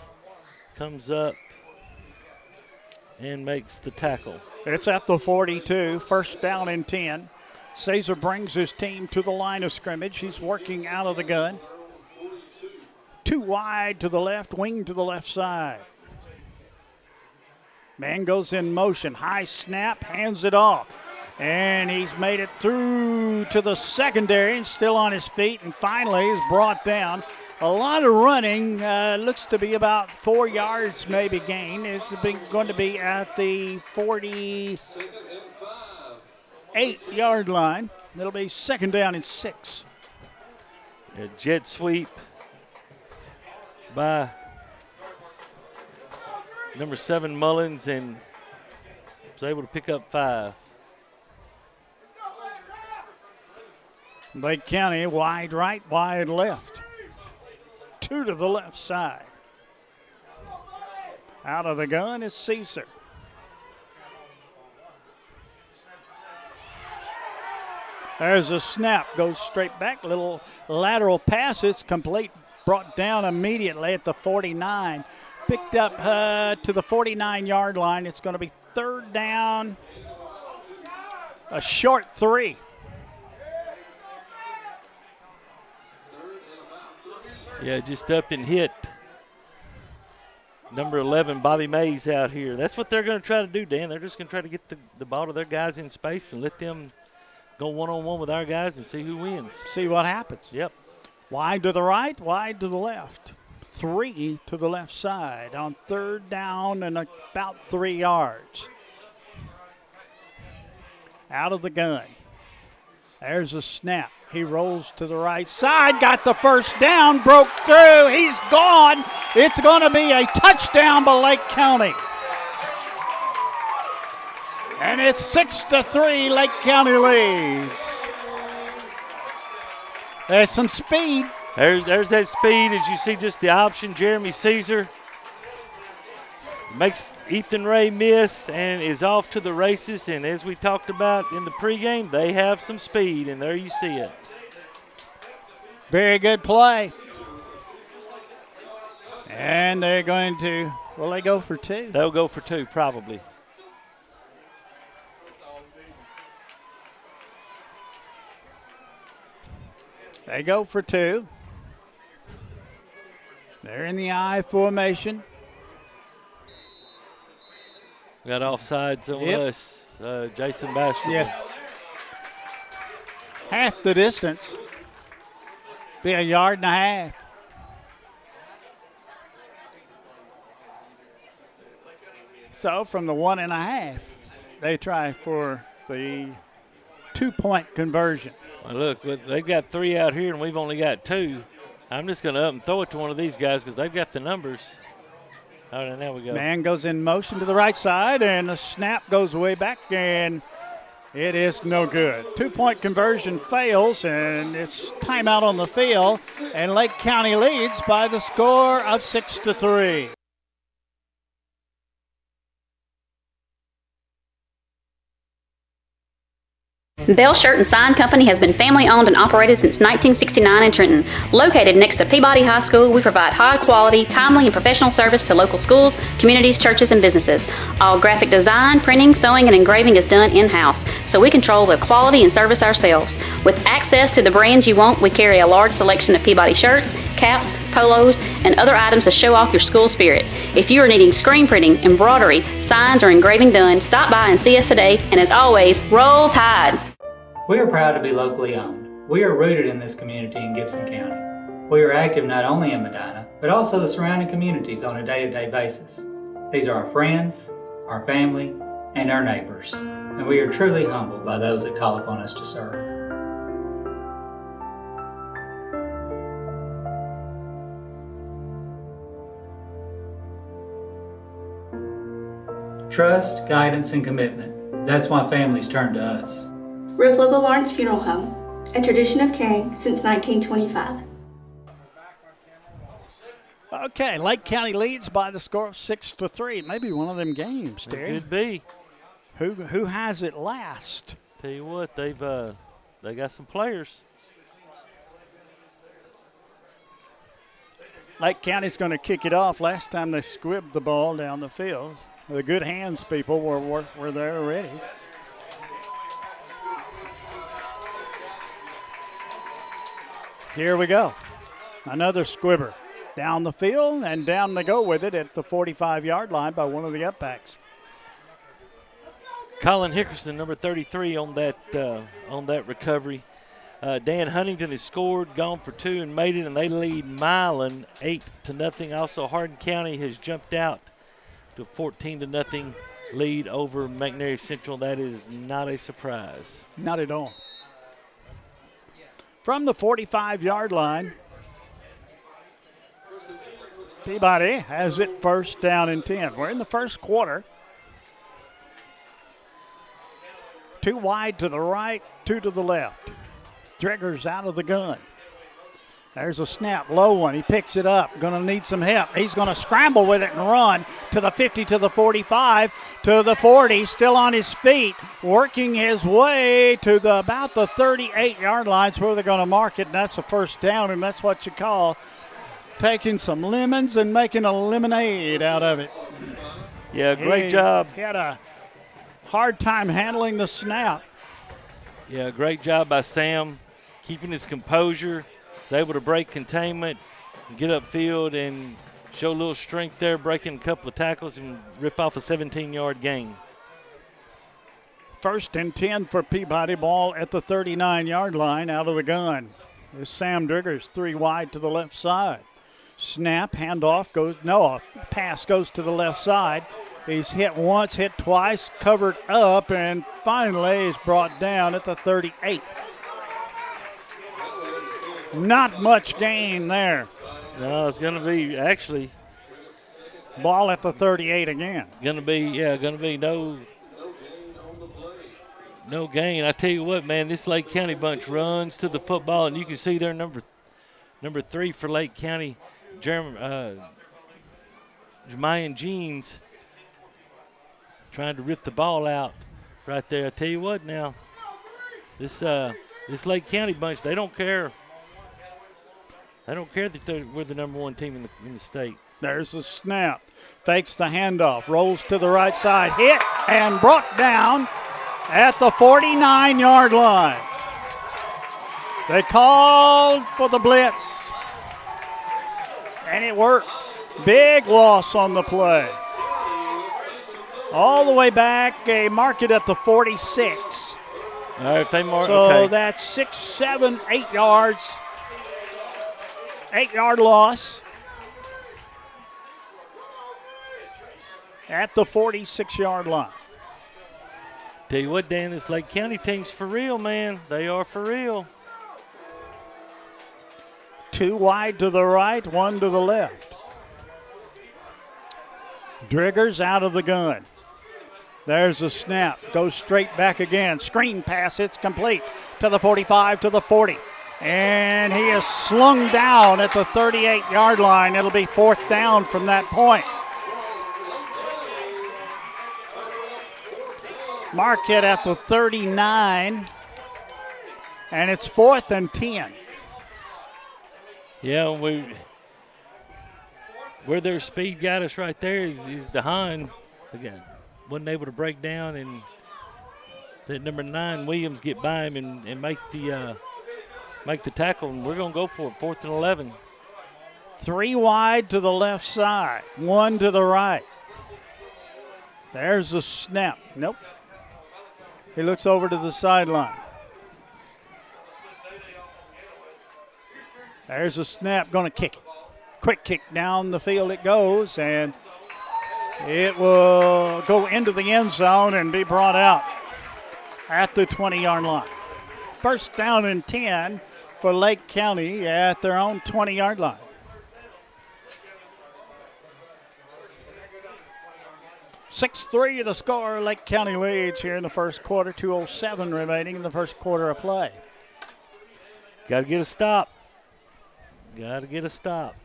Speaker 5: comes up and makes the tackle.
Speaker 1: It's at the 42, first down and 10. Caesar brings his team to the line of scrimmage. He's working out of the gun. Too wide to the left, wing to the left side. Man goes in motion, high snap, hands it off. And he's made it through to the secondary, still on his feet, and finally is brought down. A lot of running, looks to be about 4 yards maybe gain. It's going to be at the 48-yard line. It'll be second down and 6.
Speaker 5: A jet sweep by number 7 Mullins, and was able to pick up 5.
Speaker 1: Lake County wide right, wide left. 2 to the left side. Out of the gun is Caesar. There's a snap, goes straight back, little lateral pass, it's complete, brought down immediately at the 49. Picked up to the 49-yard line. It's going to be third down, a short 3.
Speaker 5: Yeah, just up and hit number 11, Bobby Mays, out here. That's what they're going to try to do, Dan. They're just going to try to get the ball to their guys in space and let them go one-on-one with our guys and see who wins.
Speaker 1: See what happens.
Speaker 5: Yep.
Speaker 1: Wide to the right, wide to the left. 3 to the left side on third down and about 3 yards. Out of the gun. There's a snap. He rolls to the right side, got the first down, broke through. He's gone. It's going to be a touchdown by Lake County. And it's 6-3, Lake County leads. There's some speed.
Speaker 5: There's that speed, as you see just the option. Jeremy Caesar makes Ethan Ray miss and is off to the races. And as we talked about in the pregame, they have some speed, and there you see it.
Speaker 1: Very good play. And they're going to, will they go for 2?
Speaker 5: They'll go for 2 probably.
Speaker 1: They go for 2. They're in the I formation.
Speaker 5: Got offsides on us. Jason Basham.
Speaker 1: Yes. Half the distance. Be a yard and a half. So from the 1.5, they try for the 2-point conversion.
Speaker 5: Well, look, they've got 3 out here, and we've only got 2. I'm just going to up and throw it to one of these guys because they've got the numbers. All right, now we go.
Speaker 1: Man goes in motion to the right side, and the snap goes way back, and it is no good. 2-point conversion fails, and it's timeout on the field, and Lake County leads by the score of 6-3.
Speaker 13: Bell Shirt and Sign Company has been family owned and operated since 1969 in Trenton. Located next to Peabody High School, we provide high quality, timely, and professional service to local schools, communities, churches, and businesses. All graphic design, printing, sewing, and engraving is done in-house, so we control the quality and service ourselves. With access to the brands you want, we carry a large selection of Peabody shirts, caps, polos, and other items to show off your school spirit. If you are needing screen printing, embroidery, signs, or engraving done, stop by and see us today, and as always, roll Tide!
Speaker 7: We are proud to be locally owned. We are rooted in this community in Gibson County. We are active not only in Medina, but also the surrounding communities on a day-to-day basis. These are our friends, our family, and our neighbors, and we are truly humbled by those that call upon us to serve. Trust, guidance, and commitment. That's why families turn to us.
Speaker 8: We're with local Lawrence Funeral Home, a tradition of caring since 1925.
Speaker 1: Okay, Lake County leads by the score of 6-3. Maybe one of them games, Terry.
Speaker 5: It could be.
Speaker 1: Who has it last?
Speaker 5: Tell you what, they got some players.
Speaker 1: Lake County's going to kick it off. Last time they squibbed the ball down the field. The good hands people were there already. Here we go. Another squibber. Down the field, and down they go with it at the 45-yard line by one of the upbacks.
Speaker 5: Colin Hickerson, number 33, on that recovery. Dan Huntington has scored, gone for 2, and made it, and they lead Milan 8-0. Also, Hardin County has jumped out to 14-0 lead over McNairy Central. That is not a surprise.
Speaker 1: Not at all. From the 45-yard line, Peabody has it first down and 10. We're in the first quarter. 2 wide to the right, 2 to the left. Driggers out of the gun. There's a snap, low one. He picks it up. Going to need some help. He's going to scramble with it and run to the 50, to the 45, to the 40. Still on his feet, working his way to about the 38-yard line. Where they're going to mark it, and that's a first down, and that's what you call taking some lemons and making a lemonade out of it.
Speaker 5: Yeah, great job.
Speaker 1: He had a hard time handling the snap.
Speaker 5: Yeah, great job by Sam, keeping his composure. Was able to break containment, get upfield, and show a little strength there, breaking a couple of tackles and rip off a 17-yard gain.
Speaker 1: First and 10 for Peabody, ball at the 39-yard line out of the gun. There's Sam Driggers, 3 wide to the left side. Snap, handoff goes, a pass goes to the left side. He's hit once, hit twice, covered up, and finally is brought down at the 38. Not much gain there.
Speaker 5: No, it's going to be actually.
Speaker 1: Ball at the 38 again.
Speaker 5: Going to be no gain. I tell you what, man, this Lake County bunch runs to the football, and you can see their number 3 for Lake County, Jermaine Jeans, trying to rip the ball out right there. I tell you what now, this Lake County bunch, they don't care. They don't care that we're the number 1 team in the state.
Speaker 1: There's the snap. Fakes the handoff. Rolls to the right side. Hit and brought down at the 49-yard line. They called for the blitz. And it worked. Big loss on the play. All the way back. They mark it at the 46.
Speaker 5: All right, if they mark,
Speaker 1: so
Speaker 5: okay.
Speaker 1: That's 6, 7, 8 yards. 8-yard loss at the 46-yard line.
Speaker 5: Tell you what, Dan, this Lake County team's for real, man. They are for real.
Speaker 1: 2 wide to the right, 1 to the left. Driggers out of the gun. There's a snap. Goes straight back again. Screen pass. It's complete to the 45, to the 40. And he is slung down at the 38-yard line. It'll be 4th down from that point. Mark it at the 39. And it's 4th and 10.
Speaker 5: Yeah, where their speed got us right there is DeHaan. Again, wasn't able to break down, and that number 9 Williams get by him and make the tackle, and we're going to go for it, 4th and 11.
Speaker 1: 3 wide to the left side, 1 to the right. There's a snap. Nope. He looks over to the sideline. There's a snap, going to kick it. Quick kick down the field it goes, and it will go into the end zone and be brought out at the 20-yard line. First down and 10 for Lake County at their own 20-yard line. 6-3 the score. Lake County leads here in the first quarter. 2:07 remaining in the first quarter of play.
Speaker 5: Got to get a stop. Got to get a stop.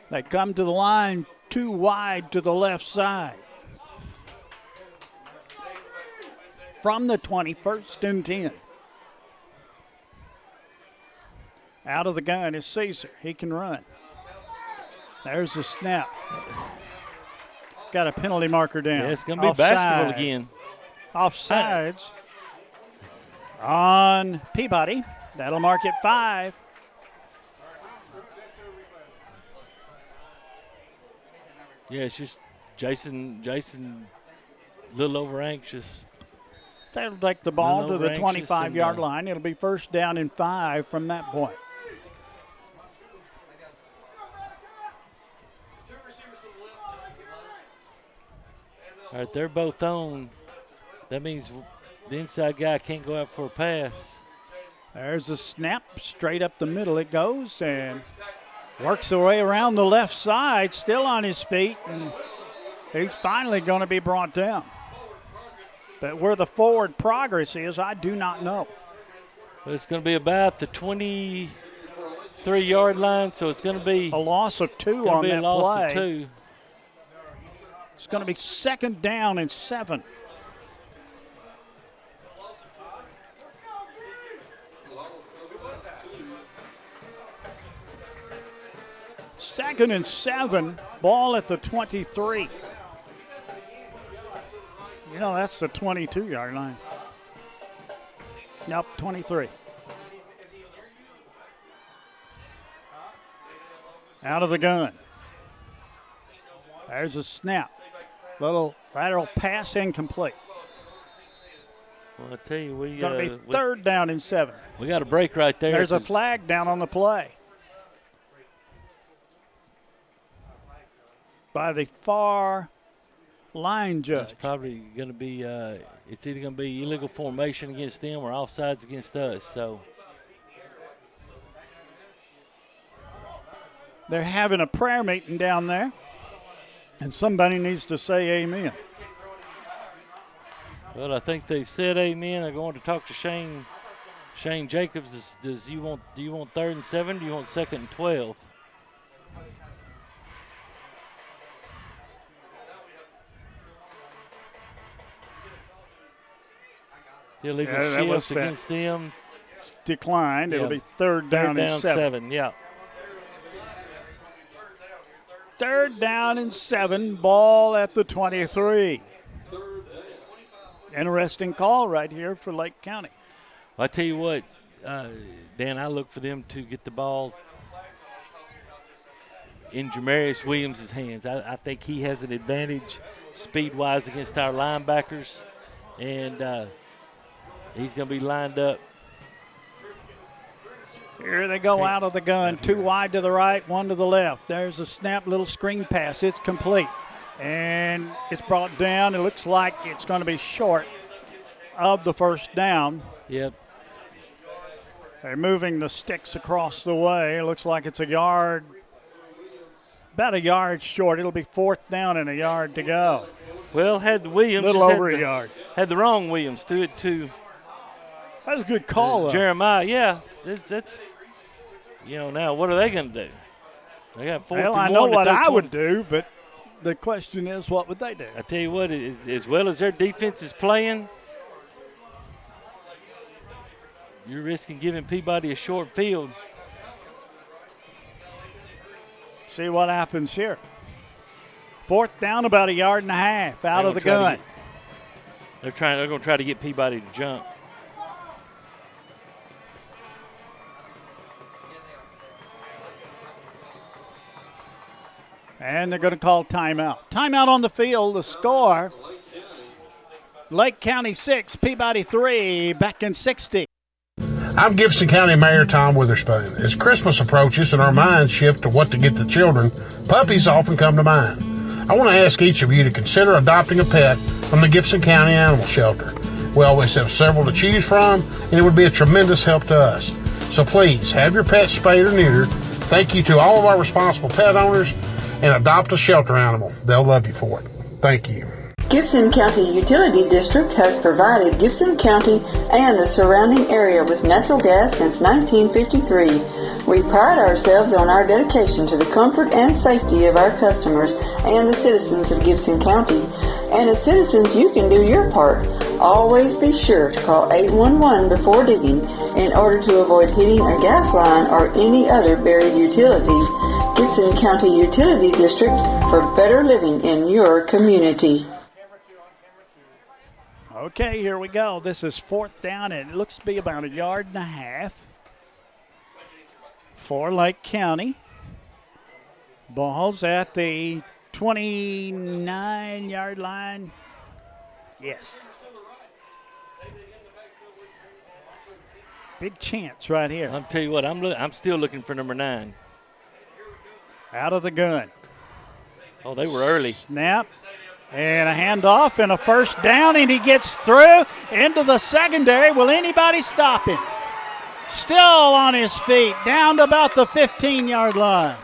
Speaker 1: They come to the line too wide to the left side. From the 20, 1st and 10. Out of the gun is Caesar. He can run. There's the snap. Got a penalty marker down.
Speaker 5: Yeah, it's going to be basketball again.
Speaker 1: Offsides on Peabody. That'll mark it 5.
Speaker 5: Yeah, it's just Jason a little over anxious.
Speaker 1: They'll take the ball to the 25-yard line. It'll be 1st down and 5 from that point.
Speaker 5: All right, they're both on. That means the inside guy can't go out for a pass.
Speaker 1: There's a snap. Straight up the middle it goes and works their way around the left side, still on his feet, and he's finally going to be brought down. But where the forward progress is, I do not know.
Speaker 5: Well, it's going to be about the 23-yard line, so it's going to be
Speaker 1: a loss of 2 on that
Speaker 5: loss
Speaker 1: play.
Speaker 5: Of 2.
Speaker 1: It's going to be 2nd down and 7. Second and 7, ball at the 23. You know, that's the 22-yard line. Nope, 23. Out of the gun. There's a snap. Little lateral pass incomplete.
Speaker 5: Well, I tell you, we
Speaker 1: going to be 3rd down and 7.
Speaker 5: We got a break right there.
Speaker 1: There's a flag down on the play by the far line judge.
Speaker 5: It's probably going to be. It's either going to be illegal formation against them or offsides against us. So
Speaker 1: they're having a prayer meeting down there, and somebody needs to say amen.
Speaker 5: Well, I think they said amen. They're going to talk to Shane Jacobs. Do you want 3rd and 7? Do you want 2nd and 12? The illegal shifts against them.
Speaker 1: Declined. It'll be 3rd down and 7.
Speaker 5: Yeah.
Speaker 1: 3rd down and 7. Ball at the 23. Interesting call right here for Lake County.
Speaker 5: Well, I tell you what, Dan, I look for them to get the ball in Jamarius Williams' hands. I think he has an advantage speed-wise against our linebackers, and he's going to be lined up.
Speaker 1: Here they go out of the gun. 2 wide to the right, 1 to the left. There's a snap, little screen pass. It's complete. And it's brought down. It looks like it's going to be short of the 1st down.
Speaker 5: Yep.
Speaker 1: They're moving the sticks across the way. It looks like it's about a yard short. It'll be 4th down and a yard to go.
Speaker 5: Well, had the Williams.
Speaker 1: Little over a yard.
Speaker 5: Had the wrong Williams. Threw it to.
Speaker 1: That was a good call,
Speaker 5: Jeremiah. Yeah. That's now what are they going to do? They got 4th and 1.
Speaker 1: Well, I know what I would do, but the question is, what would they do?
Speaker 5: I tell you what, as well as their defense is playing, you're risking giving Peabody a short field.
Speaker 1: See what happens here. 4th down, about a yard and a half out of the gun.
Speaker 5: They're going to try to get Peabody to jump.
Speaker 1: And they're going to call timeout. Timeout on the field. The score, Lake County 6, Peabody 3, back in 60.
Speaker 9: I'm Gibson County Mayor Tom Witherspoon. As Christmas approaches and our minds shift to what to get the children, puppies often come to mind. I want to ask each of you to consider adopting a pet from the Gibson County Animal Shelter. We always have several to choose from, and it would be a tremendous help to us. So please, have your pet spayed or neutered. Thank you to all of our responsible pet owners, and adopt a shelter animal. They'll love you for it. Thank you.
Speaker 6: Gibson County Utility District has provided Gibson County and the surrounding area with natural gas since 1953. We pride ourselves on our dedication to the comfort and safety of our customers and the citizens of Gibson County. And as citizens, you can do your part. Always be sure to call 811 before digging in order to avoid hitting a gas line or any other buried utilities. Gibson County Utility District for better living in your community.
Speaker 1: Okay, here we go. This is 4th down, and it looks to be about 1.5 yards for Lake County. Ball's at the 29-yard line. Yes. Big chance right here.
Speaker 5: I'll tell you what, I'm still looking for number 9.
Speaker 1: Out of the gun.
Speaker 5: Oh, they were early.
Speaker 1: Snap. And a handoff and a first down, and he gets through into the secondary. Will anybody stop him? Still on his feet, down to about the 15-yard line.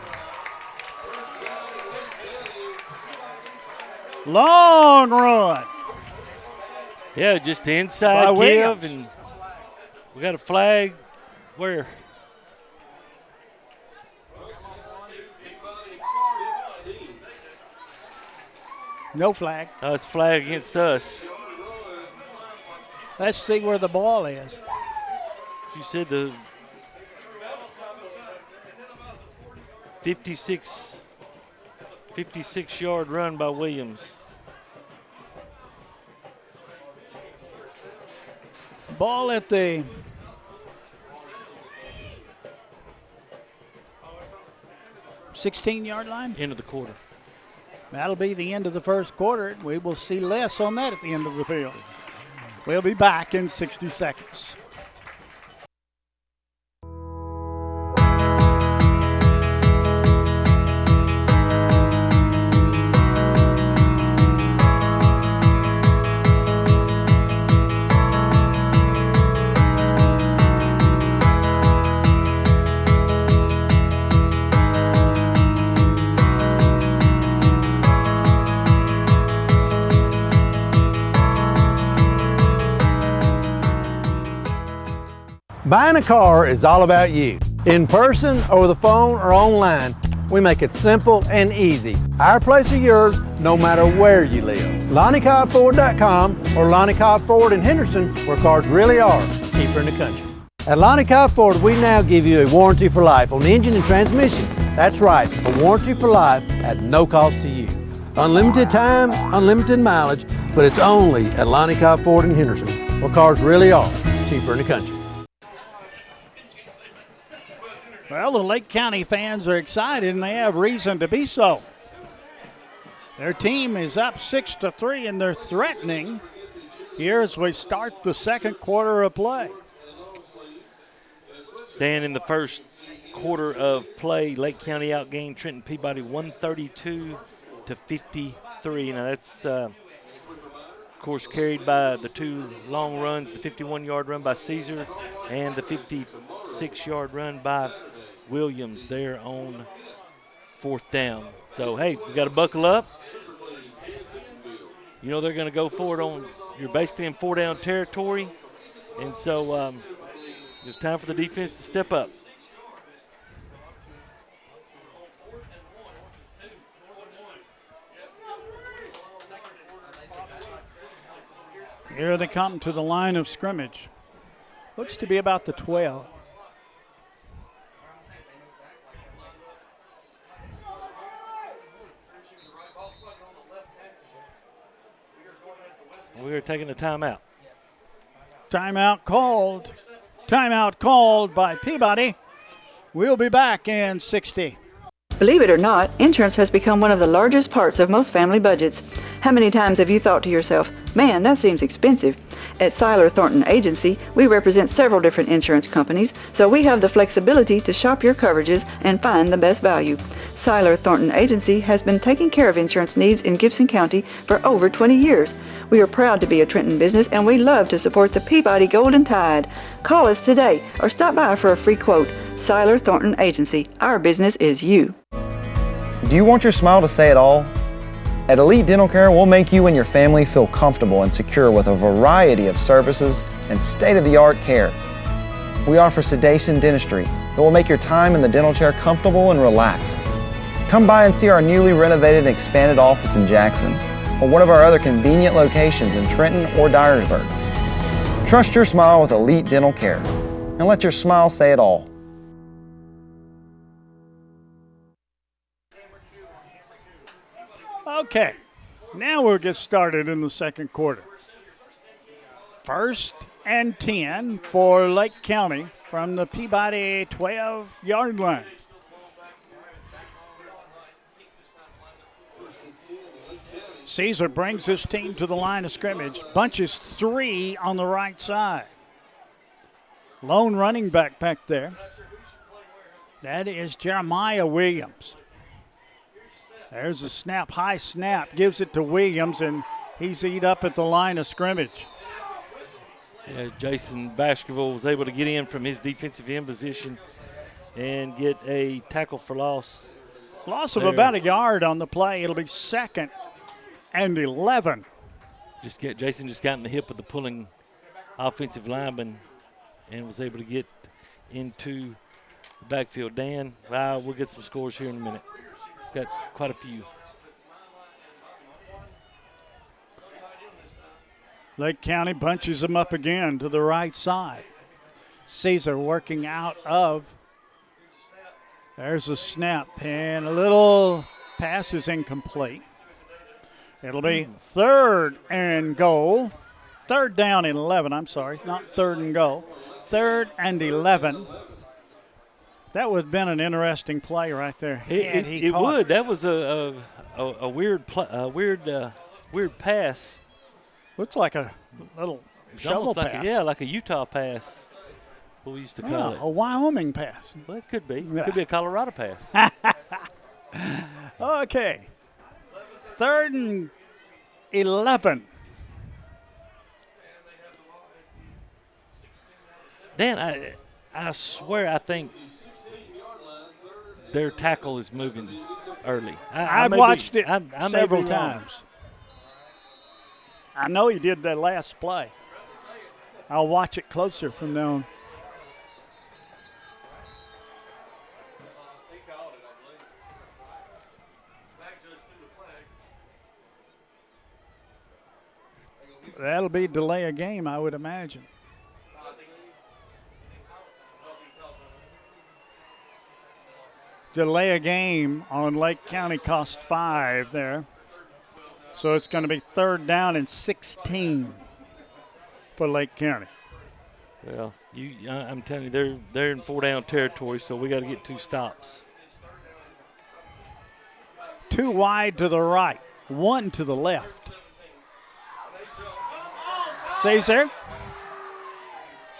Speaker 1: Long run.
Speaker 5: Yeah, just the inside give, and we got a flag. Where?
Speaker 1: No flag.
Speaker 5: Oh, it's flag against us.
Speaker 1: Let's see where the ball is.
Speaker 5: You said the 56-yard run by Williams.
Speaker 1: Ball at the 16-yard line.
Speaker 5: End of the quarter.
Speaker 1: That'll be the end of the first quarter. We will see less on that at the end of the field. We'll be back in 60 seconds.
Speaker 10: Buying a car is all about you. In person, over the phone, or online, we make it simple and easy. Our place or yours, no matter where you live. LonnieCobbFord.com or Lonnie Cobb Ford in Henderson, where cars really are cheaper in the country. At Lonnie Cobb Ford, we now give you a warranty for life on the engine and transmission. That's right, a warranty for life at no cost to you. Unlimited time, unlimited mileage, but it's only at Lonnie Cobb Ford in Henderson, where cars really are cheaper in the country.
Speaker 1: Well, the Lake County fans are excited, and they have reason to be so. Their team is up 6-3, and they're threatening here as we start the second quarter of play.
Speaker 5: Dan, in the first quarter of play, Lake County outgained Trenton Peabody 132-53. Now that's, of course, carried by the two long runs, the 51-yard run by Caesar and the 56-yard run by Williams there on 4th down. So, hey, we got to buckle up. You know they're going to go for it on – you're basically in 4-down territory. And so it's time for the defense to step up.
Speaker 1: Here they come to the line of scrimmage. Looks to be about the 12.
Speaker 5: We're taking a timeout.
Speaker 1: Timeout called. Timeout called by Peabody. We'll be back in 60.
Speaker 6: Believe it or not, insurance has become one of the largest parts of most family budgets. How many times have you thought to yourself, man, that seems expensive? At Seiler Thornton Agency, we represent several different insurance companies, so we have the flexibility to shop your coverages and find the best value. Seiler Thornton Agency has been taking care of insurance needs in Gibson County for over 20 years. We are proud to be a Trenton business, and we love to support the Peabody Golden Tide. Call us today or stop by for a free quote. Seiler Thornton Agency. Our business is you.
Speaker 11: Do you want your smile to say it all? At Elite Dental Care, we'll make you and your family feel comfortable and secure with a variety of services and state-of-the-art care. We offer sedation dentistry that will make your time in the dental chair comfortable and relaxed. Come by and see our newly renovated and expanded office in Jackson or one of our other convenient locations in Trenton or Dyersburg. Trust your smile with Elite Dental Care and let your smile say it all.
Speaker 1: Okay, now we'll get started in the second quarter. 1st and 10 for Lake County from the Peabody 12-yard line. Caesar brings his team to the line of scrimmage. Bunches 3 on the right side. Lone running back there. That is Jeremiah Williams. There's a snap, high snap, gives it to Williams, and he's eat up at the line of scrimmage.
Speaker 5: Yeah, Jason Baskerville was able to get in from his defensive end position and get a tackle for loss.
Speaker 1: Loss of about a yard on the play. It'll be 2nd and 11.
Speaker 5: Jason just got in the hip of the pulling offensive lineman and was able to get into the backfield. Dan, we'll get some scores here in a minute. Got quite a few.
Speaker 1: Lake County bunches them up again to the right side. Caesar working out of. There's a snap, and a little pass is incomplete. It'll be 3rd and goal. 3rd down and 11, I'm sorry, not 3rd and goal. 3rd and 11. That would have been an interesting play right there.
Speaker 5: It would. That was a weird pass.
Speaker 1: Looks like a little shovel pass.
Speaker 5: Like a Utah pass. What we used to call it.
Speaker 1: A Wyoming pass.
Speaker 5: Well, it could be. It could be a Colorado pass.
Speaker 1: Okay. 3rd and 11.
Speaker 5: Dan, I swear I think their tackle is moving early.
Speaker 1: I've watched it several times. I know he did that last play. I'll watch it closer from now on. That'll be delay a game, I would imagine. Delay a game on Lake County cost 5 there. So it's going to be 3rd down and 16 for Lake County.
Speaker 5: Well, I'm telling you, they're in 4-down territory, so we got to get 2 stops.
Speaker 1: 2 wide to the right, 1 to the left. Caesar.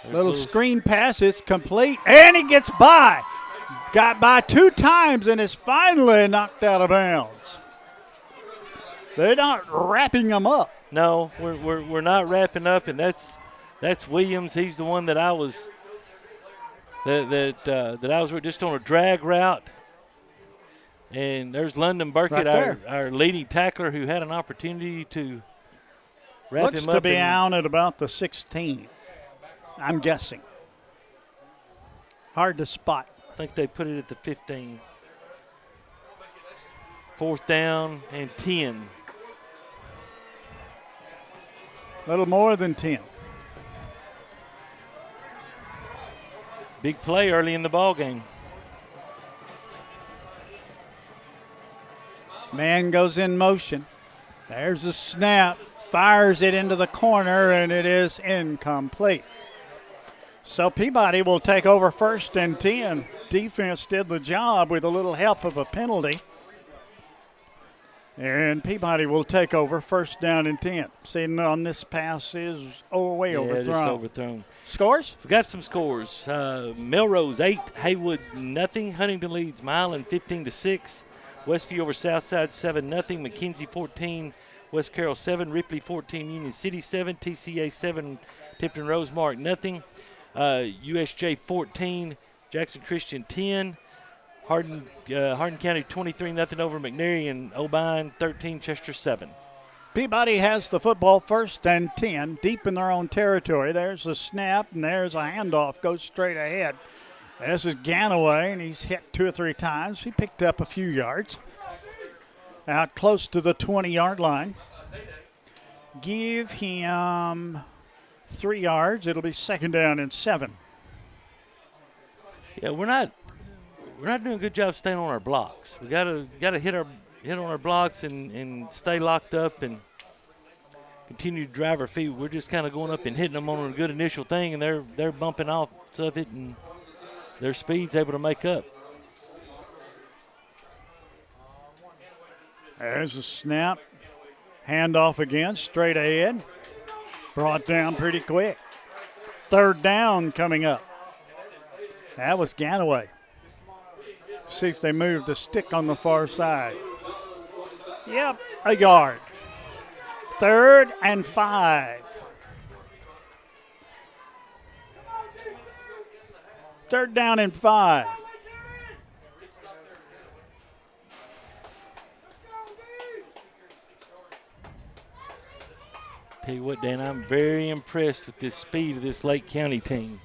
Speaker 1: Little screen pass, it's complete, and he gets by. Got by 2 times and is finally knocked out of bounds. They're not wrapping him up.
Speaker 5: No, we're not wrapping up, and that's Williams. He's the one that I was that I was just on a drag route. And there's London Burkett, our leading tackler, who had an opportunity to wrap him up.
Speaker 1: Looks to be out at about the 16, I'm guessing. Hard to spot.
Speaker 5: I think they put it at the 15. 4th down and 10.
Speaker 1: A little more than 10.
Speaker 5: Big play early in the ball game.
Speaker 1: Man goes in motion. There's a snap. Fires it into the corner, and it is incomplete. So Peabody will take over 1st and 10 defense did the job with a little help of a penalty. And Peabody will take over, first down and 10. Sitting on this pass is way overthrown.
Speaker 5: Just overthrown.
Speaker 1: Scores?
Speaker 5: We've got some scores. Melrose 8, Haywood nothing. Huntington leads Milan 15-6. Westview over Southside 7-0. McKenzie 14, West Carroll 7, Ripley 14, Union City 7, TCA 7, Tipton Rosemark nothing. USJ 14, Jackson Christian 10. Hardin County 23-0 over McNary, and O'Bine 13, Chester 7.
Speaker 1: Peabody has the football, first and 10, deep in their own territory. There's a snap, and there's a handoff, goes straight ahead. This is Ganaway, and he's hit 2 or 3 times. He picked up a few yards. Out close to the 20-yard line. Give him 3 yards. It'll be second down and 7.
Speaker 5: Yeah, we're not doing a good job staying on our blocks. We gotta hit on our blocks and stay locked up and continue to drive our feet. We're just kind of going up and hitting them on a good initial thing, and they're bumping off of it, and their speed's able to make up.
Speaker 1: There's a snap. Handoff again, straight ahead. Brought down pretty quick. Third down coming up. That was Ganaway. See if they move the stick on the far side. Yep, a yard. 3rd and 5. 3rd down and 5.
Speaker 5: Tell you what, Dan, I'm very impressed with the speed of this Lake County team.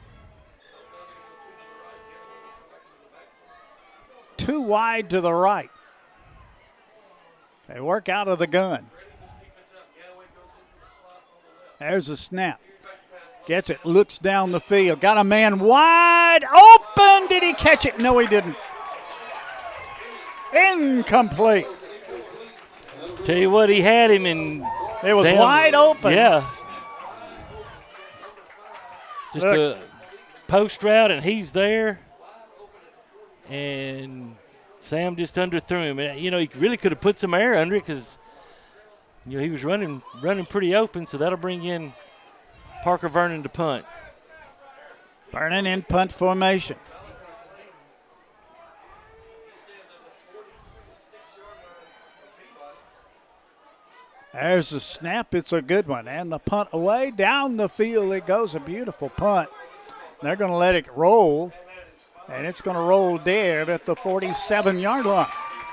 Speaker 1: 2 wide to the right. They work out of the gun. There's a snap. Gets it, looks down the field. Got a man wide open. Did he catch it? No, he didn't. Incomplete.
Speaker 5: Tell you what, he had him, and
Speaker 1: it was wide open.
Speaker 5: Yeah. Just a post route, and he's there. And Sam just underthrew him. And, he really could have put some air under it because, he was running pretty open. So that'll bring in Parker Vernon to punt.
Speaker 1: Vernon in punt formation. There's the snap. It's a good one. And the punt away. Down the field it goes. A beautiful punt. They're going to let it roll. And it's going to roll dead at the 47-yard line.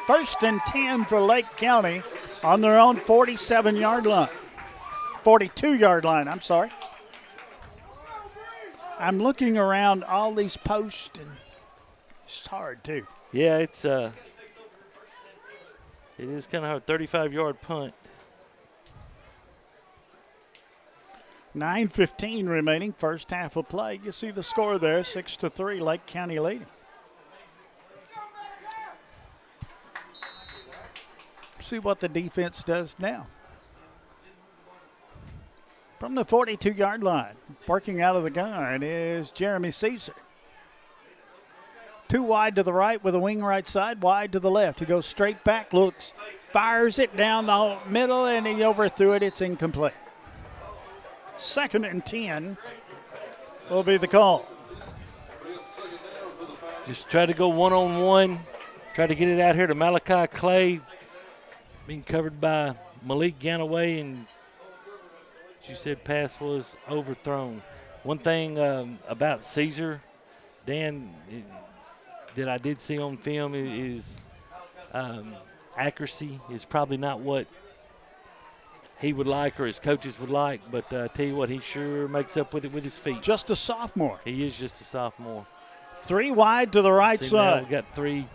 Speaker 1: 1st and 10 for Lake County on their own 47-yard line. 42-yard line, I'm sorry. I'm looking around all these posts, and it's hard, too.
Speaker 5: Yeah, it is kind of a 35-yard punt.
Speaker 1: 9:15 remaining, first half of play. You see the score there, 6-3, Lake County leading. See what the defense does now. From the 42-yard line, working out of the gun is Jeremy Caesar. 2 wide to the right with a wing right side, wide to the left. He goes straight back, looks, fires it down the middle, and he overthrew it. It's incomplete. 2nd and 10 will be the call.
Speaker 5: Just try to go one-on-one. Try to get it out here to Malachi Clay. Being covered by Malik Ganaway, and as you said, pass was overthrown. One thing about Caesar, Dan, that I did see on film is accuracy is probably not what he would like or his coaches would like, but I tell you what, he sure makes up with it with his feet.
Speaker 1: Just a sophomore.
Speaker 5: He is just a sophomore.
Speaker 1: 3 wide to the right side.
Speaker 5: We got 3.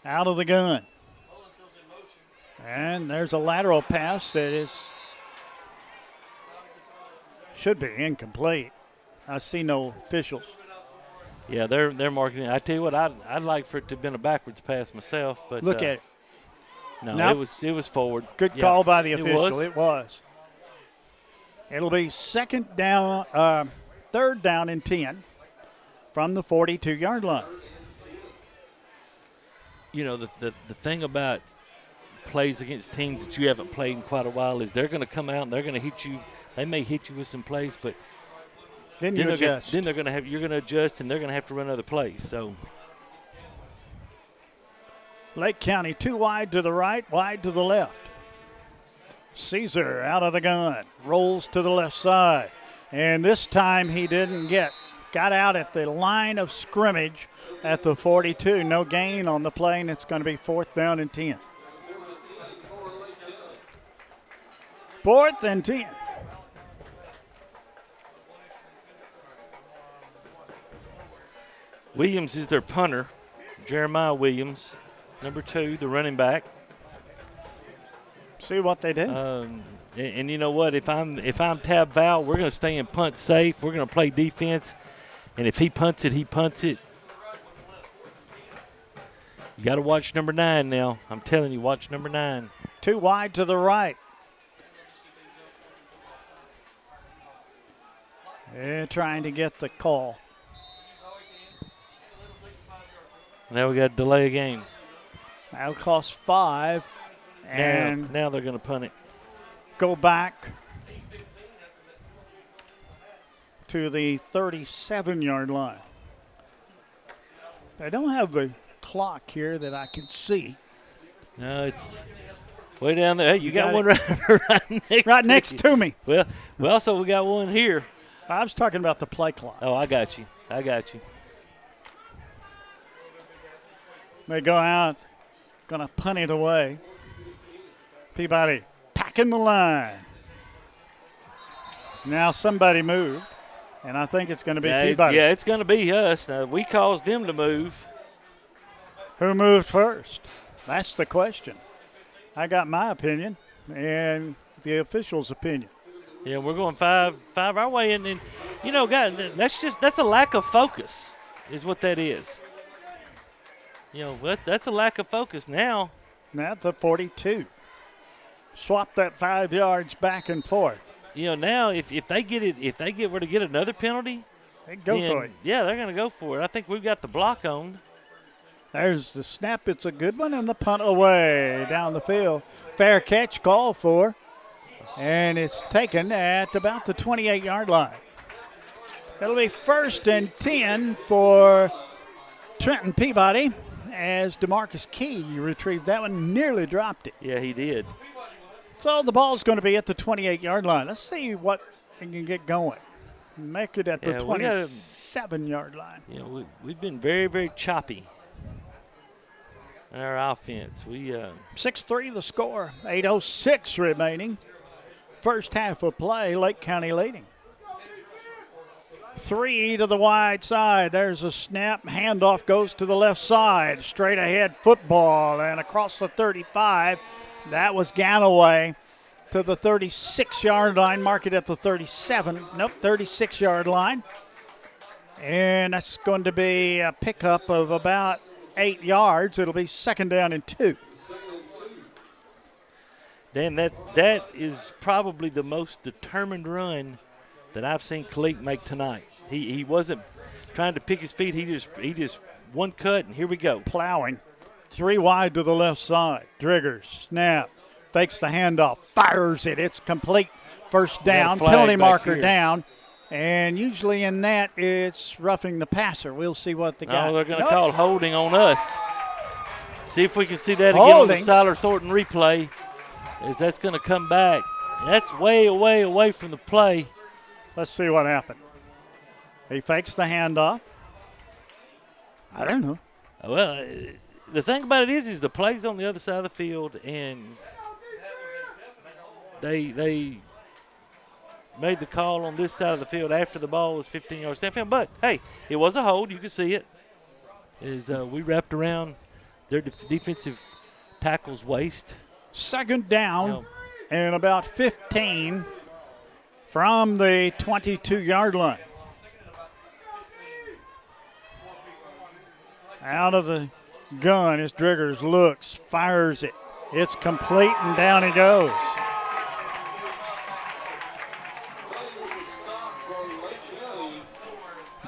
Speaker 1: Out of the gun. And there's a lateral pass that should be incomplete. I see no officials.
Speaker 5: Yeah, they're marking it. I tell you what, I'd like for it to have been a backwards pass myself, but
Speaker 1: look at it.
Speaker 5: No,
Speaker 1: nope.
Speaker 5: it was forward.
Speaker 1: Good call by the official. It was. It'll be 3rd down and 10. from the 42-yard line.
Speaker 5: You know, the thing about plays against teams that you haven't played in quite a while is they're going to come out and they're going to hit you. They may hit you with some plays, but
Speaker 1: then you adjust.
Speaker 5: Then you're going to adjust, and they're going to have to run other plays. So
Speaker 1: Lake County 2 wide to the right, wide to the left. Caesar out of the gun, rolls to the left side, and this time he didn't got out at the line of scrimmage at the 42. No gain on the play, and it's going to be 4th down and 10. 4th and 10.
Speaker 5: Williams is their punter. Jeremiah Williams, number 2, the running back.
Speaker 1: See what they do.
Speaker 5: And you know what? If I'm Tab Val, we're going to stay in punt safe. We're going to play defense. And if he punts it, he punts it. You got to watch number 9 now. I'm telling you, watch number 9.
Speaker 1: 2 wide to the right. They're trying to get the call.
Speaker 5: Now we got to delay a game.
Speaker 1: That'll cost 5. And
Speaker 5: now they're going to punt it.
Speaker 1: Go back to the 37-yard line. I don't have the clock here that I can see.
Speaker 5: No, it's way down there. Hey, you got one right
Speaker 1: next to me.
Speaker 5: Well, so we got one here.
Speaker 1: I was talking about the play clock.
Speaker 5: Oh, I got you.
Speaker 1: They go out, going to punt it away. Peabody packing the line. Now somebody moved, and I think it's going to be Peabody.
Speaker 5: It's going to be us. Now, we caused them to move.
Speaker 1: Who moved first? That's the question. I got my opinion and the official's opinion.
Speaker 5: Yeah, we're going five our way, and then, you know, guys, that's a lack of focus, is what that is. You know, that's a lack of focus now.
Speaker 1: Now to 42. Swap that 5 yards back and forth.
Speaker 5: You know, now if they were to get another penalty,
Speaker 1: they go for it.
Speaker 5: Yeah, they're going to go for it. I think we've got the block on.
Speaker 1: There's the snap. It's a good one, and the punt away down the field. Fair catch called for, and it's taken at about the 28-yard line. It'll be 1st and 10 for Trenton Peabody as DeMarcus Key retrieved that one, nearly dropped it.
Speaker 5: Yeah, he did.
Speaker 1: So the ball's going to be at the 28-yard line. Let's see what they can get going. Make it at the 27-yard line.
Speaker 5: You know, we've been very, very choppy in our offense.
Speaker 1: 6-3 the score, 8:06 remaining. First half of play, Lake County leading. 3 to the wide side. There's a snap. Handoff goes to the left side. Straight ahead football and across the 35. That was Galloway to the 36-yard line. Mark it at the 36-yard line. And that's going to be a pickup of about 8 yards. It'll be 2nd down and 2.
Speaker 5: Dan, that is probably the most determined run that I've seen Kalik make tonight. He wasn't trying to pick his feet. He just one cut, and here we go.
Speaker 1: Plowing. 3 wide to the left side. Driggers, snap, fakes the handoff, fires it. It's complete. First down, penalty marker down. And usually in that, it's roughing the passer. We'll see what they got.
Speaker 5: Oh, they're going to call holding on us. See if we can see that again on the Siler Thornton replay, as that's going to come back. That's way away from the play.
Speaker 1: Let's see what happened. He fakes the handoff. I don't know.
Speaker 5: Well, the thing about it is the play's on the other side of the field, and they made the call on this side of the field after the ball was 15 yards downfield. But, hey, it was a hold. You could see it. As we wrapped around their defensive tackle's waist.
Speaker 1: 2nd down and about 15 from the 22-yard line. Out of the gun as Driggers looks, fires it. It's complete, and down he goes.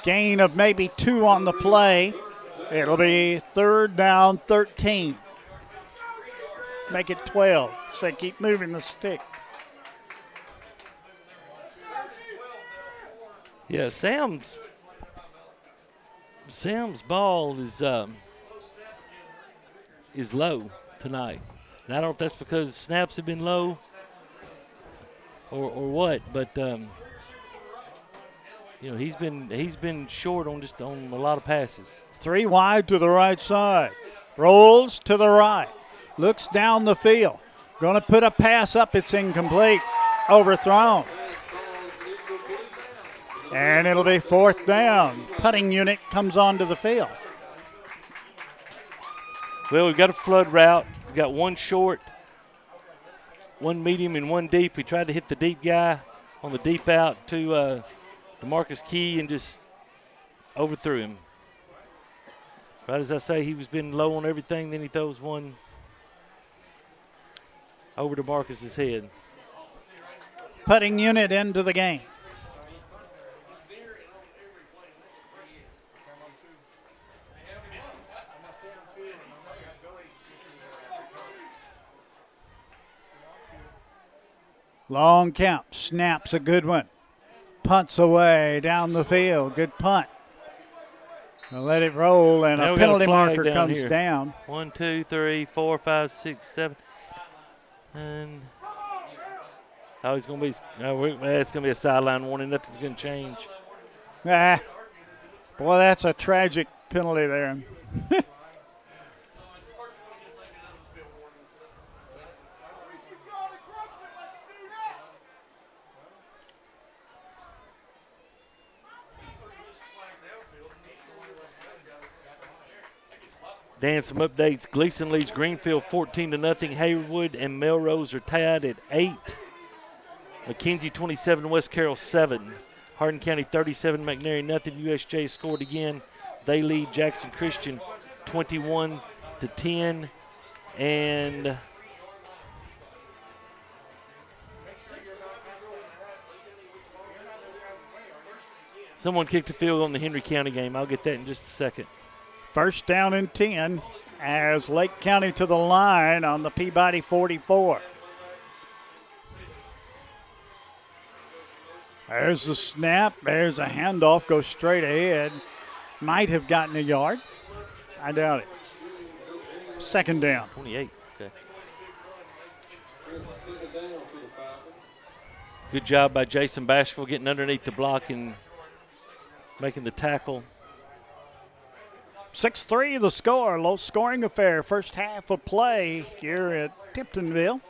Speaker 1: Gain of maybe 2 on the play. It'll be 3rd down, 13. Make it 12. So keep moving the stick.
Speaker 5: Yeah, Sam's ball is low tonight. And I don't know if that's because snaps have been low or what, but he's been short on a lot of passes.
Speaker 1: 3 wide to the right side. Rolls to the right. Looks down the field. Going to put a pass up. It's incomplete. Overthrown. And it'll be 4th down. Putting unit comes onto the field.
Speaker 5: Well, we've got a flood route. We've got 1 short, 1 medium, and 1 deep. We tried to hit the deep guy on the deep out to DeMarcus Key and just overthrew him. Right as I say, he was been low on everything. Then he throws one over to Marcus's head.
Speaker 1: Putting unit into the game. Long count. Snaps a good one. Punts away down the field. Good punt. Now let it roll, and
Speaker 5: now
Speaker 1: a penalty marker
Speaker 5: down
Speaker 1: comes
Speaker 5: here.
Speaker 1: down.
Speaker 5: 1, 2, 3, 4, 5, 6, 7. And it's going to be it's going to be a sideline warning. Nothing's going to change.
Speaker 1: Boy, that's a tragic penalty there.
Speaker 5: Dan, some updates. Gleason leads Greenfield 14-0. Haywood and Melrose are tied at 8. McKenzie 27, West Carroll 7. Hardin County 37, McNairy nothing. USJ scored again. They lead Jackson Christian 21-10. And someone kicked the field goal in the Henry County game. I'll get that in just a second.
Speaker 1: 1st down and 10 as Lake County to the line on the Peabody 44. There's the snap. There's a handoff. Goes straight ahead. Might have gotten a yard. I doubt it. 2nd down.
Speaker 5: 28. Okay. Good job by Jason Bashville getting underneath the block and making the tackle.
Speaker 1: 6-3 the score. Low scoring affair. First half of play here at Tiptonville.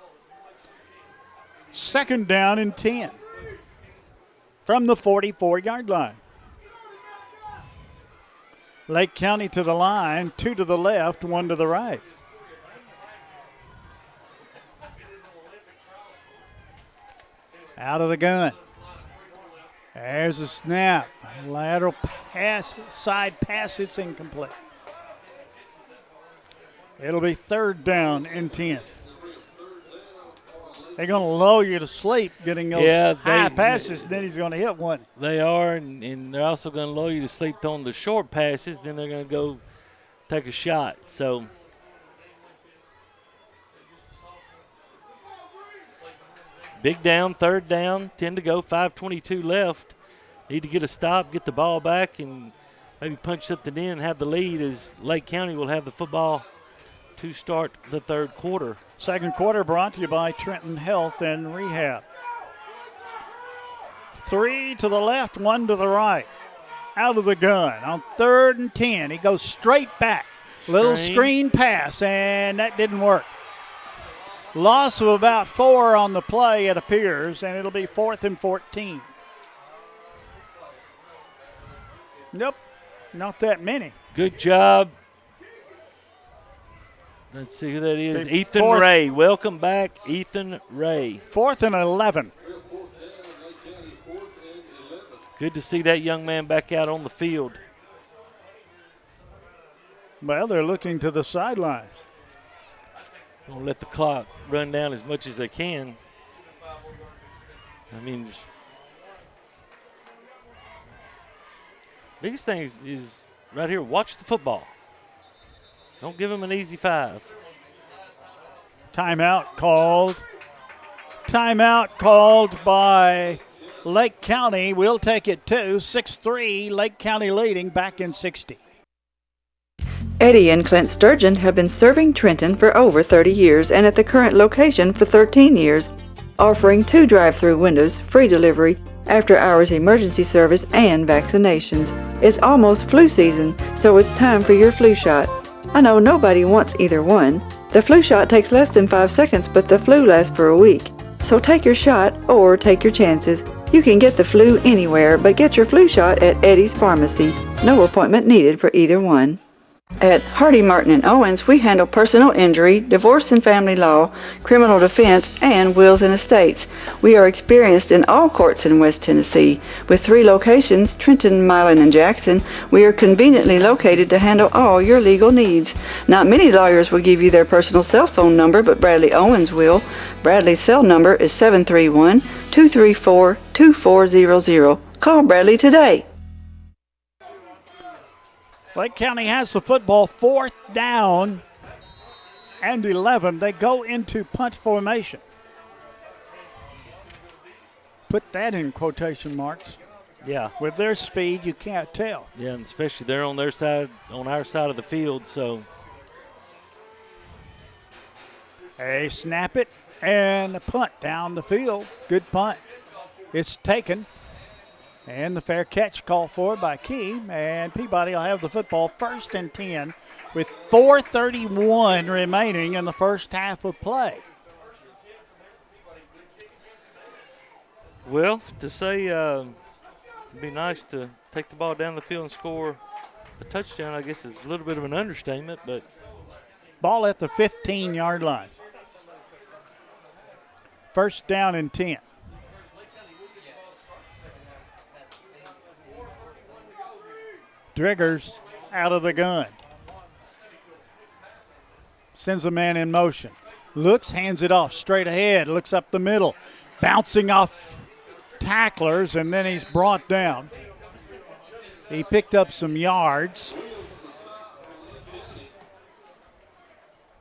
Speaker 1: 2nd down and 10 from the 44-yard line. Lake County to the line. 2 to the left, 1 to the right. Out of the gun. There's a snap. Lateral pass, side pass, it's incomplete. It'll be 3rd down and 10. They're going to lull you to sleep getting those high passes, then he's going to hit one.
Speaker 5: They are, and they're also going to lull you to sleep on the short passes, then they're going to go take a shot. So big down, 3rd down, 10 to go, 5:22 left. Need to get a stop, get the ball back, and maybe punch something in and have the lead as Lake County will have the football to start the 3rd quarter.
Speaker 1: 2nd quarter brought to you by Trenton Health and Rehab. 3 to the left, 1 to the right. Out of the gun on 3rd and 10. He goes straight back. Little screen pass, and that didn't work. Loss of about 4 on the play, it appears, and it'll be 4th and 14. Nope, not that many.
Speaker 5: Good job. Let's see who that is. Ethan
Speaker 1: 4th.
Speaker 5: Ray. Welcome back, Ethan Ray.
Speaker 1: 4th and 11.
Speaker 5: Good to see that young man back out on the field.
Speaker 1: Well, they're looking to the sidelines.
Speaker 5: Don't let the clock run down as much as they can. I mean, Biggest thing is right here, watch the football. Don't give them an easy 5.
Speaker 1: Timeout called. Timeout called by Lake County. We'll take it too. 6-3, Lake County leading, back in 60.
Speaker 6: Eddie and Clint Sturgeon have been serving Trenton for over 30 years and at the current location for 13 years, offering 2 drive-through windows, free delivery, after-hours emergency service, and vaccinations. It's almost flu season, so it's time for your flu shot. I know nobody wants either one. The flu shot takes less than 5 seconds, but the flu lasts for a week. So take your shot or take your chances. You can get the flu anywhere, but get your flu shot at Eddie's Pharmacy. No appointment needed for either one. At Hardy, Martin and Owens, we handle personal injury, divorce and family law, criminal defense, and wills and estates. We are experienced in all courts in West Tennessee. With 3 locations, Trenton, Milan, and Jackson, we are conveniently located to handle all your legal needs. Not many lawyers will give you their personal cell phone number, but Bradley Owens will. Bradley's cell number is 731-234-2400. Call Bradley today.
Speaker 1: Lake County has the football, 4th down and 11. They go into punt formation. Put that in quotation marks.
Speaker 5: Yeah.
Speaker 1: With their speed, you can't tell.
Speaker 5: Yeah, and especially they're on their side, on our side of the field, so.
Speaker 1: They snap it and a punt down the field. Good punt. It's taken. And the fair catch called for by Key, and Peabody will have the football 1st and 10 with 4:31 remaining in the first half of play.
Speaker 5: Well, to say it'd be nice to take the ball down the field and score a touchdown, I guess is a little bit of an understatement, but.
Speaker 1: Ball at the 15-yard line. 1st down and 10. Driggers out of the gun. Sends a man in motion. Looks, hands it off straight ahead. Looks up the middle. Bouncing off tacklers, and then he's brought down. He picked up some yards.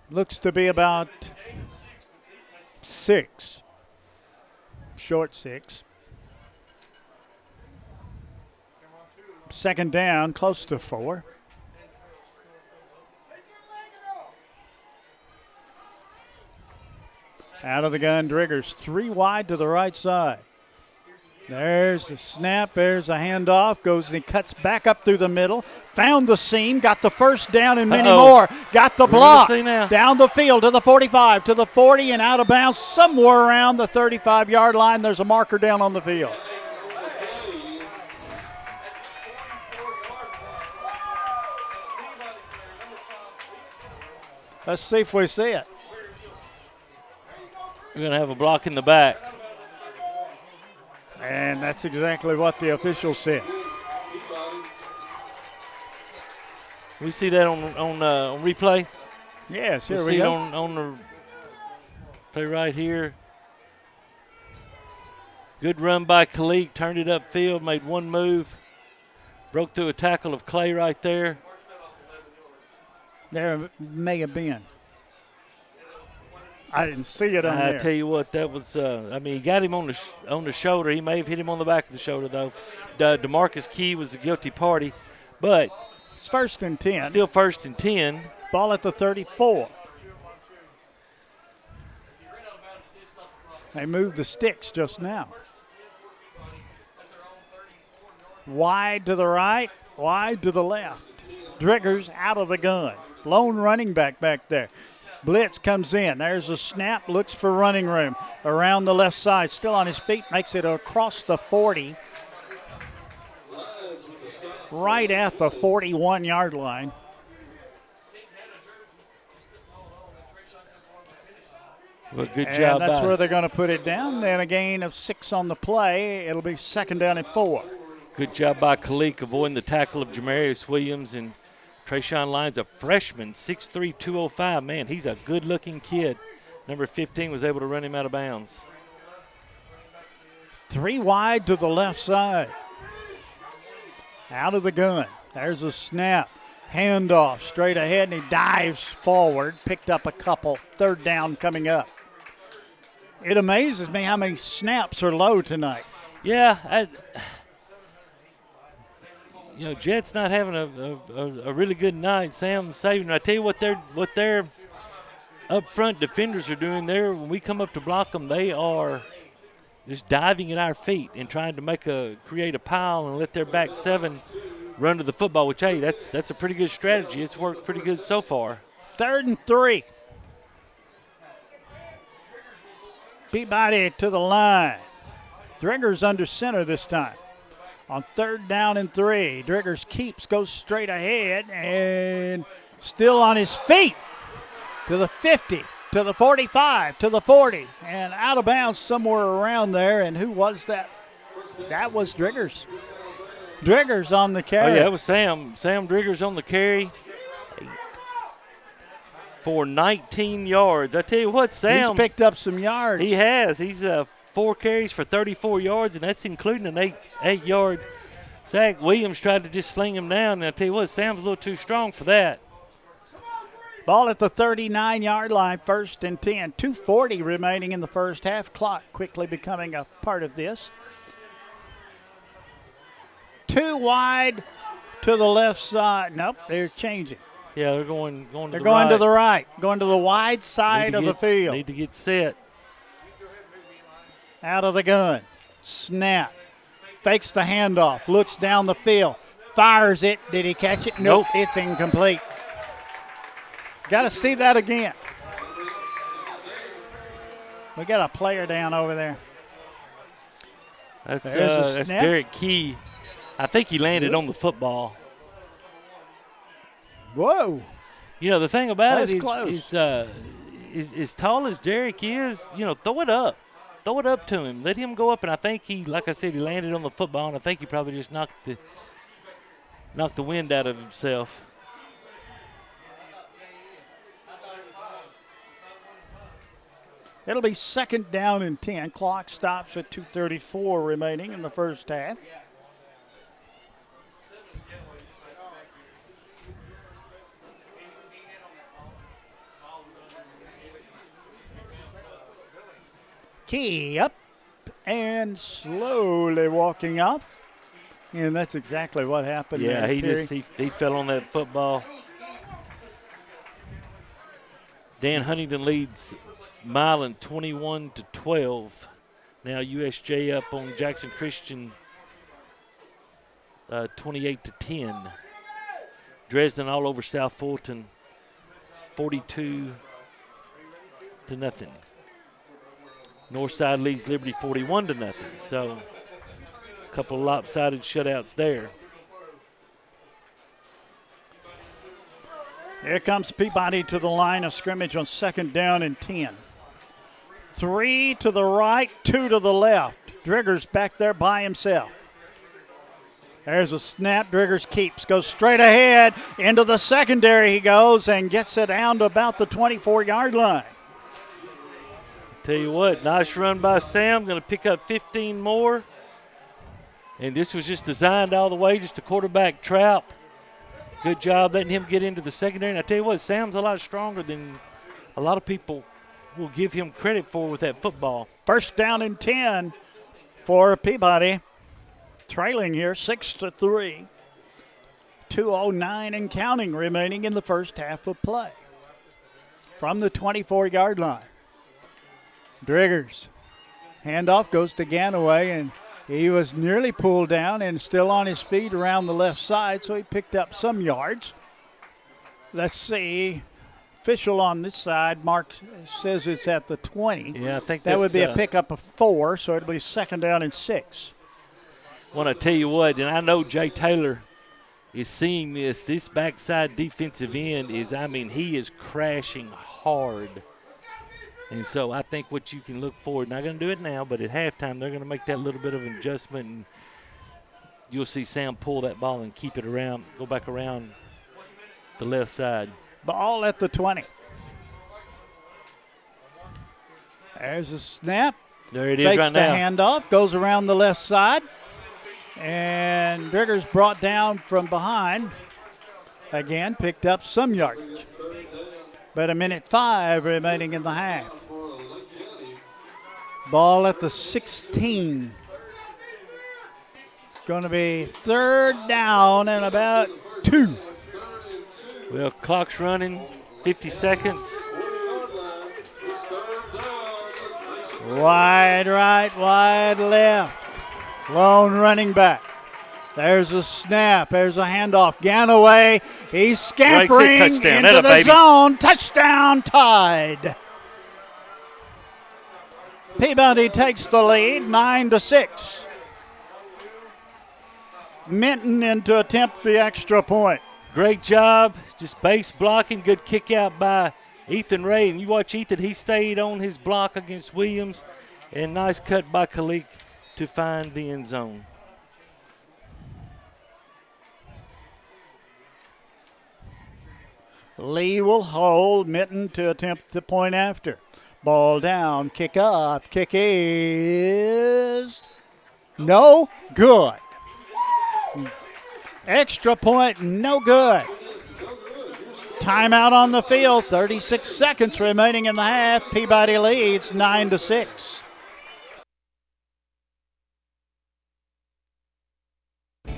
Speaker 1: Looks to be about 6. Short 6. 2nd down, close to 4. Out of the gun, Driggers 3 wide to the right side. There's the snap, there's a handoff, goes and he cuts back up through the middle, found the seam, got the 1st down and many more, got the block, down the field to the 45, to the 40 and out of bounds somewhere around the 35-yard line. There's a marker down on the field. Let's see if we see it.
Speaker 5: We're going to have a block in the back.
Speaker 1: And that's exactly what the official said.
Speaker 5: We see that on replay?
Speaker 1: Yes, here we
Speaker 5: see
Speaker 1: go.
Speaker 5: It on the play right here. Good run by Kalik, turned it upfield, made one move. Broke through a tackle of Clay right there.
Speaker 1: There may have been. I didn't see it on there.
Speaker 5: I tell you what, that was. He got him on the shoulder. He may have hit him on the back of the shoulder though. DeMarcus Key was the guilty party, but
Speaker 1: it's 1st and 10.
Speaker 5: Still 1st and 10.
Speaker 1: Ball at the 34. They moved the sticks just now. Wide to the right, wide to the left. Driggers out of the gun. Lone running back there. Blitz comes in. There's a snap. Looks for running room. Around the left side. Still on his feet. Makes it across the 40. Right at the 41-yard line.
Speaker 5: Well, good
Speaker 1: and
Speaker 5: job.
Speaker 1: That's where they're going to put it down. Then a gain of 6 on the play. It'll be 2nd down and 4.
Speaker 5: Good job by Kalik avoiding the tackle of Jamarius Williams, and Trayshawn Lyons, a freshman, 6'3", 205. Man, he's a good-looking kid. Number 15 was able to run him out of bounds.
Speaker 1: 3 wide to the left side. Out of the gun. There's a snap. Handoff straight ahead, and he dives forward. Picked up a couple. Third down coming up. It amazes me how many snaps are low tonight.
Speaker 5: Yeah, Jets not having a really good night. Sam saving. I tell you what their up front defenders are doing there. When we come up to block them, they are just diving at our feet and trying to create a pile and let their back seven run to the football. Which, hey, that's a pretty good strategy. It's worked pretty good so far.
Speaker 1: 3rd and 3. Peabody to the line. Driggers under center this time. On 3rd down and 3, Driggers goes straight ahead and still on his feet to the 50, to the 45, to the 40, and out of bounds somewhere around there. And who was that? That was Driggers. Driggers on the carry.
Speaker 5: Oh, yeah, that was Sam. Sam Driggers on the carry for 19 yards. I tell you what, Sam.
Speaker 1: He's picked up some yards.
Speaker 5: He has. He's 4 carries for 34 yards, and that's including an 8-yard sack. Williams tried to just sling him down, and I tell you what, Sam's a little too strong for that.
Speaker 1: Ball at the 39-yard line, 1st and 10. 2:40 remaining in the first half. Clock quickly becoming a part of this. 2 wide to the left side. Nope, they're changing.
Speaker 5: Yeah, they're going to the right.
Speaker 1: They're going to the right, going to the wide side of the field.
Speaker 5: Need to get set.
Speaker 1: Out of the gun. Snap. Fakes the handoff. Looks down the field. Fires it. Did he catch it? Nope. It's incomplete. Got to see that again. We got a player down over there.
Speaker 5: That's Derek Key. I think he landed on the football.
Speaker 1: Whoa.
Speaker 5: The thing about
Speaker 1: That's
Speaker 5: it
Speaker 1: close.
Speaker 5: is as tall as Derek is, throw it up. Throw it up to him. Let him go up, and I think like I said, he landed on the football, and I think he probably just knocked the wind out of himself.
Speaker 1: It'll be 2nd down and 10. Clock stops at 2:34 remaining in the first half. Key up and slowly walking off. And that's exactly what happened.
Speaker 5: Yeah,
Speaker 1: there,
Speaker 5: he fell on that football. Dan Huntington leads Milan 21-12. Now USJ up on Jackson Christian 28-10. Dresden all over South Fulton 42-0. Northside leads Liberty 41-0. So a couple of lopsided shutouts there.
Speaker 1: Here comes Peabody to the line of scrimmage on 2nd down and 10. 3 to the right, 2 to the left. Driggers back there by himself. There's a snap. Driggers goes straight ahead. Into the secondary he goes and gets it down to about the 24-yard line.
Speaker 5: Tell you what, nice run by Sam. Going to pick up 15 more. And this was just designed all the way, just a quarterback trap. Good job letting him get into the secondary. And I tell you what, Sam's a lot stronger than a lot of people will give him credit for with that football.
Speaker 1: 1st down and 10 for Peabody. Trailing here 6-3. 2:09 and counting remaining in the first half of play. From the 24-yard line. Driggers. Handoff goes to Ganaway, and he was nearly pulled down and still on his feet around the left side, so he picked up some yards. Let's see. Official on this side, Mark says it's at the 20.
Speaker 5: Yeah, I think
Speaker 1: that would be a pickup of 4, so it'll be 2nd down and 6.
Speaker 5: Want to tell you what, and I know Jay Taylor is seeing this. This backside defensive end he is crashing hard. And so I think what you can look for, not going to do it now, but at halftime they're going to make that little bit of an adjustment, and you'll see Sam pull that ball and keep it around, go back around the left side.
Speaker 1: Ball at the 20. There's a snap.
Speaker 5: There it is right now.
Speaker 1: Takes the handoff, goes around the left side. And Driggers brought down from behind. Again, picked up some yardage. But 1:05 remaining in the half. Ball at the 16. It's going to be 3rd down and about 2.
Speaker 5: Well, clock's running, 50 seconds.
Speaker 1: Wide right, wide left. Lone running back. There's a snap. There's a handoff. Ganaway. He's scampering into the zone. Touchdown, Tide. Peabody takes the lead, 9-6. Minton in to attempt the extra point.
Speaker 5: Great job. Just base blocking. Good kick out by Ethan Ray. And you watch Ethan, he stayed on his block against Williams. And nice cut by Kalik to find the end zone.
Speaker 1: Lee will hold. Minton to attempt the point after. Ball down, kick up. Kick is no good. Extra point, no good. Timeout on the field. 36 seconds remaining in the half. Peabody leads 9-6.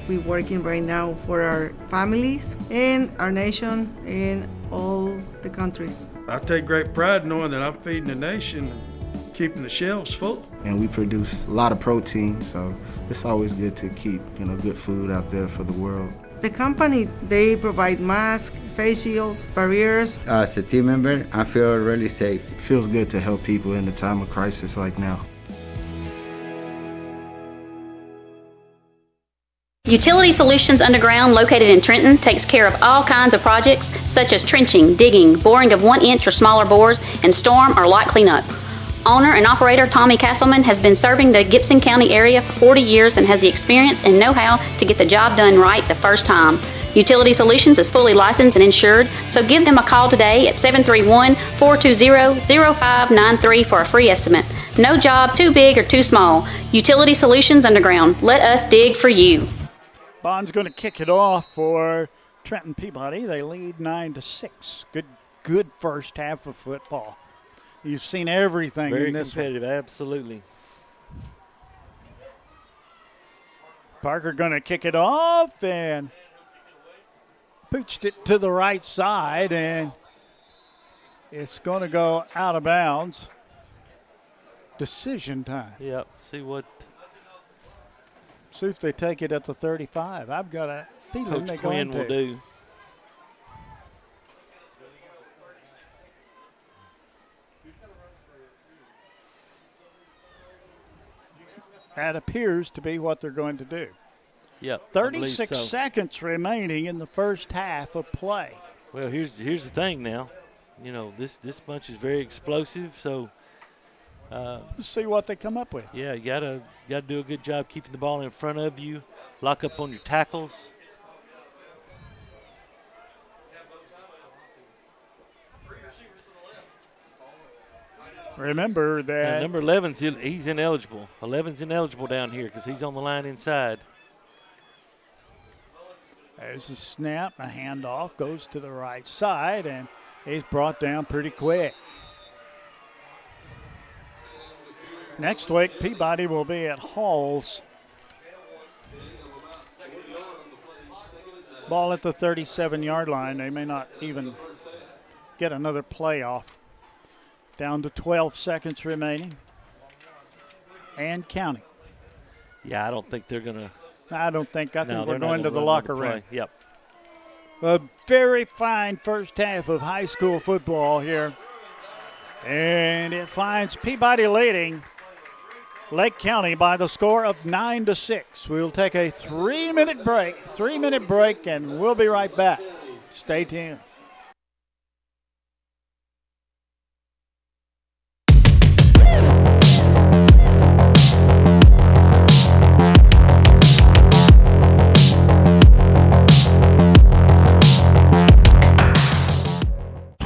Speaker 12: We're working right now for our families and our nation and all the countries.
Speaker 14: I take great pride knowing that I'm feeding the nation and keeping the shelves full.
Speaker 16: And we produce a lot of protein, so it's always good to keep, good food out there for the world.
Speaker 12: The company, they provide masks, face shields, barriers.
Speaker 17: As a team member, I feel really safe.
Speaker 16: It feels good to help people in a time of crisis like now.
Speaker 13: Utility Solutions Underground, located in Trenton, takes care of all kinds of projects such as trenching, digging, boring of 1 inch or smaller bores, and storm or lot cleanup. Owner and operator Tommy Castleman has been serving the Gibson County area for 40 years and has the experience and know-how to get the job done right the first time. Utility Solutions is fully licensed and insured, so give them a call today at 731-420-0593 for a free estimate. No job too big or too small. Utility Solutions Underground. Let us dig for you.
Speaker 1: Bond's going to kick it off for Trenton Peabody. They lead 9-6. Good first half of football. You've seen everything in this one.
Speaker 5: Very competitive, absolutely.
Speaker 1: Parker going to kick it off and pooched it to the right side, and it's going to go out of bounds. Decision time.
Speaker 5: Yep,
Speaker 1: See if they take it at the 35. I've got a feeling they're going to.
Speaker 5: Will do.
Speaker 1: That appears to be what they're going to do.
Speaker 5: Yep.
Speaker 1: 36 seconds remaining in the first half of play.
Speaker 5: Well, here's the thing now. This bunch is very explosive, so
Speaker 1: let's see what they come up with.
Speaker 5: Yeah, you gotta do a good job keeping the ball in front of you. Lock up on your tackles.
Speaker 1: Remember that
Speaker 5: number 11's he's ineligible. 11's ineligible down here because he's on the line inside.
Speaker 1: There's a snap, a handoff, goes to the right side, and he's brought down pretty quick. Next week, Peabody will be at Halls. Ball at the 37-yard line. They may not even get another play off. Down to 12 seconds remaining. And counting.
Speaker 5: Yeah, I don't think they're going to.
Speaker 1: I think we're going to the locker room.
Speaker 5: Yep.
Speaker 1: A very fine first half of high school football here. And it finds Peabody leading Lake County by the score of 9-6. We'll take a 3-minute break, and we'll be right back. Stay tuned.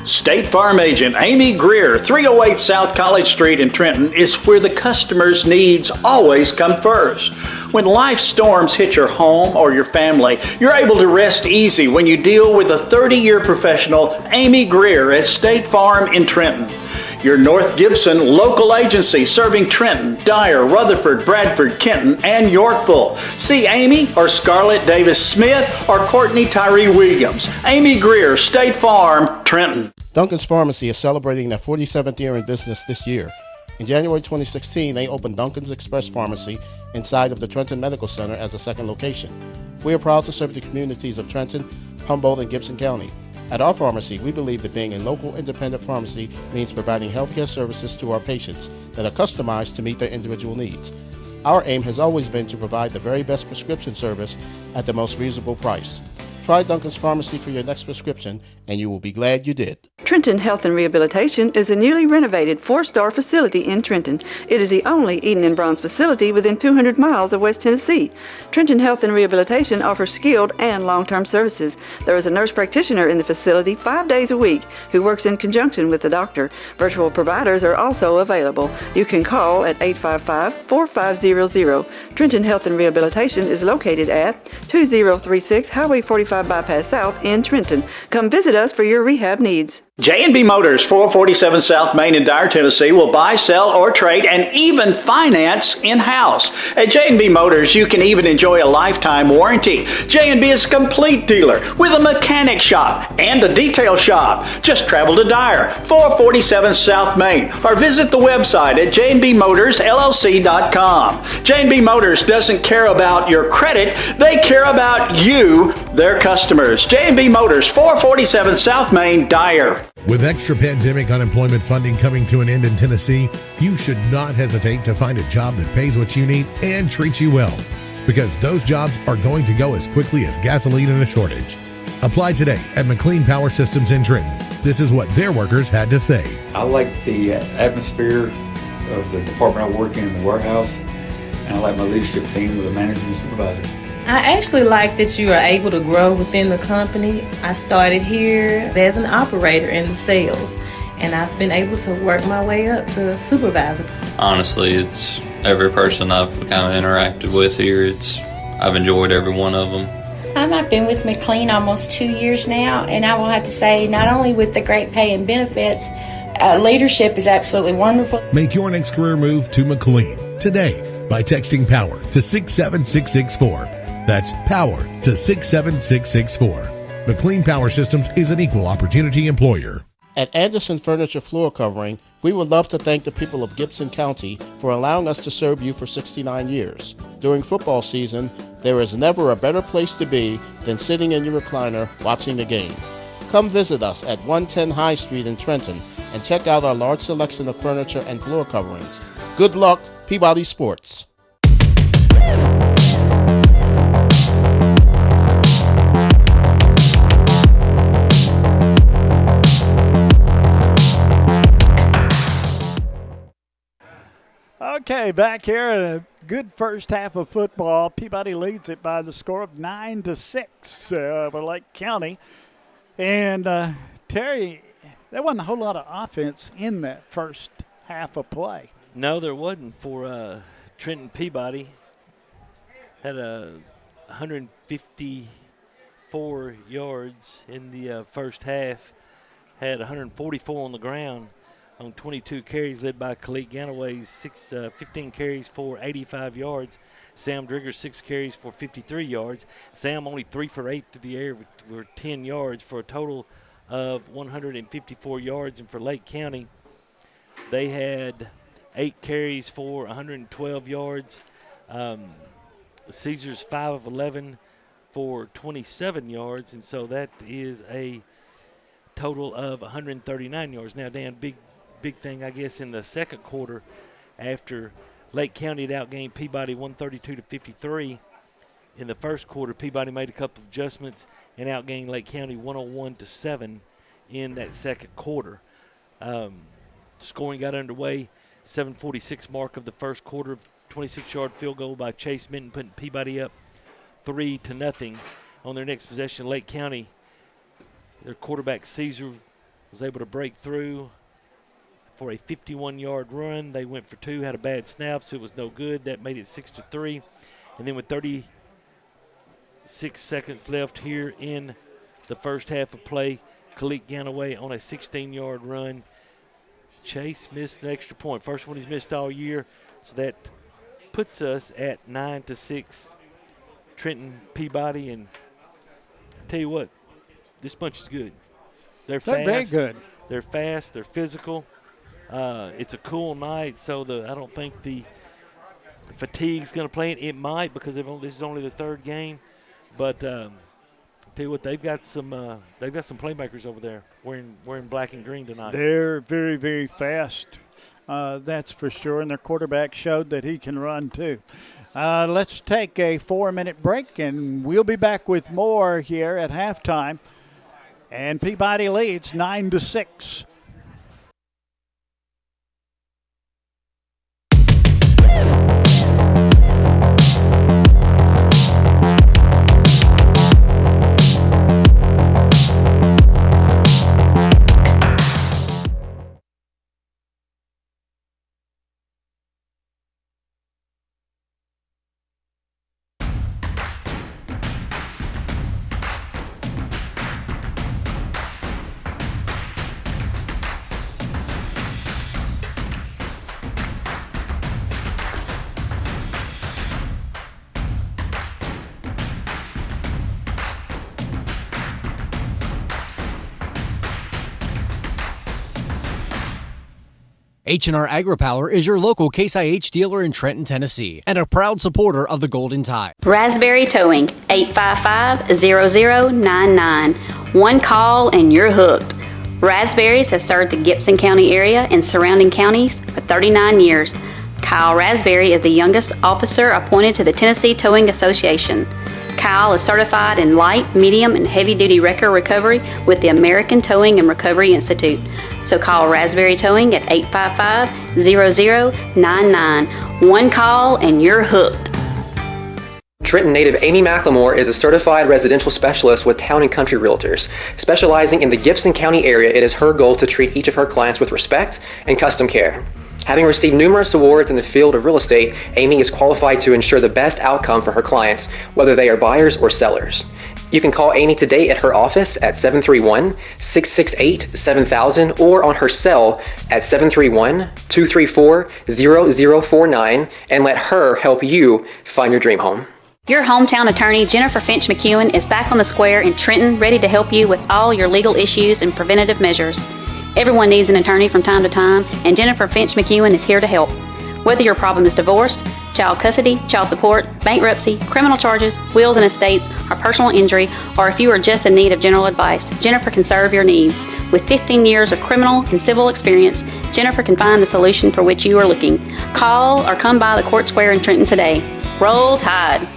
Speaker 18: Stay State Farm agent Amy Greer, 308 South College Street in Trenton, is where the customer's needs always come first. When life storms hit your home or your family, you're able to rest easy when you deal with a 30-year professional, Amy Greer at State Farm in Trenton. Your North Gibson local agency serving Trenton, Dyer, Rutherford, Bradford, Kenton, and Yorkville. See Amy or Scarlett Davis Smith or Courtney Tyree Williams. Amy Greer, State Farm, Trenton.
Speaker 15: Duncan's Pharmacy is celebrating their 47th year in business this year. In January 2016, they opened Duncan's Express Pharmacy inside of the Trenton Medical Center as a second location. We are proud to serve the communities of Trenton, Humboldt, and Gibson County. At our pharmacy, we believe that being a local independent pharmacy means providing healthcare services to our patients that are customized to meet their individual needs. Our aim has always been to provide the very best prescription service at the most reasonable price. Try Duncan's Pharmacy for your next prescription, and you will be glad you did.
Speaker 6: Trenton Health and Rehabilitation is a newly renovated 4-star facility in Trenton. It is the only Eden and Bronze facility within 200 miles of West Tennessee. Trenton Health and Rehabilitation offers skilled and long-term services. There is a nurse practitioner in the facility 5 days a week who works in conjunction with the doctor. Virtual providers are also available. You can call at 855-4500. Trenton Health and Rehabilitation is located at 2036 Highway 45 Bypass South in Trenton. Come visit us for your rehab needs.
Speaker 18: J&B Motors, 447 South Main in Dyer, Tennessee, will buy, sell, or trade, and even finance in-house. At J&B Motors, you can even enjoy a lifetime warranty. J&B is a complete dealer with a mechanic shop and a detail shop. Just travel to Dyer, 447 South Main, or visit the website at jnbmotorsllc.com. J&B Motors doesn't care about your credit, they care about you, their customers. J&B Motors, 447 South Main, Dyer.
Speaker 2: With extra pandemic unemployment funding coming to an end in Tennessee, you should not hesitate to find a job that pays what you need and treats you well, because those jobs are going to go as quickly as gasoline in a shortage. Apply today at McLean Power Systems in Trenton. This is what their workers had to say.
Speaker 19: I like the atmosphere of the department I work in the warehouse, and I like my leadership team with the managers and supervisors.
Speaker 23: I actually like that you are able to grow within the company. I started here as an operator in the sales, and I've been able to work my way up to a supervisor.
Speaker 21: Honestly, it's every person I've kind of interacted with here. I've enjoyed every one of them.
Speaker 23: I've been with McLean almost 2 years now, and I will have to say, not only with the great pay and benefits, leadership is absolutely wonderful.
Speaker 2: Make your next career move to McLean today by texting POWER to 67664. That's POWER to 67664. McLean Power Systems is an equal opportunity employer.
Speaker 15: At Anderson Furniture Floor Covering, we would love to thank the people of Gibson County for allowing us to serve you for 69 years. During football season, there is never a better place to be than sitting in your recliner watching the game. Come visit us at 110 High Street in Trenton and check out our large selection of furniture and floor coverings. Good luck, Peabody Sports.
Speaker 1: Okay, back here in a good first half of football. Peabody leads it by the score of 9-6 over Lake County. And Terry, there wasn't a whole lot of offense in that first half of play.
Speaker 5: No, there wasn't for Trenton. Peabody had 154 yards in the first half, had 144 on the ground on 22 carries, led by Khalid Ganaway, 15 carries for 85 yards. Sam Drigger, 6 carries for 53 yards. Sam only 3 for 8 through the air for 10 yards for a total of 154 yards. And for Lake County, they had 8 carries for 112 yards. Caesars 5 of 11 for 27 yards, and so that is a total of 139 yards. Now, Dan, big thing, I guess, in the second quarter after Lake County had outgained Peabody 132-53. In the first quarter, Peabody made a couple of adjustments and outgained Lake County 101-7 in that second quarter. Scoring got underway, 7:46 mark of the first quarter, 26-yard field goal by Chase Minton, putting Peabody up 3-0. On their next possession, Lake County, their quarterback Caesar was able to break through for a 51-yard run. They went for 2, had a bad snap, so it was no good. That made it 6-3. And then with 36 seconds left here in the first half of play, Khalid Ganaway on a 16-yard run. Chase missed an extra point. First one he's missed all year, so that puts us at 9-6. Trenton, Peabody, and I tell you what, this bunch is good. They're fast.
Speaker 1: They're very good.
Speaker 5: They're fast. They're physical. It's a cool night, so I don't think the fatigue's going to play it. It might because this is only the third game, but I tell you what, they've got some playmakers over there wearing black and green tonight.
Speaker 1: They're very, very fast. That's for sure, and their quarterback showed that he can run too. Let's take a 4-minute break, and we'll be back with more here at halftime. And Peabody leads 9-6.
Speaker 3: H&R AgriPower is your local Case IH dealer in Trenton, Tennessee, and a proud supporter of the Golden Tide.
Speaker 13: Raspberry Towing, 855-0099. One call and you're hooked. Raspberries has served the Gibson County area and surrounding counties for 39 years. Kyle Raspberry is the youngest officer appointed to the Tennessee Towing Association. Kyle is certified in light, medium, and heavy-duty wrecker recovery with the American Towing and Recovery Institute. So call Raspberry Towing at 855-0099. One call and you're hooked.
Speaker 4: Trenton native Amy McLemore is a certified residential specialist with Town & Country Realtors. Specializing in the Gibson County area, it is her goal to treat each of her clients with respect and custom care. Having received numerous awards in the field of real estate, Amy is qualified to ensure the best outcome for her clients, whether they are buyers or sellers. You can call Amy today at her office at 731-668-7000 or on her cell at 731-234-0049 and let her help you find your dream home.
Speaker 13: Your hometown attorney, Jennifer Finch McEwen, is back on the square in Trenton, ready to help you with all your legal issues and preventative measures. Everyone needs an attorney from time to time, and Jennifer Finch McEwen is here to help. Whether your problem is divorce, child custody, child support, bankruptcy, criminal charges, wills and estates, or personal injury, or if you are just in need of general advice, Jennifer can serve your needs. With 15 years of criminal and civil experience, Jennifer can find the solution for which you are looking. Call or come by the Court Square in Trenton today. Roll Tide!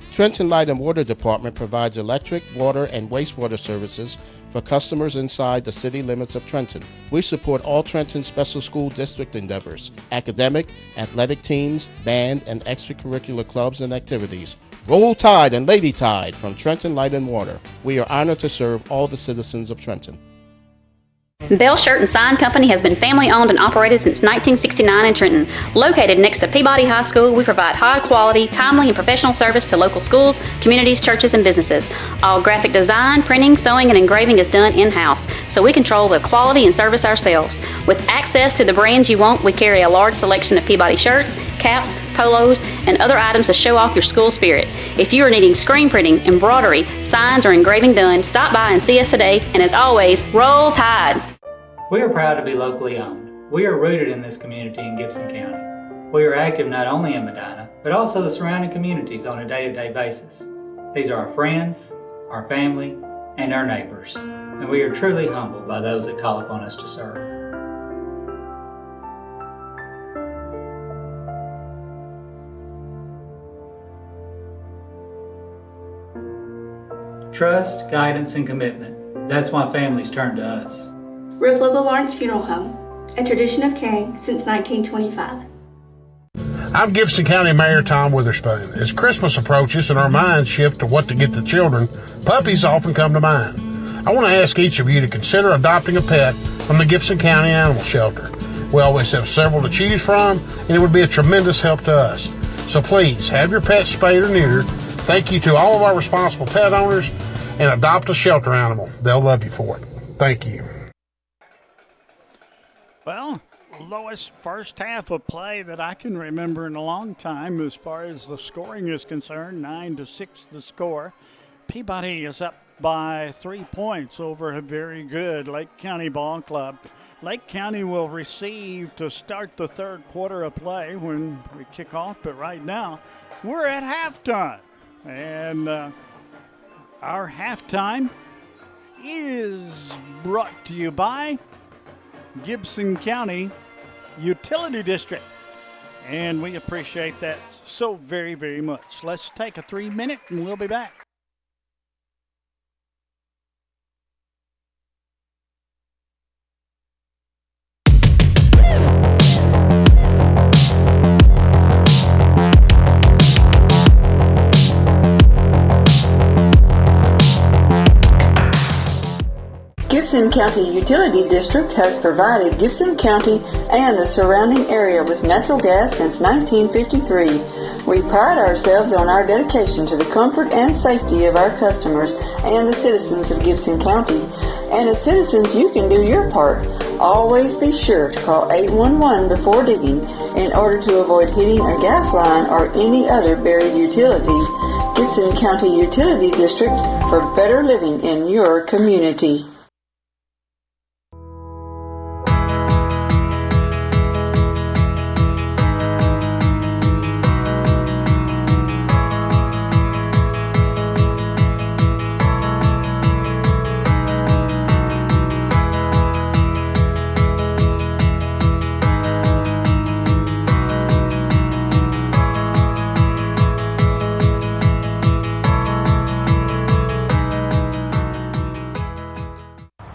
Speaker 15: Trenton Light and Water Department provides electric, water, and wastewater services for customers inside the city limits of Trenton. We support all Trenton Special School District endeavors, academic, athletic teams, band, and extracurricular clubs and activities. Roll Tide and Lady Tide from Trenton Light and Water. We are honored to serve all the citizens of Trenton.
Speaker 13: Bell Shirt and Sign Company has been family owned and operated since 1969 in Trenton. Located next to Peabody High School, we provide high quality, timely, and professional service to local schools, communities, churches, and businesses. All graphic design, printing, sewing, and engraving is done in-house, so we control the quality and service ourselves. With access to the brands you want, we carry a large selection of Peabody shirts, caps, polos, and other items to show off your school spirit. If you are needing screen printing, embroidery, signs, or engraving done, stop by and see us today, and as always, Roll Tide!
Speaker 7: We are proud to be locally owned. We are rooted in this community in Gibson County. We are active not only in Medina, but also the surrounding communities on a day-to-day basis. These are our friends, our family, and our neighbors, and we are truly humbled by those that call upon us to serve. Trust, guidance, and commitment. That's why families turn to us.
Speaker 8: Riv Local Lawrence Funeral Home, a tradition of caring since 1925.
Speaker 9: I'm Gibson County Mayor Tom Witherspoon. As Christmas approaches and our minds shift to what to get the children, puppies often come to mind. I want to ask each of you to consider adopting a pet from the Gibson County Animal Shelter. We always have several to choose from, and it would be a tremendous help to us. So please, have your pet spayed or neutered. Thank you to all of our responsible pet owners, and adopt a shelter animal. They'll love you for it. Thank you.
Speaker 1: Well, lowest first half of play that I can remember in a long time as far as the scoring is concerned. 9-6 the score. Peabody is up by 3 points over a very good Lake County ball club. Lake County will receive to start the third quarter of play when we kick off, but right now we're at halftime. And our halftime is brought to you by Gibson County Utility District. And we appreciate that so very, very much. Let's take a 3-minute and we'll be back.
Speaker 6: Gibson County Utility District has provided Gibson County and the surrounding area with natural gas since 1953. We pride ourselves on our dedication to the comfort and safety of our customers and the citizens of Gibson County. And as citizens, you can do your part. Always be sure to call 811 before digging in order to avoid hitting a gas line or any other buried utilities. Gibson County Utility District for better living in your community.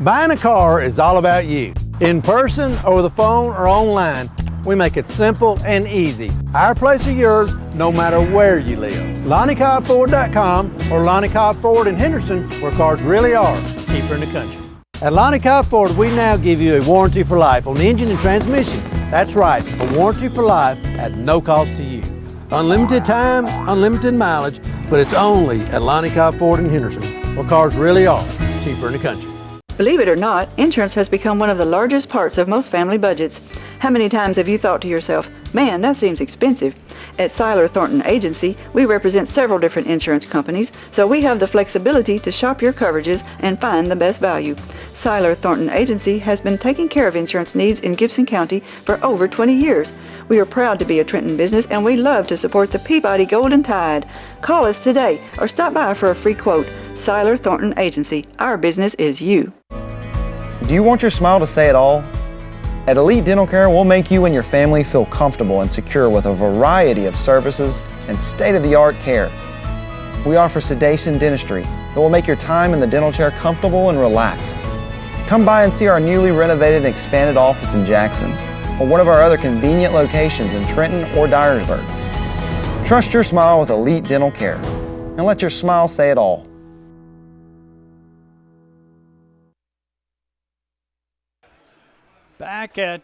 Speaker 10: Buying a car is all about you. In person, over the phone, or online, we make it simple and easy. Our place is yours, no matter where you live. LonnieCobbFord.com or Lonnie Cobb Ford in Henderson, where cars really are cheaper in the country. At Lonnie Cobb Ford, we now give you a warranty for life on the engine and transmission. That's right, a warranty for life at no cost to you. Unlimited time, unlimited mileage, but it's only at Lonnie Cobb Ford in Henderson, where cars really are cheaper in the country.
Speaker 6: Believe it or not, insurance has become one of the largest parts of most family budgets. How many times have you thought to yourself, man, that seems expensive? At Seiler Thornton Agency, we represent several different insurance companies, so we have the flexibility to shop your coverages and find the best value. Seiler Thornton Agency has been taking care of insurance needs in Gibson County for over 20 years. We are proud to be a Trenton business, and we love to support the Peabody Golden Tide. Call us today or stop by for a free quote. Seiler Thornton Agency. Our business is you.
Speaker 11: Do you want your smile to say it all? At Elite Dental Care, we'll make you and your family feel comfortable and secure with a variety of services and state-of-the-art care. We offer sedation dentistry that will make your time in the dental chair comfortable and relaxed. Come by and see our newly renovated and expanded office in Jackson, or one of our other convenient locations in Trenton or Dyersburg. Trust your smile with Elite Dental Care, and let your smile say it all.
Speaker 1: Back at,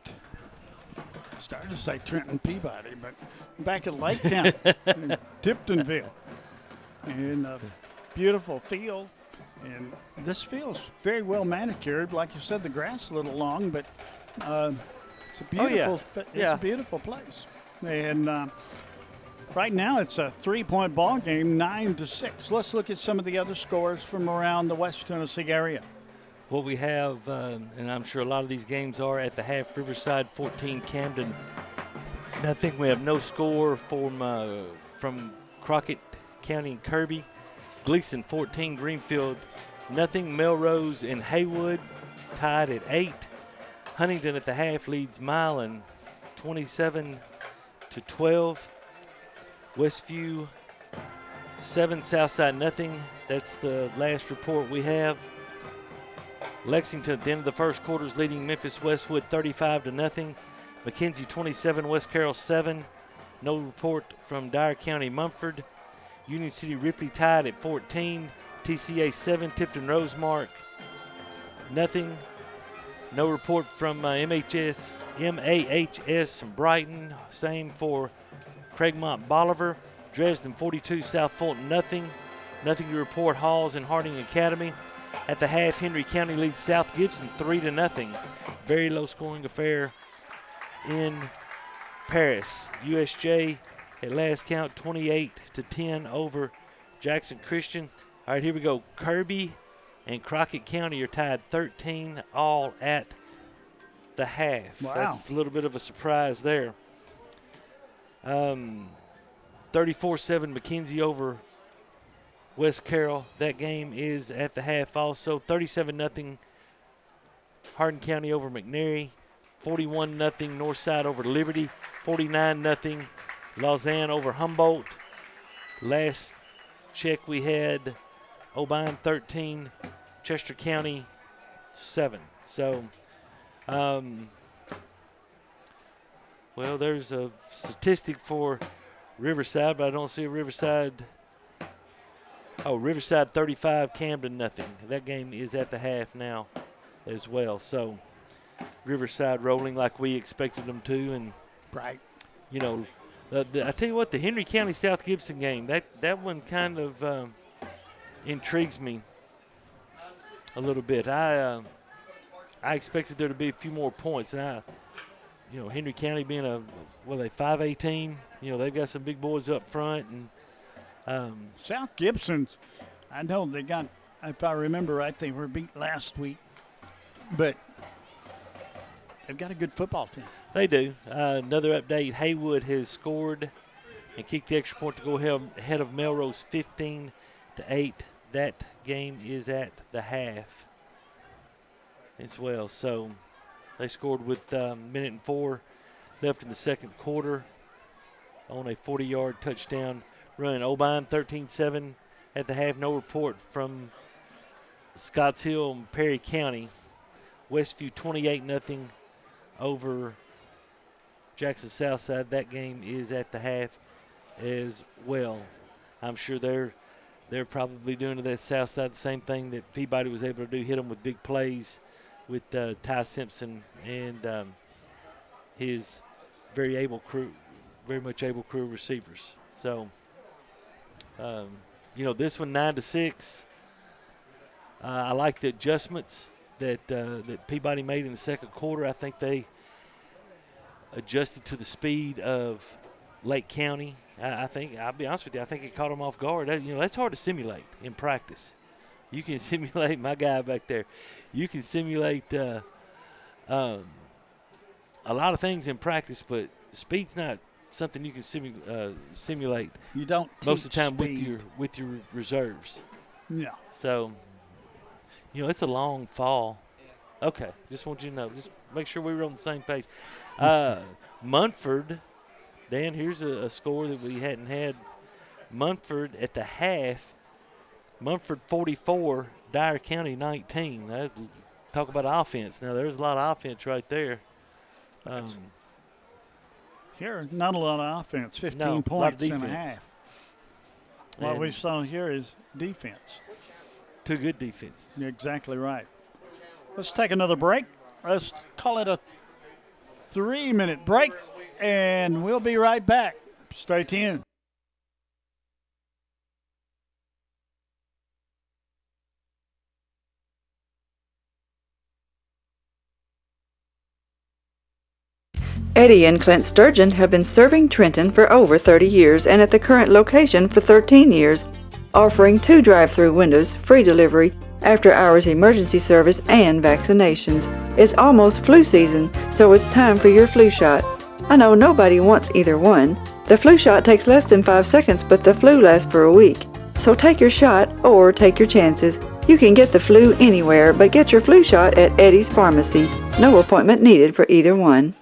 Speaker 1: I started to say Trenton Peabody, but back at Lake County, in Tiptonville, in a beautiful field. And this field's very well manicured. Like you said, the grass is a little long, but it's a beautiful, a beautiful place. And right now it's a 3-point ball game, 9-6. Let's look at some of the other scores from around the West Tennessee area.
Speaker 5: What we have, and I'm sure a lot of these games are at the half, Riverside 14, Camden. And I think we have no score from Crockett County and Kirby. Gleason 14, Greenfield nothing. Melrose and Haywood tied at 8. Huntington at the half leads Milan 27-12. Westview 7, Southside nothing. That's the last report we have. Lexington at the end of the first quarter is leading Memphis Westwood 35-0. McKenzie 27, West Carroll 7. No report from Dyer County Mumford. Union City Ripley tied at 14. TCA 7, Tipton Rosemark nothing. No report from MAHS from Brighton. Same for Craigmont Bolivar. Dresden 42, South Fulton nothing. Nothing to report Halls and Harding Academy. At the half, Henry County leads South Gibson 3-0. Very low scoring affair in Paris. USJ at last count 28-10 over Jackson Christian. All right, here we go. Kirby and Crockett County are tied 13 all at the half.
Speaker 1: Wow.
Speaker 5: That's a little bit of a surprise there. 34-7 McKenzie over West Carroll. That game is at the half also. 37-0 Hardin County over McNary. 41-0 Northside over Liberty. 49-0 Lausanne over Humboldt. Last check we had Obion 13, Chester County 7. So, well, there's a statistic for Riverside, but I don't see a Riverside. Oh, Riverside 35, Camden nothing. That game is at the half now as well. So, Riverside rolling like we expected them to. And,
Speaker 1: right.
Speaker 5: You know, I tell you what, the Henry County South Gibson game, that one kind of intrigues me a little bit. I expected there to be a few more points, and Henry County being a 5A team, they've got some big boys up front, and
Speaker 1: South Gibson's, I know they got, if I remember right, they were beat last week, but they've got a good football team.
Speaker 5: They do. Another update: Haywood has scored and kicked the extra point to go ahead of Melrose 15-8. That game is at the half as well. So they scored with minute and 4 left in the second quarter on a 40-yard touchdown run. Obion 13-7 at the half. No report from Scotts Hill and Perry County. Westview 28-0 over Jackson Southside. That game is at the half as well. I'm sure they're probably doing to that south side the same thing that Peabody was able to do, hit them with big plays with Ty Simpson and his very much able crew of receivers. So, this one 9-6. I like the adjustments that Peabody made in the second quarter. I think they adjusted to the speed of Lake County. I think, I'll be honest with you, I think it caught them off guard. That's hard to simulate in practice. You can simulate, my guy back there, you can simulate a lot of things in practice, but speed's not something you can simulate.
Speaker 1: You don't
Speaker 5: most of the time
Speaker 1: speed.
Speaker 5: with your reserves.
Speaker 1: Yeah.
Speaker 5: So, it's a long fall. Okay, just want you to know. Just make sure we were on the same page. Munford, Dan, here's a score that we hadn't had. Munford at the half, Munford 44, Dyer County 19. Talk about offense. Now, there's a lot of offense right there.
Speaker 1: Here, not a lot of offense, 15 points and a half. What we saw here is defense.
Speaker 5: Two good defenses.
Speaker 1: You're exactly right. Let's take another break. Let's call it a 3-minute break, and we'll be right back. Stay tuned.
Speaker 6: Eddie and Clint Sturgeon have been serving Trenton for over 30 years and at the current location for 13 years, offering 2 drive-through windows, free delivery, after-hours emergency service, and vaccinations. It's almost flu season, so it's time for your flu shot. I know nobody wants either one. The flu shot takes less than 5 seconds, but the flu lasts for a week. So take your shot or take your chances. You can get the flu anywhere, but get your flu shot at Eddie's Pharmacy. No appointment needed for either one.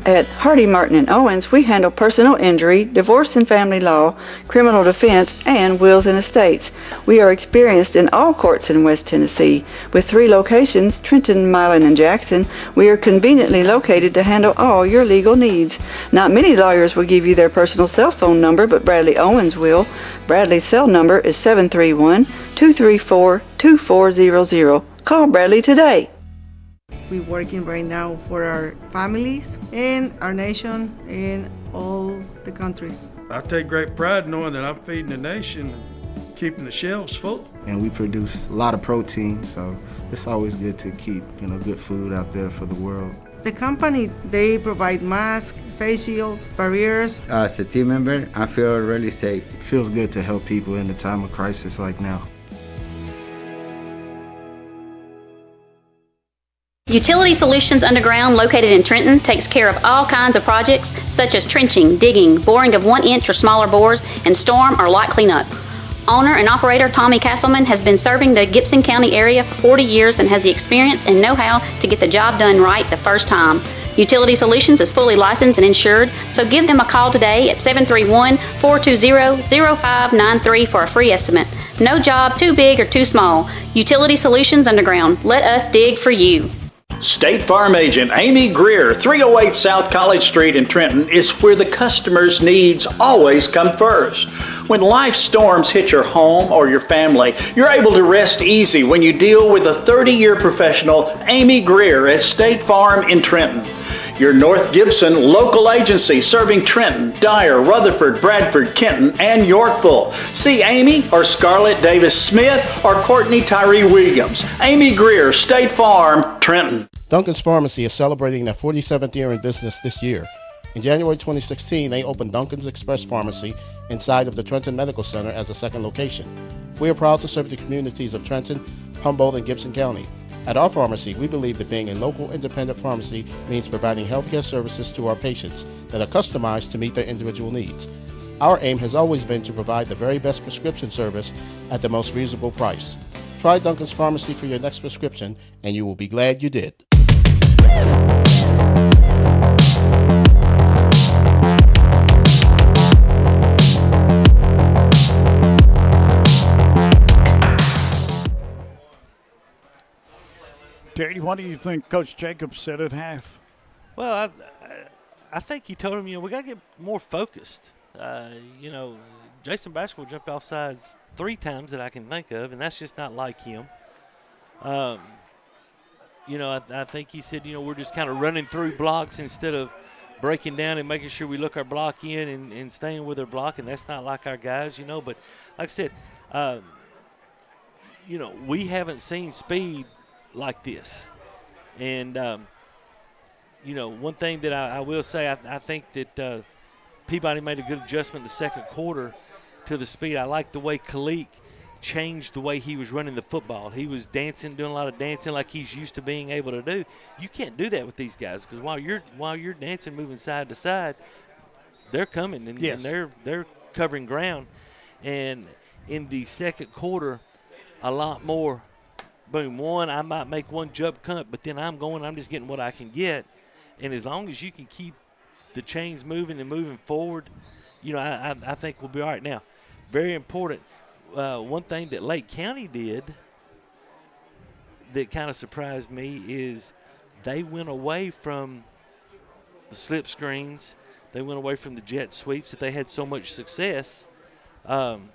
Speaker 6: At Hardy, Martin & Owens, we handle personal injury, divorce and family law, criminal defense, and wills and estates. We are experienced in all courts in West Tennessee. With 3 locations, Trenton, Milan, and Jackson, we are conveniently located to handle all your legal needs. Not many lawyers will give you their personal cell phone number, but Bradley Owens will. Bradley's cell number is 731-234-2400. Call Bradley today.
Speaker 12: We're working right now for our families and our nation and all the countries.
Speaker 14: I take great pride knowing that I'm feeding the nation and keeping the shelves full.
Speaker 16: And we produce a lot of protein, so it's always good to keep, good food out there for the world.
Speaker 12: The company, they provide masks, face shields, barriers.
Speaker 17: As a team member, I feel really safe.
Speaker 16: It feels good to help people in a time of crisis like now.
Speaker 13: Utility Solutions Underground, located in Trenton, takes care of all kinds of projects such as trenching, digging, boring of 1 inch or smaller bores, and storm or lot cleanup. Owner and operator Tommy Castleman has been serving the Gibson County area for 40 years and has the experience and know-how to get the job done right the first time. Utility Solutions is fully licensed and insured, so give them a call today at 731-420-0593 for a free estimate. No job too big or too small. Utility Solutions Underground. Let us dig for you.
Speaker 18: State Farm Agent Amy Greer, 308 South College Street in Trenton, is where the customer's needs always come first. When life storms hit your home or your family, you're able to rest easy when you deal with a 30-year professional, Amy Greer at State Farm in Trenton. Your North Gibson local agency serving Trenton, Dyer, Rutherford, Bradford, Kenton, and Yorkville. See Amy or Scarlett Davis Smith or Courtney Tyree Wiggums. Amy Greer, State Farm, Trenton.
Speaker 15: Duncan's Pharmacy is celebrating their 47th year in business this year. In January 2016, they opened Duncan's Express Pharmacy inside of the Trenton Medical Center as a second location. We are proud to serve the communities of Trenton, Humboldt, and Gibson County. At our pharmacy, we believe that being a local independent pharmacy means providing healthcare services to our patients that are customized to meet their individual needs. Our aim has always been to provide the very best prescription service at the most reasonable price. Try Duncan's Pharmacy for your next prescription, and you will be glad you did.
Speaker 1: Terry, what do you think Coach Jacobs said at half?
Speaker 5: Well, I think he told him, we got to get more focused. Jason Bashwell jumped off sides 3 times that I can think of, and that's just not like him. I think he said, we're just kind of running through blocks instead of breaking down and making sure we look our block in and staying with our block, and that's not like our guys, But like I said, we haven't seen speed like this. And, one thing that I will say, I think that Peabody made a good adjustment in the second quarter to the speed. I like the way Kalik changed the way he was running the football. He was dancing, doing a lot of dancing like he's used to being able to do. You can't do that with these guys because while you're dancing, moving side to side, they're coming and,
Speaker 1: yes.
Speaker 5: and they're covering ground. And in the second quarter, a lot more. Boom, I might make one jump cut, but then I'm just getting what I can get. And as long as you can keep the chains moving and moving forward, I think we'll be all right. Now, very important, one thing that Lake County did that kind of surprised me is they went away from the slip screens. They went away from the jet sweeps that they had so much success on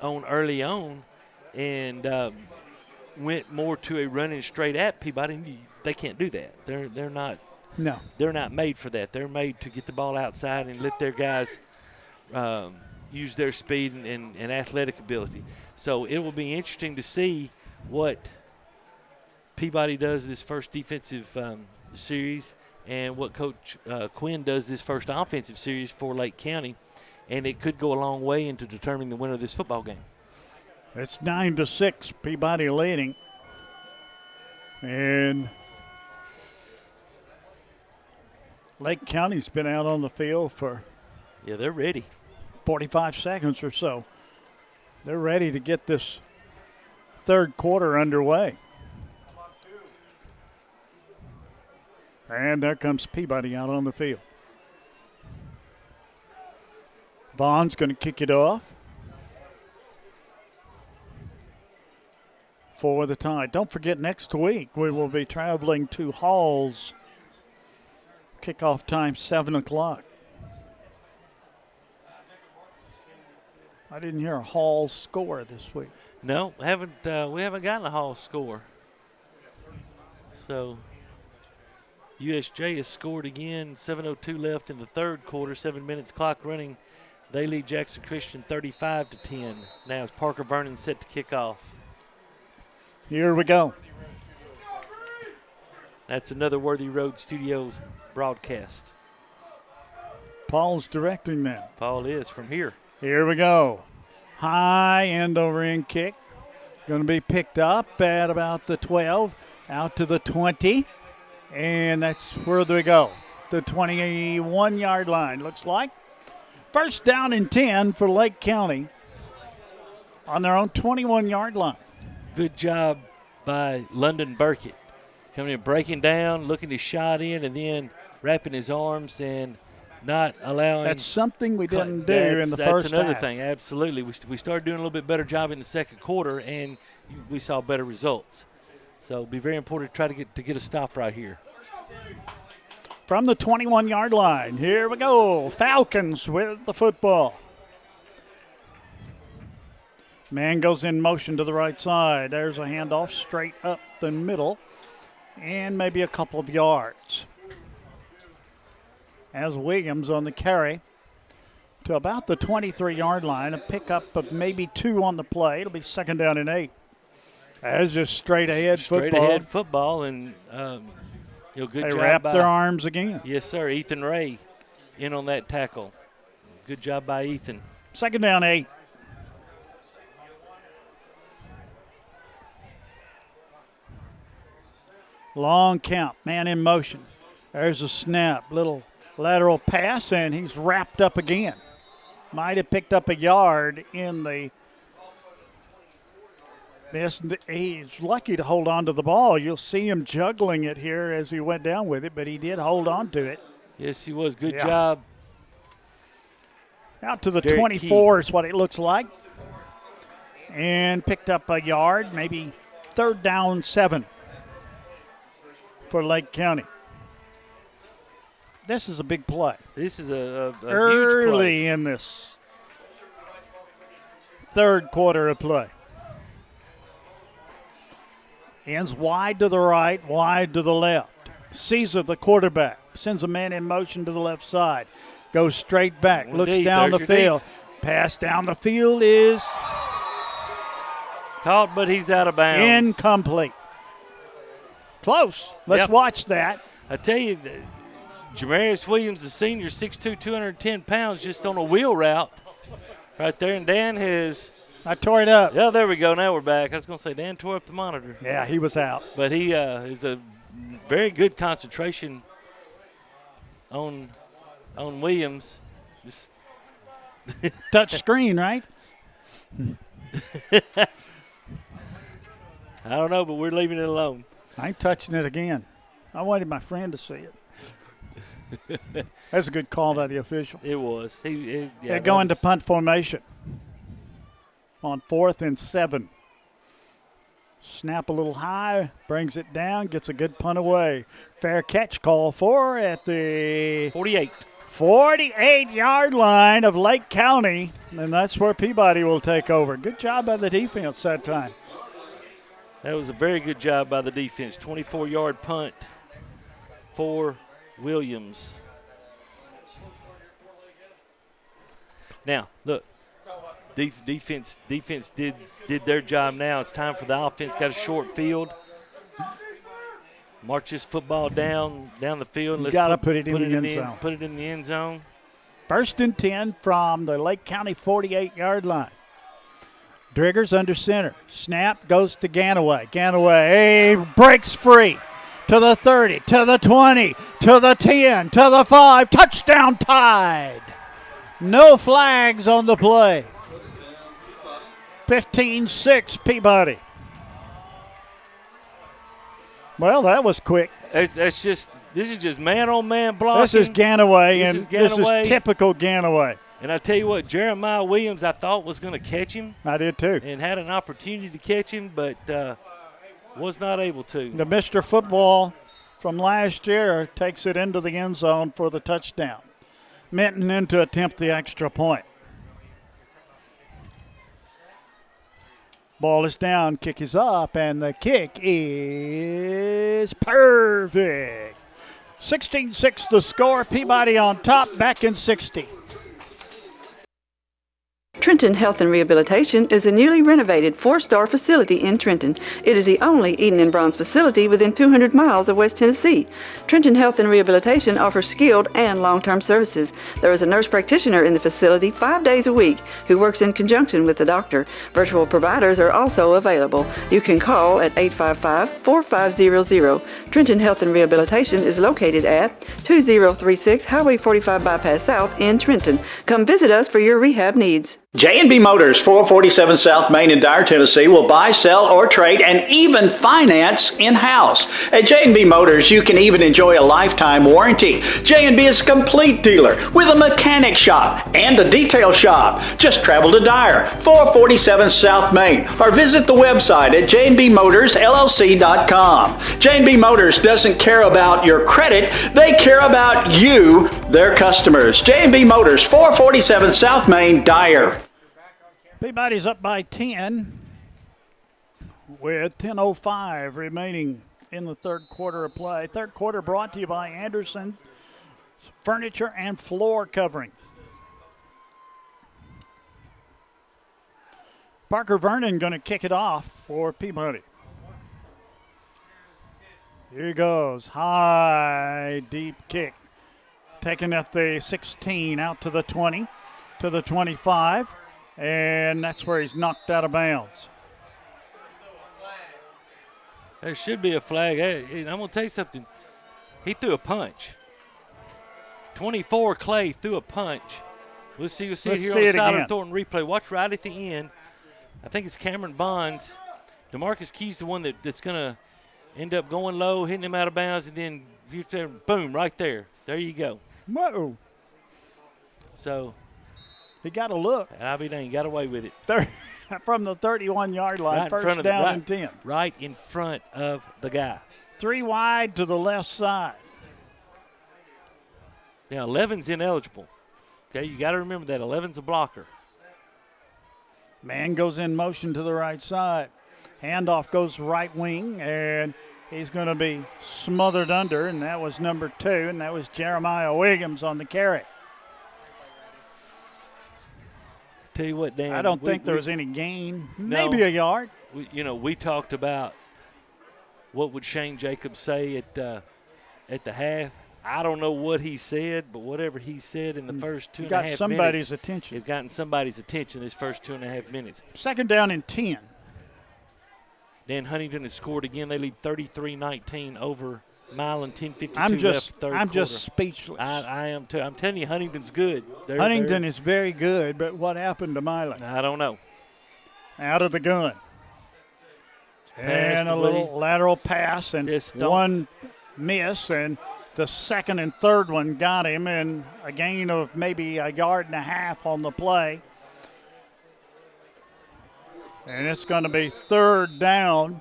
Speaker 5: early on and went more to a running straight at Peabody. They can't do that. They're not.
Speaker 1: No.
Speaker 5: They're not made for that. They're made to get the ball outside and let their guys use their speed and athletic ability. So it will be interesting to see what Peabody does this first defensive series and what Coach Quinn does this first offensive series for Lake County. And it could go a long way into determining the winner of this football game.
Speaker 1: It's 9-6, Peabody leading. And Lake County's been out on the field for
Speaker 5: they're ready.
Speaker 1: 45 seconds or so. They're ready to get this third quarter underway. And there comes Peabody out on the field. Vaughn's going to kick it off for the Tide. Don't forget, next week we will be traveling to Halls. Kickoff time 7 o'clock. I didn't hear a Hall score this week.
Speaker 5: No, we haven't gotten a Hall score. So USJ has scored again. 7:02 left in the third quarter. 7 minutes clock running. They lead Jackson Christian 35-10. Now it's Parker Vernon set to kick off.
Speaker 1: Here we go.
Speaker 5: That's another Worthy Road Studios broadcast.
Speaker 1: Paul's directing that.
Speaker 5: Paul is from here.
Speaker 1: Here we go. High end over end kick. Going to be picked up at about the 12, out to the 20. And that's where do we go? The 21-yard line, looks like. First down and 10 for Lake County on their own 21-yard line.
Speaker 5: Good job by London Burkett. Coming in, breaking down, looking his shot in, and then wrapping his arms and not allowing.
Speaker 1: That's something we didn't do in the first half.
Speaker 5: That's another thing, absolutely. We started doing a little bit better job in the second quarter, and we saw better results. So it'll be very important to try to get a stop right here.
Speaker 1: From the 21-yard line, here we go. Falcons with the football. Man goes in motion to the right side. There's a handoff straight up the middle and maybe a couple of yards. As Williams on the carry to about the 23-yard line, a pickup of maybe 2 on the play. It'll be second down and 8. That's just straight ahead football.
Speaker 5: Straight ahead football, and good
Speaker 1: they
Speaker 5: job. They
Speaker 1: wrap their arms again.
Speaker 5: Yes, sir. Ethan Ray in on that tackle. Good job by Ethan.
Speaker 1: Second down 8. Long count, man in motion. There's a snap, little lateral pass, and he's wrapped up again. Might have picked up a yard in the miss. He's lucky to hold on to the ball. You'll see him juggling it here as he went down with it, but he did hold on to it.
Speaker 5: Yes, he was. Good job.
Speaker 1: Out to the
Speaker 5: Derek
Speaker 1: 24
Speaker 5: Key.
Speaker 1: is what it looks like. And picked up a yard, maybe third down 7 for Lake County. This is a big play.
Speaker 5: This is a huge play.
Speaker 1: Early in this third quarter of play. Ends wide to the right, wide to the left. Caesar, the quarterback, sends a man in motion to the left side. Goes straight back, looks
Speaker 5: deep,
Speaker 1: down the field. Pass down the field is
Speaker 5: caught, but he's out of bounds.
Speaker 1: Incomplete. Close. Let's watch that.
Speaker 5: I tell you, Jamarius Williams, the senior, 6'2", 210 pounds, just on a wheel route right there. And Dan has –
Speaker 1: I tore it up.
Speaker 5: Yeah, there we go. Now we're back. I was going to say Dan tore up the monitor.
Speaker 1: Yeah, he was out.
Speaker 5: But he is a very good concentration on Williams. Just
Speaker 1: touch screen, right?
Speaker 5: I don't know, but we're leaving it alone.
Speaker 1: I ain't touching it again. I wanted my friend to see it. That's a good call by the official.
Speaker 5: It was.
Speaker 1: They're going to punt formation on 4th and 7. Snap a little high, brings it down, gets a good punt away. Fair catch call for at the 48-yard line of Lake County, and that's where Peabody will take over. Good job by the defense that time.
Speaker 5: That was a very good job by the defense. 24-yard punt for Williams. Now, look, defense did their job now. It's time for the offense. Got a short field. March this football down the field.
Speaker 1: You got to put it in the end zone.
Speaker 5: Put it in the end zone.
Speaker 1: First and 10 from the Lake County 48-yard line. Driggers under center. Snap goes to Ganaway. Ganaway breaks free to the 30, to the 20, to the 10, to the 5. Touchdown Tide. No flags on the play. 15-6 Peabody. Well, that was quick.
Speaker 5: This is just man-on-man blocking.
Speaker 1: This is Ganaway, this is typical Ganaway.
Speaker 5: And I tell you what, Jeremiah Williams, I thought was going to catch him.
Speaker 1: I did too.
Speaker 5: And had an opportunity to catch him, but was not able to.
Speaker 1: The Mr. Football from last year takes it into the end zone for the touchdown. Minton in to attempt the extra point. Ball is down, kick is up, and the kick is perfect. 16-6 the score. Peabody on top, back in 60.
Speaker 6: Trenton Health and Rehabilitation is a newly renovated 4-star facility in Trenton. It is the only Eden and Bronze facility within 200 miles of West Tennessee. Trenton Health and Rehabilitation offers skilled and long-term services. There is a nurse practitioner in the facility 5 days a week who works in conjunction with the doctor. Virtual providers are also available. You can call at 855-4500. Trenton Health and Rehabilitation is located at 2036 Highway 45 Bypass South in Trenton. Come visit us for your rehab needs.
Speaker 18: J&B Motors, 447 South Main in Dyer, Tennessee, will buy, sell, or trade, and even finance in-house. At J&B Motors, you can even enjoy a lifetime warranty. J&B is a complete dealer with a mechanic shop and a detail shop. Just travel to Dyer, 447 South Main, or visit the website at jnbmotorsllc.com. J&B Motors doesn't care about your credit, they care about you, their customers. J&B Motors, 447 South Main, Dyer.
Speaker 1: Peabody's up by 10 with 10:05 remaining in the third quarter of play. Third quarter brought to you by Anderson Furniture and Floor Covering. Parker Vernon going to kick it off for Peabody. Here he goes. High, deep kick. Taken at the 16, out to the 20, to the 25. And that's where he's knocked out of bounds.
Speaker 5: There should be a flag. Hey, I'm going to tell you something. He threw a punch. 24, Clay threw a punch. We'll see it here on the Siler Thornton replay. Watch right at the end. I think it's Cameron Bonds. DeMarcus Key's the one that's going to end up going low, hitting him out of bounds, and then boom, right there. There you go.
Speaker 1: Whoa.
Speaker 5: So
Speaker 1: he got a look.
Speaker 5: And I'll be dang, he got away with it.
Speaker 1: From the 31-yard line,
Speaker 5: right
Speaker 1: first down and 10.
Speaker 5: Right in front of the guy.
Speaker 1: 3 wide to the left side.
Speaker 5: Now, 11's ineligible. Okay, you got to remember that 11's a blocker.
Speaker 1: Man goes in motion to the right side. Handoff goes right wing, and he's going to be smothered under, and that was number 2, and that was Jeremiah Williams on the carry.
Speaker 5: Tell you what, Dan.
Speaker 1: I don't think there was any gain.
Speaker 5: No,
Speaker 1: maybe a yard.
Speaker 5: We talked about what would Shane Jacobs say at the half. I don't know what he said, but whatever he said in the first 2.5 minutes.
Speaker 1: Got somebody's attention.
Speaker 5: He's gotten somebody's attention his first 2.5 minutes.
Speaker 1: Second down and 10.
Speaker 5: Dan Huntington has scored again. They lead 33-19 over Milan, 10:52 left third quarter.
Speaker 1: I'm just speechless.
Speaker 5: I am too. I'm telling you, Huntington's good.
Speaker 1: Huntington is very good, but what happened to Milan?
Speaker 5: I don't know.
Speaker 1: Out of the gun. And a little lateral pass, and one miss, and the second and third one got him, and a gain of maybe a yard and a half on the play. And it's going to be third down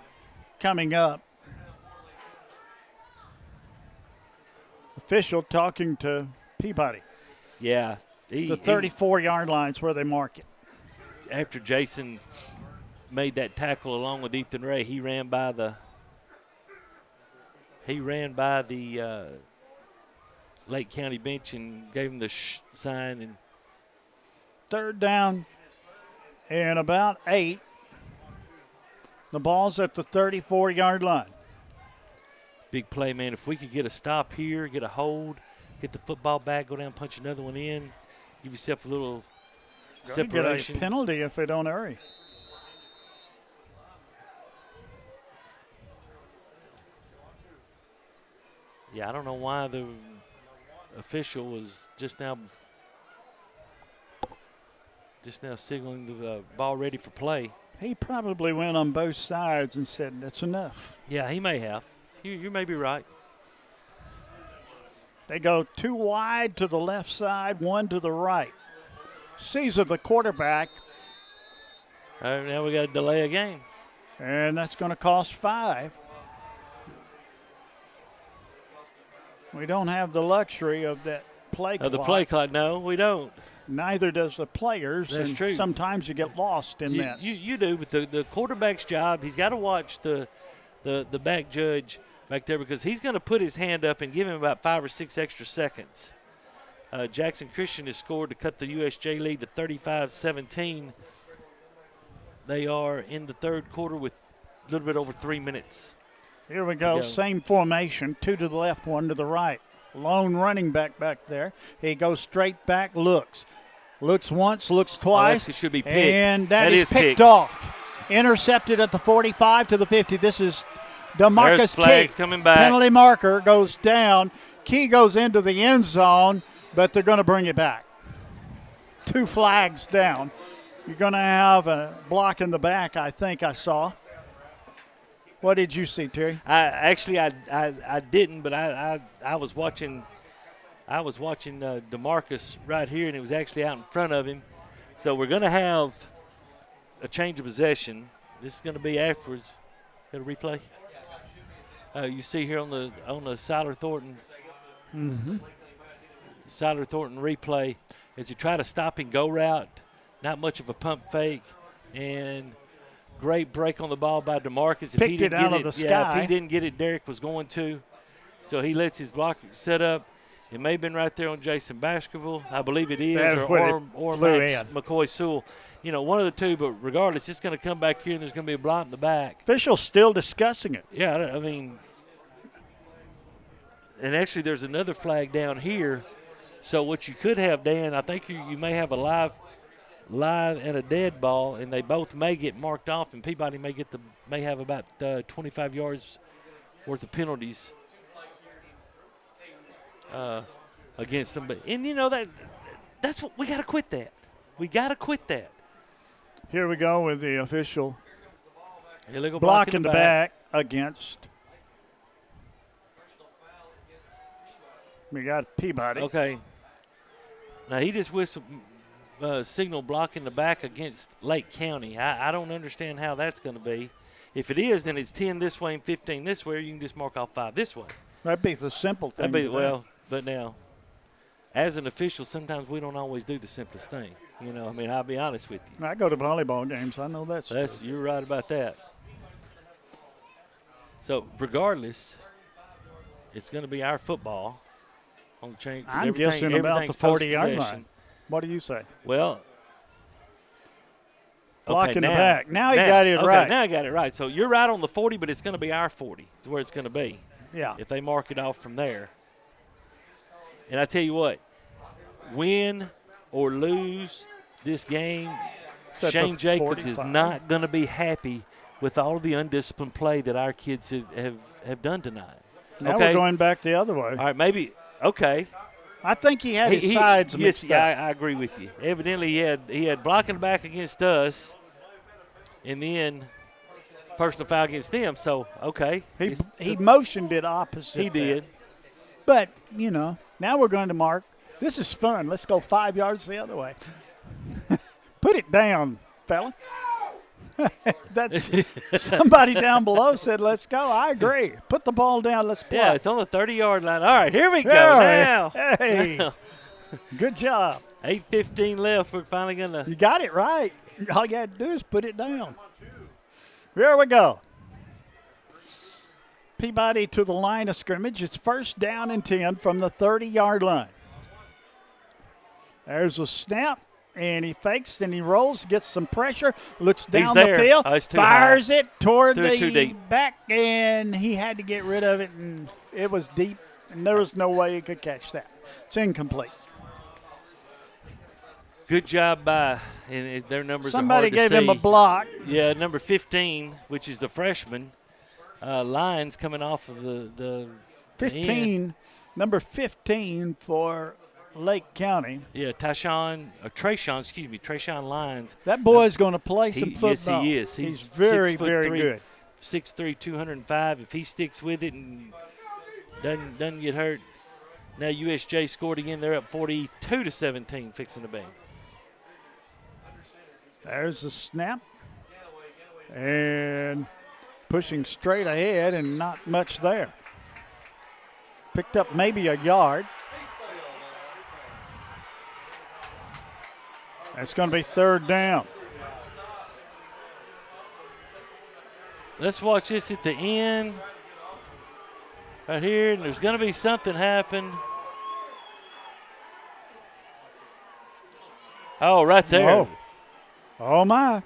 Speaker 1: coming up. Official talking to Peabody.
Speaker 5: Yeah.
Speaker 1: The 34-yard line's where they mark it.
Speaker 5: After Jason made that tackle along with Ethan Ray, he ran by the Lake County bench and gave him the sign. And
Speaker 1: third down and about 8. The ball's at the 34-yard line.
Speaker 5: Big play, man. If we could get a stop here, get a hold, get the football back, go down, punch another one in, give yourself a little separation.
Speaker 1: Get a penalty if they don't hurry.
Speaker 5: Yeah, I don't know why the official was just now signaling the ball ready for play.
Speaker 1: He probably went on both sides and said, that's enough.
Speaker 5: Yeah, he may have. You may be right.
Speaker 1: They go 2 wide to the left side, 1 to the right. Caesar, the quarterback.
Speaker 5: All right, now we got to delay a game.
Speaker 1: And that's going to cost 5. We don't have the luxury of that play clock.
Speaker 5: The play clock, no, we don't.
Speaker 1: Neither does the players.
Speaker 5: That's
Speaker 1: and
Speaker 5: true.
Speaker 1: Sometimes you get lost in that.
Speaker 5: You do, but the quarterback's job, he's got to watch the back judge back there because he's going to put his hand up and give him about 5 or 6 extra seconds. Jackson Christian has scored to cut the USJ lead to 35-17. They are in the third quarter with a little bit over 3 minutes.
Speaker 1: Here we go. Same formation, 2 to the left, 1 to the right. Lone running back there. He goes straight back, looks once, looks twice.
Speaker 5: It should be picked.
Speaker 1: And that is picked off. Intercepted at the 45 to the 50. This is DeMarcus Key.
Speaker 5: Coming back.
Speaker 1: Penalty marker goes down. Key goes into the end zone, but they're going to bring it back. 2 flags down. You're going to have a block in the back, I think I saw. What did you see, Terry?
Speaker 5: I didn't, but I was watching. I was watching DeMarcus right here, and it was actually out in front of him. So we're going to have a change of possession. This is going to be afterwards. Got a replay. You see here on the Siler Thornton.
Speaker 1: Mm-hmm.
Speaker 5: Siler Thornton replay as you try to stop and go route. Not much of a pump fake, and great break on the ball by DeMarcus.
Speaker 1: Picked it out of the sky.
Speaker 5: If he didn't get it, Derek was going to. So he lets his block set up. It may have been right there on Jason Baskerville. I believe it is, or Max McCoy Sewell. You know, one of the two, but regardless, it's going to come back here, and there's going to be a block in the back.
Speaker 1: Officials still discussing it.
Speaker 5: Yeah, I mean, and actually there's another flag down here. So what you could have, Dan, I think you may have a live and a dead ball, and they both may get marked off, and Peabody may have about 25 yards worth of penalties against them. But that's what we got to quit that. We got to quit that.
Speaker 1: Here we go with the official
Speaker 5: illegal
Speaker 1: block in the back against. We got Peabody.
Speaker 5: Okay. Now he just whistled. Signal block in the back against Lake County. I don't understand how that's going to be. If it is, then it's 10 this way and 15 this way, or you can just mark off 5 this way.
Speaker 1: That'd be the simple thing.
Speaker 5: But now, as an official, sometimes we don't always do the simplest thing. You know, I mean, I'll be honest with you.
Speaker 1: I go to volleyball games. I know that's true.
Speaker 5: You're right about that. So, regardless, it's going to be our football on the chain.
Speaker 1: I'm guessing about the 40-yard line. What do you say?
Speaker 5: Well,
Speaker 1: block in the back. Now he got it right.
Speaker 5: Now I got it right. So you're right on the 40, but it's going to be our 40 is where it's going to be.
Speaker 1: Yeah.
Speaker 5: If they mark it off from there. And I tell you what, win or lose this game, Shane Jacobs is not going to be happy with all of the undisciplined play that our kids have done tonight.
Speaker 1: Now we're going back the other way.
Speaker 5: All right, maybe. Okay.
Speaker 1: I think he had his sides mixed up.
Speaker 5: Yes, I agree with you. Evidently, he had blocking back against us, and then personal foul against them. So, okay.
Speaker 1: He motioned it opposite.
Speaker 5: He did.
Speaker 1: But, now we're going to mark. This is fun. Let's go 5 yards the other way. Put it down, fella. That's somebody down below said, let's go. I agree. Put the ball down. Let's play.
Speaker 5: Yeah, it's on the 30-yard line. All right, here we go now.
Speaker 1: Hey, good job.
Speaker 5: 8:15 left. We're finally going to.
Speaker 1: You got it right. All you had to do is put it down. Here we go. Peabody to the line of scrimmage. It's first down and 10 from the 30-yard line. There's a snap. And he fakes, then he rolls, gets some pressure, looks down the field, fires it toward the back, and he had to get rid of it, and it was deep, and there was no way he could catch that. It's incomplete.
Speaker 5: Good job by, and their numbers
Speaker 1: Somebody
Speaker 5: are hard to see.
Speaker 1: gave him a block.
Speaker 5: Yeah, number 15, which is the freshman, Lyons coming off of the
Speaker 1: 15,
Speaker 5: end.
Speaker 1: Number 15 for Lake County.
Speaker 5: Yeah, Trayshawn Lyons.
Speaker 1: That boy's going to play some football.
Speaker 5: Yes, he is.
Speaker 1: He's very, very good.
Speaker 5: 6'3", 205. If he sticks with it and doesn't get hurt. Now USJ scored again. They're up 42-17, fixing the bang.
Speaker 1: There's the snap. And pushing straight ahead and not much there. Picked up maybe a yard. It's going to be third down.
Speaker 5: Let's watch this at the end. Right here, and there's going to be something happen. Oh, right there.
Speaker 1: Whoa. Oh, my.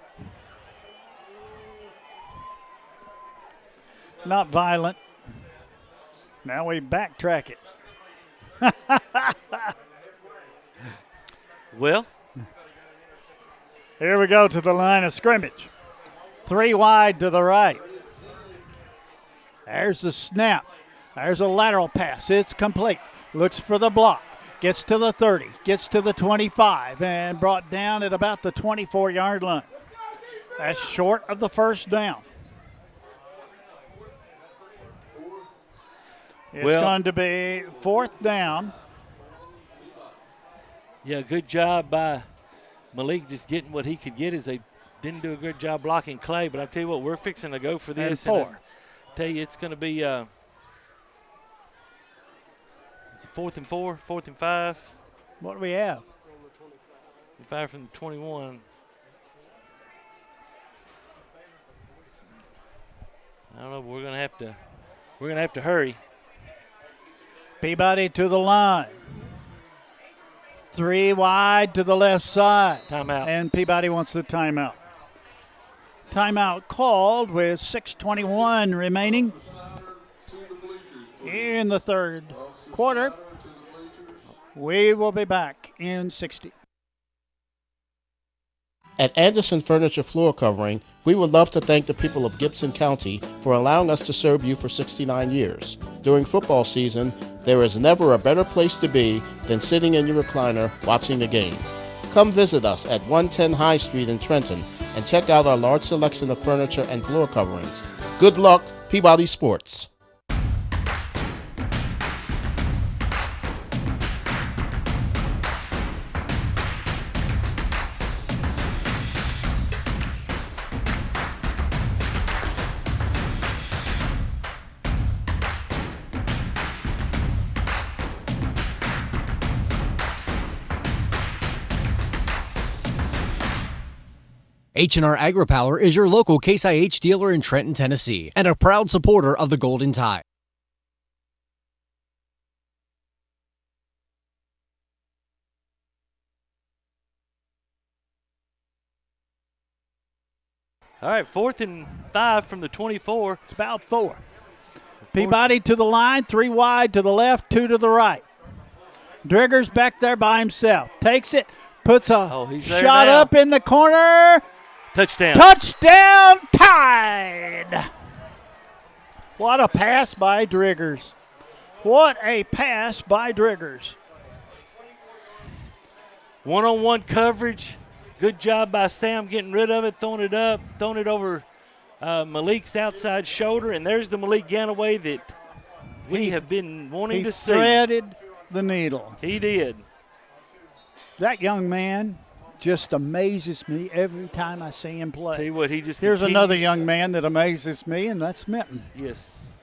Speaker 1: Not violent. Now we backtrack it.
Speaker 5: Well,
Speaker 1: here we go to the line of scrimmage. 3 wide to the right. There's the snap. There's a lateral pass. It's complete. Looks for the block. Gets to the 30. Gets to the 25. And brought down at about the 24-yard line. That's short of the first down. It's going to be fourth down.
Speaker 5: Yeah, good job by Malik just getting what he could get as they didn't do a good job blocking Clay. But I tell you what, we're fixing to go for this.
Speaker 1: And 4.
Speaker 5: I tell you, it's going to be is it 4th and 4, 4th and 5.
Speaker 1: What do we have?
Speaker 5: 5 from the 21. I don't know. We're going to have to hurry.
Speaker 1: Peabody to the line. 3 wide to the left side.
Speaker 5: Timeout.
Speaker 1: And Peabody wants the timeout. Timeout called with 6:21 remaining in the third quarter. We will be back in 60.
Speaker 15: At Anderson Furniture Floor Covering, we would love to thank the people of Gibson County for allowing us to serve you for 69 years. During football season, there is never a better place to be than sitting in your recliner watching the game. Come visit us at 110 High Street in Trenton and check out our large selection of furniture and floor coverings. Good luck, Peabody Sports.
Speaker 3: H&R AgriPower is your local Case IH dealer in Trenton, Tennessee, and a proud supporter of the Golden Tide.
Speaker 5: All right, 4th and 5 from the 24.
Speaker 1: It's about 4. Peabody to the line, 3 wide to the left, 2 to the right. Drigger's back there by himself. Takes it, puts a shot
Speaker 5: now.
Speaker 1: up in the corner.
Speaker 5: Touchdown.
Speaker 1: Touchdown, Tide. What a pass by Driggers. What a pass by Driggers.
Speaker 5: One-on-one coverage. Good job by Sam getting rid of it, throwing it up, throwing it over Malik's outside shoulder. And there's the Malik Ganaway that we have been wanting to see.
Speaker 1: He threaded the needle.
Speaker 5: He did.
Speaker 1: That young man just amazes me every time I see him play.
Speaker 5: Tell you what, he just
Speaker 1: Here's
Speaker 5: continues.
Speaker 1: another young man that amazes me, and that's Minton.
Speaker 5: Yes.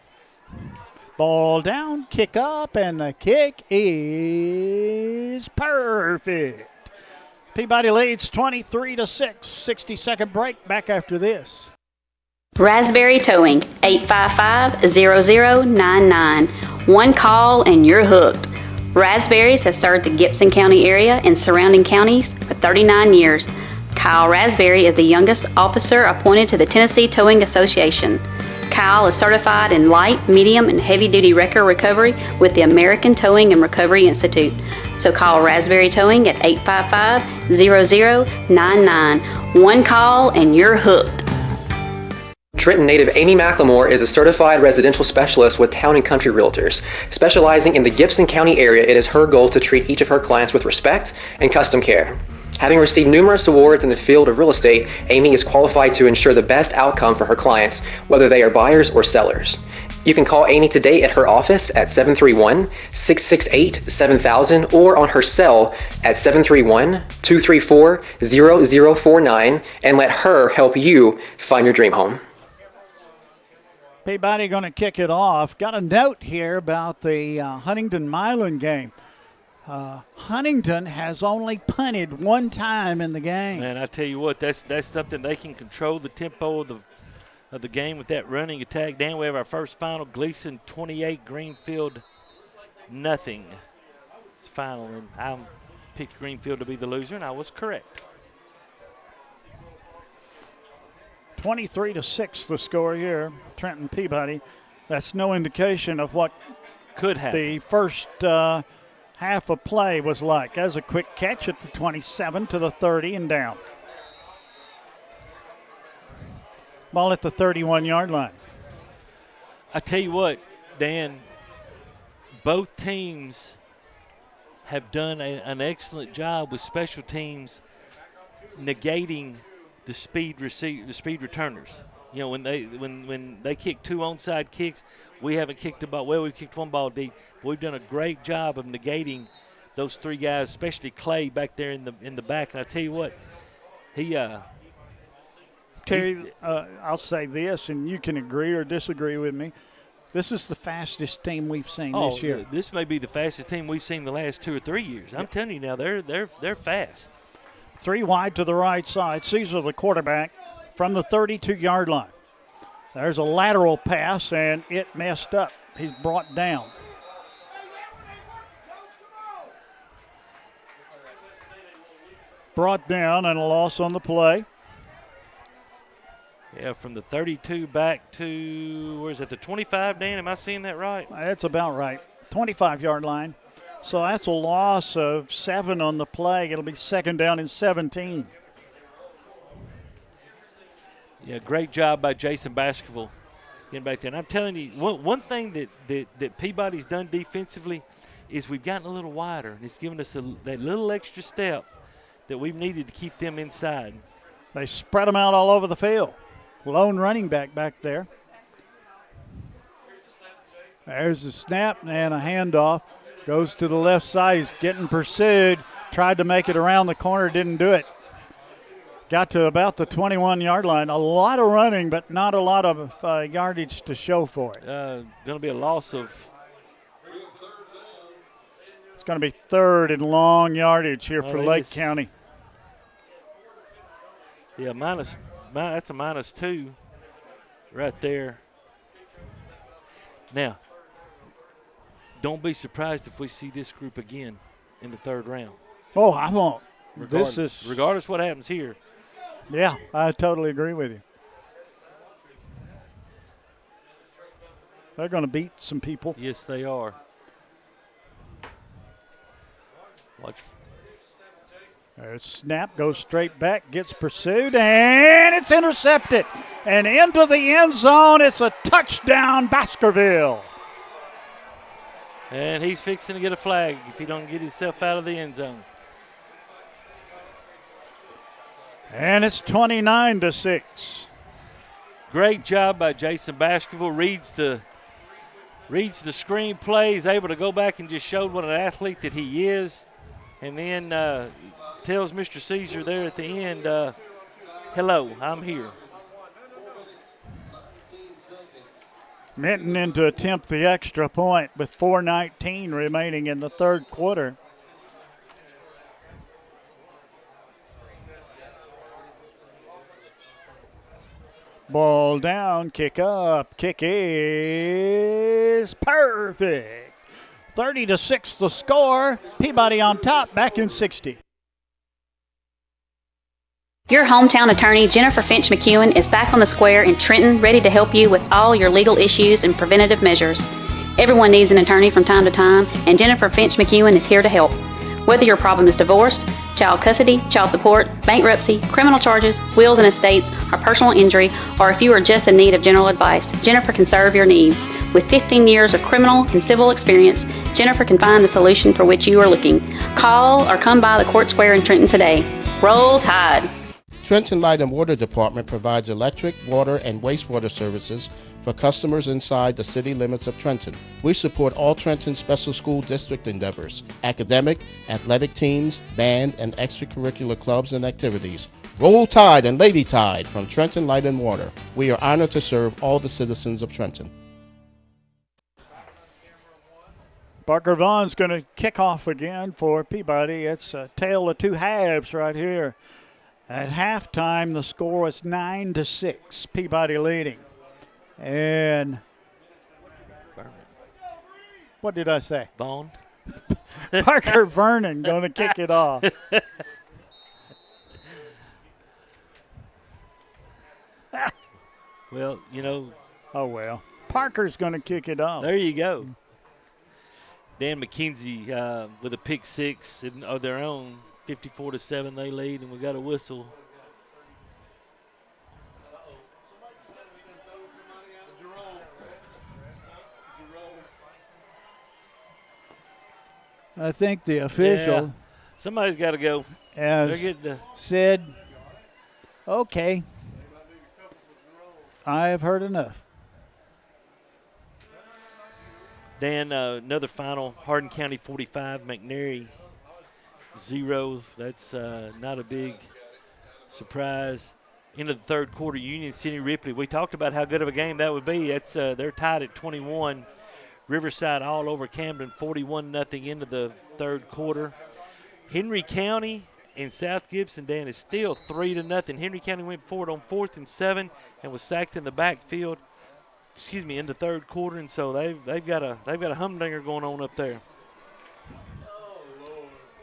Speaker 1: Ball down, kick up, and the kick is perfect. Peabody leads 23-6. 60-second break. Back after this.
Speaker 13: Raspberry Towing, 855-0099. One call and you're hooked. Raspberries has served the Gibson County area and surrounding counties for 39 years. Kyle Raspberry is the youngest officer appointed to the Tennessee Towing Association. Kyle is certified in light, medium, and heavy-duty wrecker recovery with the American Towing and Recovery Institute. So call Raspberry Towing at 855-0099. One call and you're hooked.
Speaker 4: Trenton native Amy McLemore is a certified residential specialist with Town & Country Realtors. Specializing in the Gibson County area, it is her goal to treat each of her clients with respect and custom care. Having received numerous awards in the field of real estate, Amy is qualified to ensure the best outcome for her clients, whether they are buyers or sellers. You can call Amy today at her office at 731-668-7000 or on her cell at 731-234-0049 and let her help you find your dream home.
Speaker 1: Peabody going to kick it off. Got a note here about the Huntington-Milan game. Huntington has only punted one time in the game.
Speaker 5: Man, I tell you what, that's something they can control the tempo of the game with that running attack. Dan, we have our first final. Gleason 28, Greenfield nothing. It's final, and I picked Greenfield to be the loser, and I was correct.
Speaker 1: 23-6 the score here. Trenton Peabody. That's no indication of what
Speaker 5: could happen.
Speaker 1: The first half of play was like. As a quick catch at the 27 to the 30 and down. Ball at the 31-yard line.
Speaker 5: I tell you what, Dan, both teams have done an excellent job with special teams negating the speed returners. You know, when they kick two onside kicks, we haven't kicked the ball. Well, we've kicked one ball deep. But we've done a great job of negating those three guys, especially Clay back there in the back. And I tell you what,
Speaker 1: Terry, I'll say this, and you can agree or disagree with me. This is the fastest team we've seen this year.
Speaker 5: This may be the fastest team we've seen the last 2 or 3 years. I'm telling you now, they're fast.
Speaker 1: 3 wide to the right side. Caesar, the quarterback, from the 32-yard line. There's a lateral pass, and it messed up. He's brought down. Brought down and a loss on the play.
Speaker 5: Yeah, from the 32 back to, where's that, the 25, Dan? Am I seeing that right?
Speaker 1: That's about right. 25-yard line. So that's a loss of 7 on the play. It'll be second down and 17.
Speaker 5: Yeah, great job by Jason Baskerville getting back there. And I'm telling you, one thing that Peabody's done defensively is we've gotten a little wider, and it's given us that little extra step that we've needed to keep them inside.
Speaker 1: They spread them out all over the field. Lone running back there. There's the snap and a handoff. Goes to the left side. He's getting pursued. Tried to make it around the corner. Didn't do it. Got to about the 21-yard line. A lot of running, but not a lot of yardage to show for it.
Speaker 5: Going to be a loss of.
Speaker 1: It's going to be third and long yardage here for Lake County.
Speaker 5: Yeah, that's a -2 right there. Now, don't be surprised if we see this group again in the third round.
Speaker 1: Oh, I won't.
Speaker 5: Regardless what happens here.
Speaker 1: Yeah, I totally agree with you. They're going to beat some people.
Speaker 5: Yes, they are. Watch.
Speaker 1: There's snap, goes straight back, gets pursued, and it's intercepted. And into the end zone, it's a touchdown, Baskerville.
Speaker 5: And he's fixing to get a flag if he don't get himself out of the end zone.
Speaker 1: And it's 29-6.
Speaker 5: Great job by Jason Baskerville. Reads the screenplay. He's able to go back and just show what an athlete that he is. And then tells Mr. Caesar there at the end, hello, I'm here.
Speaker 1: Minton in to attempt the extra point with 4:19 remaining in the third quarter. Ball down, kick up, kick is perfect. 30-6 the score. Peabody on top, back in 60.
Speaker 13: Your hometown attorney, Jennifer Finch McEwen, is back on the square in Trenton, ready to help you with all your legal issues and preventative measures. Everyone needs an attorney from time to time, and Jennifer Finch McEwen is here to help. Whether your problem is divorce, child custody, child support, bankruptcy, criminal charges, wills and estates, or personal injury, or if you are just in need of general advice, Jennifer can serve your needs. With 15 years of criminal and civil experience, Jennifer can find the solution for which you are looking. Call or come by the Court Square in Trenton today. Roll Tide!
Speaker 15: Trenton Light and Water Department provides electric, water, and wastewater services for customers inside the city limits of Trenton. We support all Trenton Special School District endeavors, academic, athletic teams, band, and extracurricular clubs and activities. Roll Tide and Lady Tide from Trenton Light and Water. We are honored to serve all the citizens of Trenton.
Speaker 1: Parker Vaughn's going to kick off again for Peabody. It's a tale of two halves right here. At halftime, the score was 9-6, Peabody leading. And what did I say?
Speaker 5: Vaughn.
Speaker 1: Parker Vernon going to kick it off.
Speaker 5: Well, you know.
Speaker 1: Oh, well. Parker's going to kick it off.
Speaker 5: There you go. Dan McKenzie with a pick six of their own. 54-7 they lead, and we got a whistle.
Speaker 1: I think the official.
Speaker 5: Yeah, somebody's got to go.
Speaker 1: Said, okay, I have heard enough.
Speaker 5: Dan, another final, Hardin County 45, McNary 0. That's not a big surprise. Into the third quarter, Union City Ripley. We talked about how good of a game that would be. That's they're tied at 21. Riverside all over Camden, 41-0 into the third quarter. Henry County and South Gibson, Dan, is still 3-0. Henry County went forward on 4th and 7 and was sacked in the backfield. In the third quarter, and so they've got a humdinger going on up there.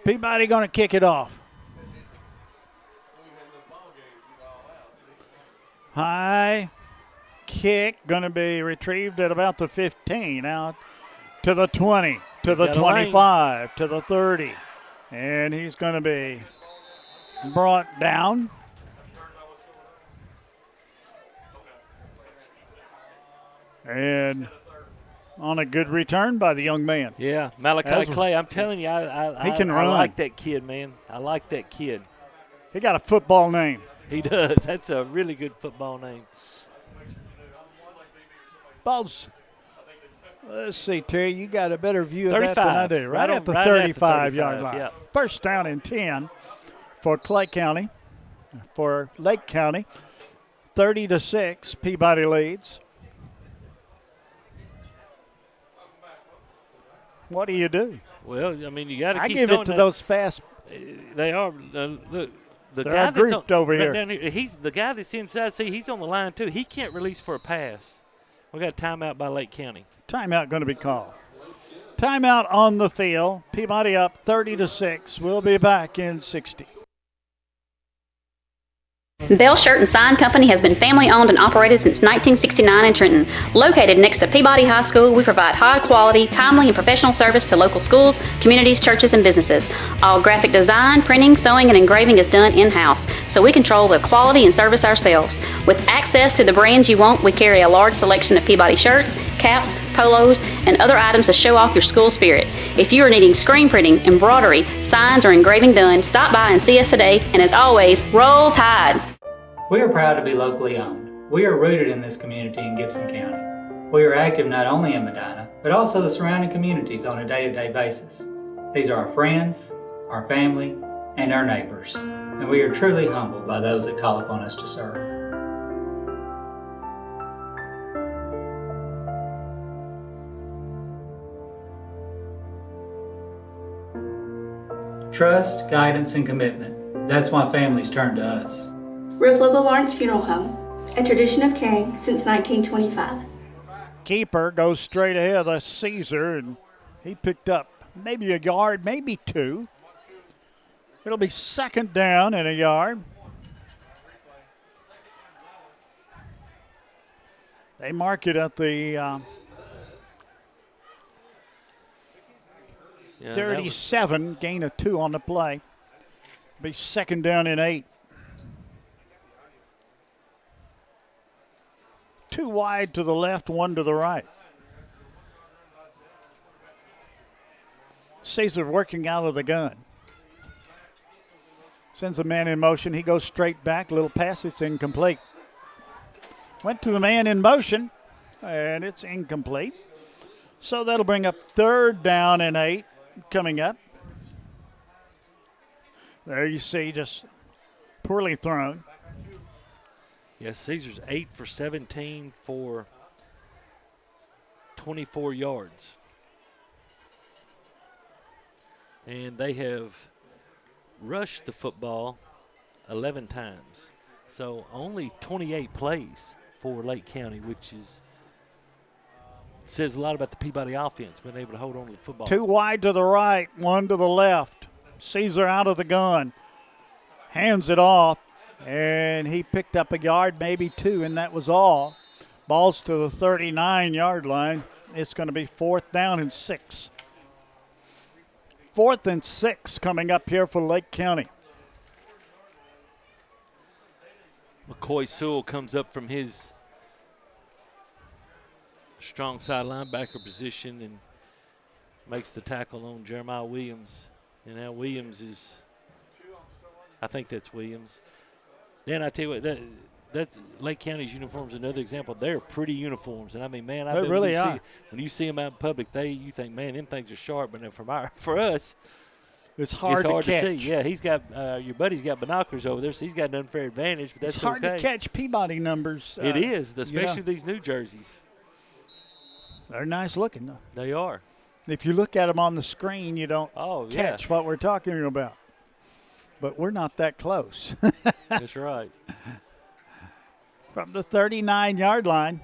Speaker 1: Peabody going to kick it off. High kick going to be retrieved at about the 15, out to the 20, to the 25, to the 30, and he's going to be brought down. And on a good return by the young man.
Speaker 5: Yeah, Malachi Clay. I'm telling you,
Speaker 1: he can run.
Speaker 5: I like that kid, man. I like that kid.
Speaker 1: He got a football name.
Speaker 5: He does. That's a really good football name.
Speaker 1: Balls. Let's see, Terry, you got a better view of that than I do. Right at the 35-yard line.
Speaker 5: Yeah.
Speaker 1: First down and 10 for Clay County, for Lake County. 30-6, Peabody leads. What do you do?
Speaker 5: Well, I mean, you got to keep
Speaker 1: I give it to those fast.
Speaker 5: They are. Look, the
Speaker 1: They're
Speaker 5: guy that's
Speaker 1: grouped over here.
Speaker 5: Down here. He's the guy that's inside. See, he's on the line too. He can't release for a pass. We got a timeout by Lake County.
Speaker 1: Timeout going to be called. Timeout on the field. Peabody up 30-6. We'll be back in 60.
Speaker 13: Bell Shirt and Sign Company has been family owned and operated since 1969 in Trenton. Located next to Peabody High School, we provide high quality, timely, and professional service to local schools, communities, churches, and businesses. All graphic design, printing, sewing, and engraving is done in-house, so we control the quality and service ourselves. With access to the brands you want, we carry a large selection of Peabody shirts, caps, polos, and other items to show off your school spirit. If you are needing screen printing, embroidery, signs, or engraving done, stop by and see us today, and as always, roll Tide!
Speaker 7: We are proud to be locally owned. We are rooted in this community in Gibson County. We are active not only in Medina, but also the surrounding communities on a day-to-day basis. These are our friends, our family, and our neighbors, and we are truly humbled by those that call upon us to serve. Trust, guidance, and commitment. That's why families turn to us.
Speaker 8: Rivloga Lawrence Funeral Home, a tradition of caring since 1925.
Speaker 1: Keeper goes straight ahead. That's Caesar, and he picked up maybe a yard, maybe two. It'll be second down and a yard. They mark it at the 37, gain of 2 on the play. Be second down and 8. 2 wide to the left, 1 to the right. Caesar working out of the gun. Sends a man in motion. He goes straight back. Little pass. It's incomplete. Went to the man in motion, and it's incomplete. So that'll bring up third down and 8 coming up. There you see, just poorly thrown.
Speaker 5: Yes, Caesar's 8 for 17 for 24 yards. and they have rushed the football 11 times. So only 28 plays for Lake County, which says a lot about the Peabody offense, being able to hold on to the football.
Speaker 1: 2 wide to the right, 1 to the left. Caesar out of the gun. Hands it off, and he picked up a yard, maybe 2, and that was all. Ball's to the 39-yard line. It's going to be 4th down and 6. 4th and 6 coming up here for Lake County.
Speaker 5: McCoy Sewell comes up from his strong side linebacker position and makes the tackle on Jeremiah Williams. And now Williams is, I think that's Williams. Dan, I tell you what, that's Lake County's uniforms, another example. They're pretty uniforms. And I mean, man,
Speaker 1: They really are.
Speaker 5: When you see them out in public, you think, man, them things are sharp. But then for us,
Speaker 1: it's hard to catch.
Speaker 5: see. Yeah, he's got your buddy's got binoculars over there, so he's got an unfair advantage. But that's
Speaker 1: it's hard
Speaker 5: okay.
Speaker 1: to catch Peabody numbers.
Speaker 5: It is, especially these new jerseys.
Speaker 1: They're nice looking, though.
Speaker 5: They are.
Speaker 1: If you look at them on the screen, you don't catch what we're talking about. But we're not that close.
Speaker 5: That's right.
Speaker 1: From the 39-yard line.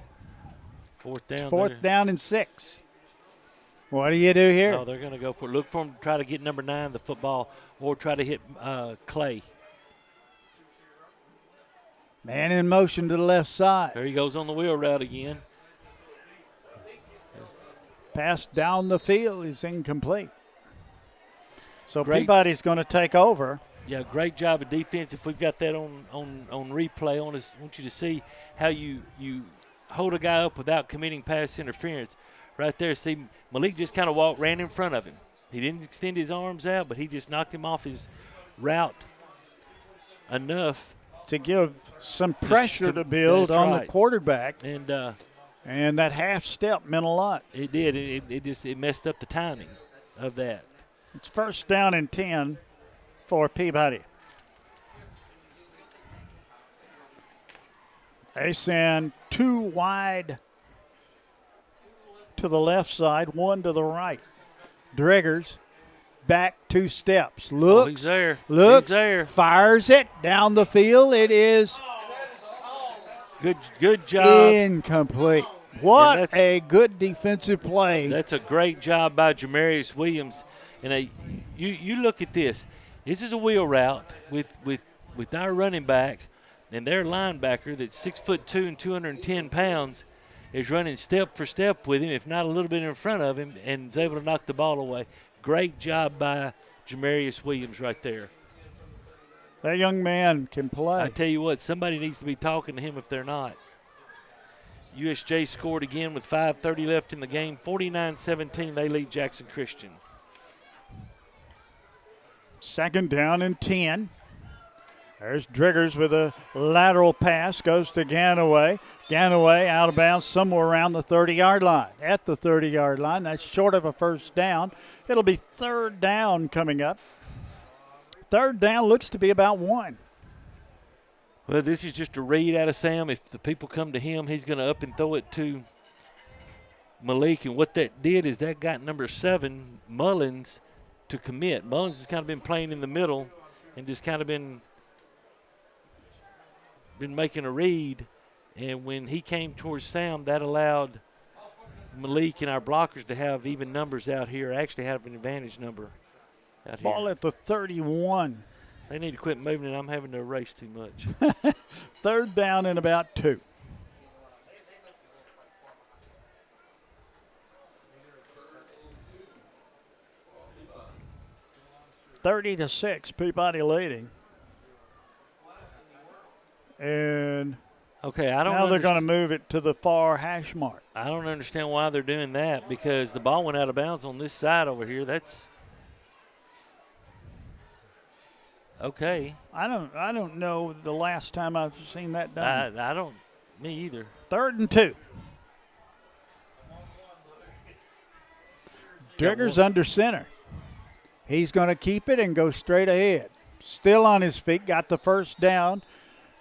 Speaker 5: 4th down.
Speaker 1: 4th down and 6. What do you do here?
Speaker 5: Oh, they're going to go for it. Look for him to try to get number 9, the football, or try to hit Clay.
Speaker 1: Man in motion to the left side.
Speaker 5: There he goes on the wheel route again.
Speaker 1: Pass down the field is incomplete. So Peabody's going to take over.
Speaker 5: Yeah, great job of defense. If we've got that on replay, I want you to see how you hold a guy up without committing pass interference. Right there, see, Malik just kind of ran in front of him. He didn't extend his arms out, but he just knocked him off his route enough
Speaker 1: to give some pressure to build on the quarterback.
Speaker 5: And
Speaker 1: that half step meant a lot.
Speaker 5: It did. It messed up the timing of that.
Speaker 1: It's 1st down and 10 for Peabody. They send 2 wide to the left side, 1 to the right. Driggers back 2 steps. Looks.
Speaker 5: He's there.
Speaker 1: Looks.
Speaker 5: He's there.
Speaker 1: Fires it down the field. It is
Speaker 5: good job.
Speaker 1: Incomplete. What a good defensive play.
Speaker 5: That's a great job by Jamarius Williams. And you look at this. This is a wheel route with our running back and their linebacker that's 6'2" and 210 pounds is running step for step with him, if not a little bit in front of him, and is able to knock the ball away. Great job by Jamarius Williams right there.
Speaker 1: That young man can play.
Speaker 5: I tell you what, somebody needs to be talking to him if they're not. USJ scored again with 5:30 left in the game. 49-17, they lead Jackson Christian.
Speaker 1: 2nd down and 10. There's Driggers with a lateral pass, goes to Ganaway. Ganaway out of bounds somewhere around the 30-yard line. At the 30-yard line, that's short of a 1st down. It'll be 3rd down coming up. 3rd down looks to be about 1.
Speaker 5: Well, this is just a read out of Sam. If the people come to him, he's going to up and throw it to Malik. And what that did is that got number 7, Mullins, to commit. Mullins has kind of been playing in the middle and just kind of been making a read. And when he came towards Sam, that allowed Malik and our blockers to have even numbers out here, actually have an advantage number out here.
Speaker 1: Ball at the 31.
Speaker 5: They need to quit moving, and I'm having to erase too much.
Speaker 1: 3rd down and about 2. (30-6), Peabody leading. And
Speaker 5: okay, I don't.
Speaker 1: Now they're going to move it to the far hash mark.
Speaker 5: I don't understand why they're doing that, because the ball went out of bounds on this side over here. That's okay.
Speaker 1: I don't know the last time I've seen that done.
Speaker 5: I don't. Me either.
Speaker 1: 3rd and 2. Driggers under center. He's going to keep it and go straight ahead. Still on his feet, got the 1st down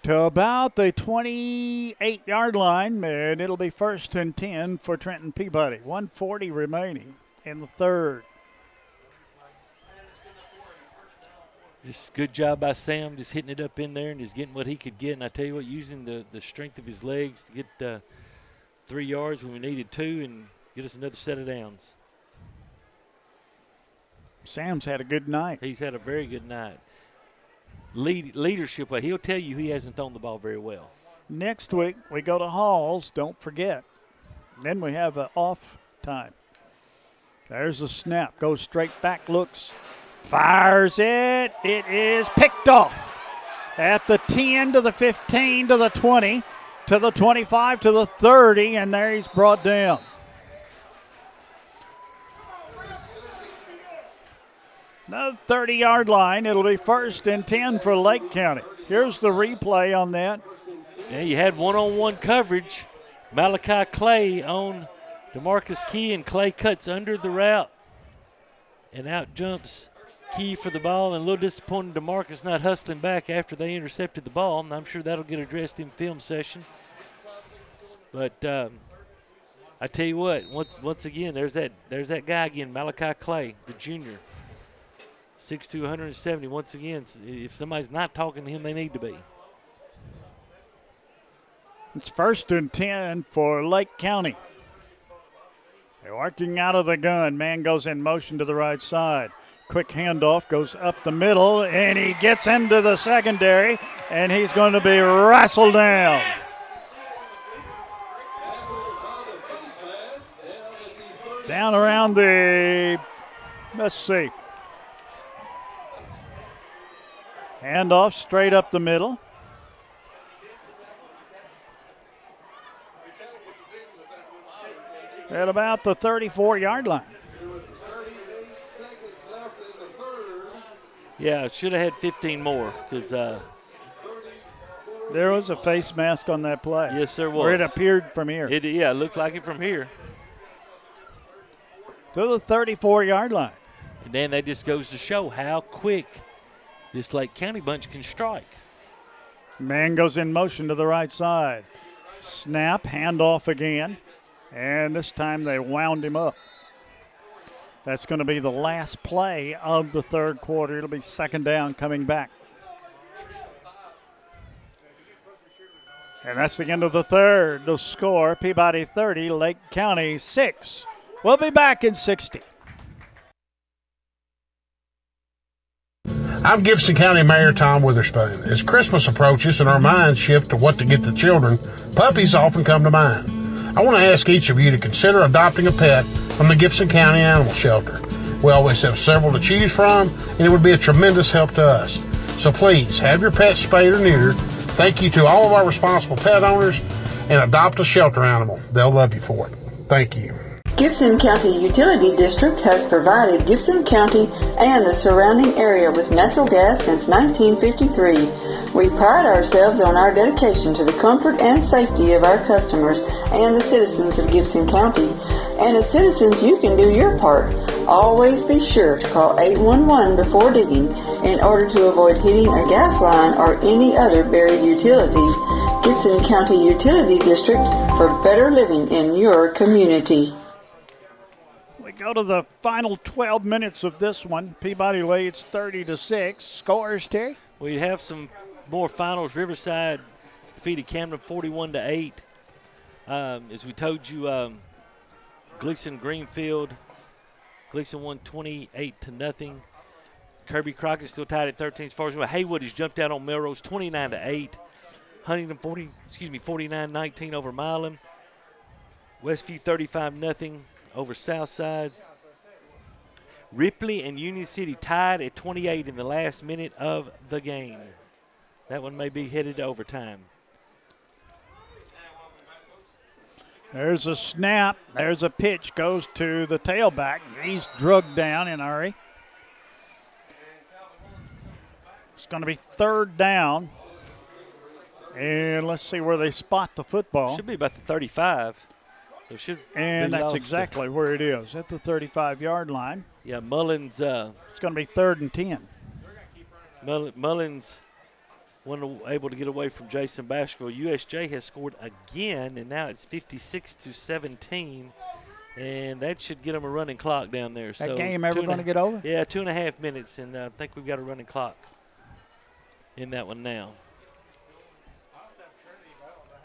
Speaker 1: to about the 28-yard line, and it'll be 1st and 10 for Trenton Peabody. 1:40 remaining in the 3rd.
Speaker 5: Just good job by Sam, just hitting it up in there and just getting what he could get. And I tell you what, using the strength of his legs to get 3 yards when we needed 2 and get us another set of downs.
Speaker 1: Sam's had a good night.
Speaker 5: He's had a very good night. Leadership, he'll tell you he hasn't thrown the ball very well.
Speaker 1: Next week, we go to Halls, don't forget. Then we have an off time. There's a snap, goes straight back, looks, fires it. It is picked off at the 10 to the 15 to the 20 to the 25 to the 30, and there he's brought down. Another 30-yard line. It'll be 1st and 10 for Lake County. Here's the replay on that.
Speaker 5: Yeah, you had one-on-one coverage. Malachi Clay on DeMarcus Key, and Clay cuts under the route. And out jumps Key for the ball, and a little disappointing DeMarcus not hustling back after they intercepted the ball. And I'm sure that'll get addressed in film session. But I tell you what, once again, there's that guy again, Malachi Clay, the junior. 6'2", 170. Once again, if somebody's not talking to him, they need to be.
Speaker 1: It's 1st and 10 for Lake County. They're working out of the gun. Man goes in motion to the right side. Quick handoff, goes up the middle, and he gets into the secondary, and he's going to be wrestled down. Down around the, let's see. Handoff straight up the middle. At about the 34-yard line.
Speaker 5: Yeah, should have had 15 more because
Speaker 1: there was a face mask on that play.
Speaker 5: Yes, there was.
Speaker 1: Or it appeared from here.
Speaker 5: It looked like it from here.
Speaker 1: To the 34-yard line.
Speaker 5: And then that just goes to show how quick this Lake County bunch can strike.
Speaker 1: Man goes in motion to the right side. Snap, handoff again. And this time they wound him up. That's going to be the last play of the third quarter. It'll be 2nd down coming back. And that's the end of the third. The score, Peabody 30, Lake County 6. We'll be back in 60.
Speaker 9: I'm Gibson County Mayor Tom Witherspoon. As Christmas approaches and our minds shift to what to get the children, puppies often come to mind. I want to ask each of you to consider adopting a pet from the Gibson County Animal Shelter. We always have several to choose from, and it would be a tremendous help to us. So please, have your pet spayed or neutered. Thank you to all of our responsible pet owners, and adopt a shelter animal. They'll love you for it. Thank you.
Speaker 6: Gibson County Utility District has provided Gibson County and the surrounding area with natural gas since 1953. We pride ourselves on our dedication to the comfort and safety of our customers and the citizens of Gibson County. And as citizens, you can do your part. Always be sure to call 811 before digging in order to avoid hitting a gas line or any other buried utility. Gibson County Utility District for better living in your community.
Speaker 1: We go to the final 12 minutes of this one. Peabody leads 30-6. Scores, Terry?
Speaker 5: We have some more finals. Riverside defeated Camden 41-8. As we told you, Gleason Greenfield. Gleason won 28-0. Kirby Crockett still tied at 13 as far as well. Haywood has jumped out on Melrose 29-8. Huntington 49-19 over Milan. Westview 35-0 over Southside. Ripley and Union City tied at 28 in the last minute of the game. That one may be headed to overtime.
Speaker 1: There's a snap. There's a pitch. Goes to the tailback. He's drugged down in a hurry. It's going to be 3rd down. And let's see where they spot the football.
Speaker 5: Should be about the 35.
Speaker 1: And that's exactly where it is, at the 35-yard line.
Speaker 5: Yeah, Mullins.
Speaker 1: It's going to be 3rd and 10.
Speaker 5: Mullins wasn't able to get away from Jason Baskerville. USJ has scored again, and now it's 56-17 And that should get them a running clock down there.
Speaker 1: That game ever going to get over?
Speaker 5: Yeah, 2.5 minutes, and I think we've got a running clock in that one now.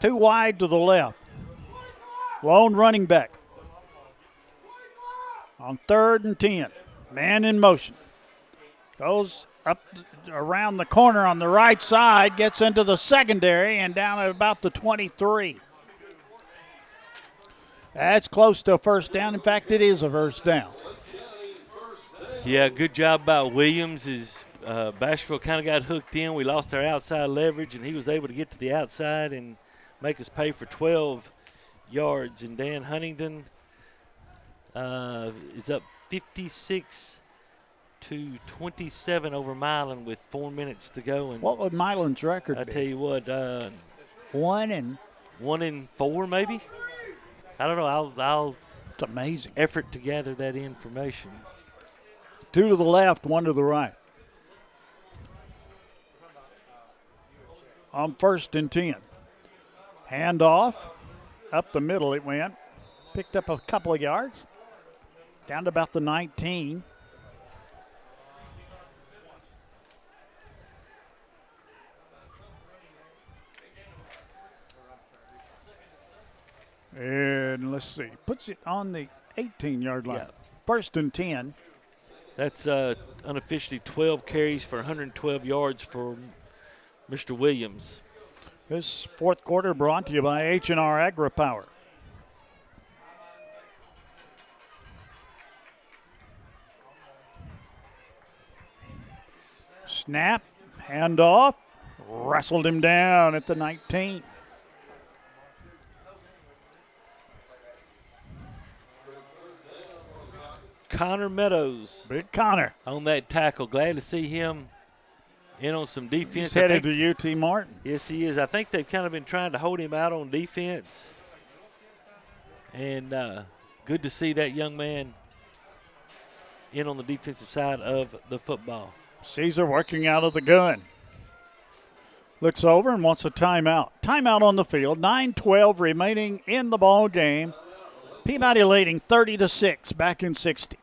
Speaker 1: Too wide to the left. Lone running back. On 3rd and 10. Man in motion. Goes up around the corner on the right side, gets into the secondary, and down at about the 23. That's close to a first down. In fact, it is a first down.
Speaker 5: Yeah, good job by Williams. Bashville kind of got hooked in. We lost our outside leverage, and he was able to get to the outside and make us pay for 12 yards. And Dan Huntington is up 56-27 over Milan with 4 minutes to go. And
Speaker 1: what would Milan's record be?
Speaker 5: I tell you what,
Speaker 1: 1-4
Speaker 5: maybe. I don't know. I'll
Speaker 1: it's amazing
Speaker 5: effort to gather that information.
Speaker 1: 2 to the left, 1 to the right. On 1st and 10. Handoff. Up the middle it went. Picked up a couple of yards. Down to about the 19. And let's see. Puts it on the 18-yard line.
Speaker 5: Yeah.
Speaker 1: 1st and 10.
Speaker 5: That's unofficially 12 carries for 112 yards for Mr. Williams.
Speaker 1: This fourth quarter brought to you by H&R Agri-Power. Snap, handoff, wrestled him down at the 19.
Speaker 5: Connor Meadows.
Speaker 1: Big Connor.
Speaker 5: On that tackle. Glad to see him in on some defense.
Speaker 1: He's headed to UT Martin.
Speaker 5: Yes, he is. I think they've kind of been trying to hold him out on defense. And good to see that young man in on the defensive side of the football.
Speaker 1: Caesar working out of the gun. Looks over and wants a timeout. Timeout on the field. 9:12 remaining in the ball game. Peabody leading 30-6, back in 60.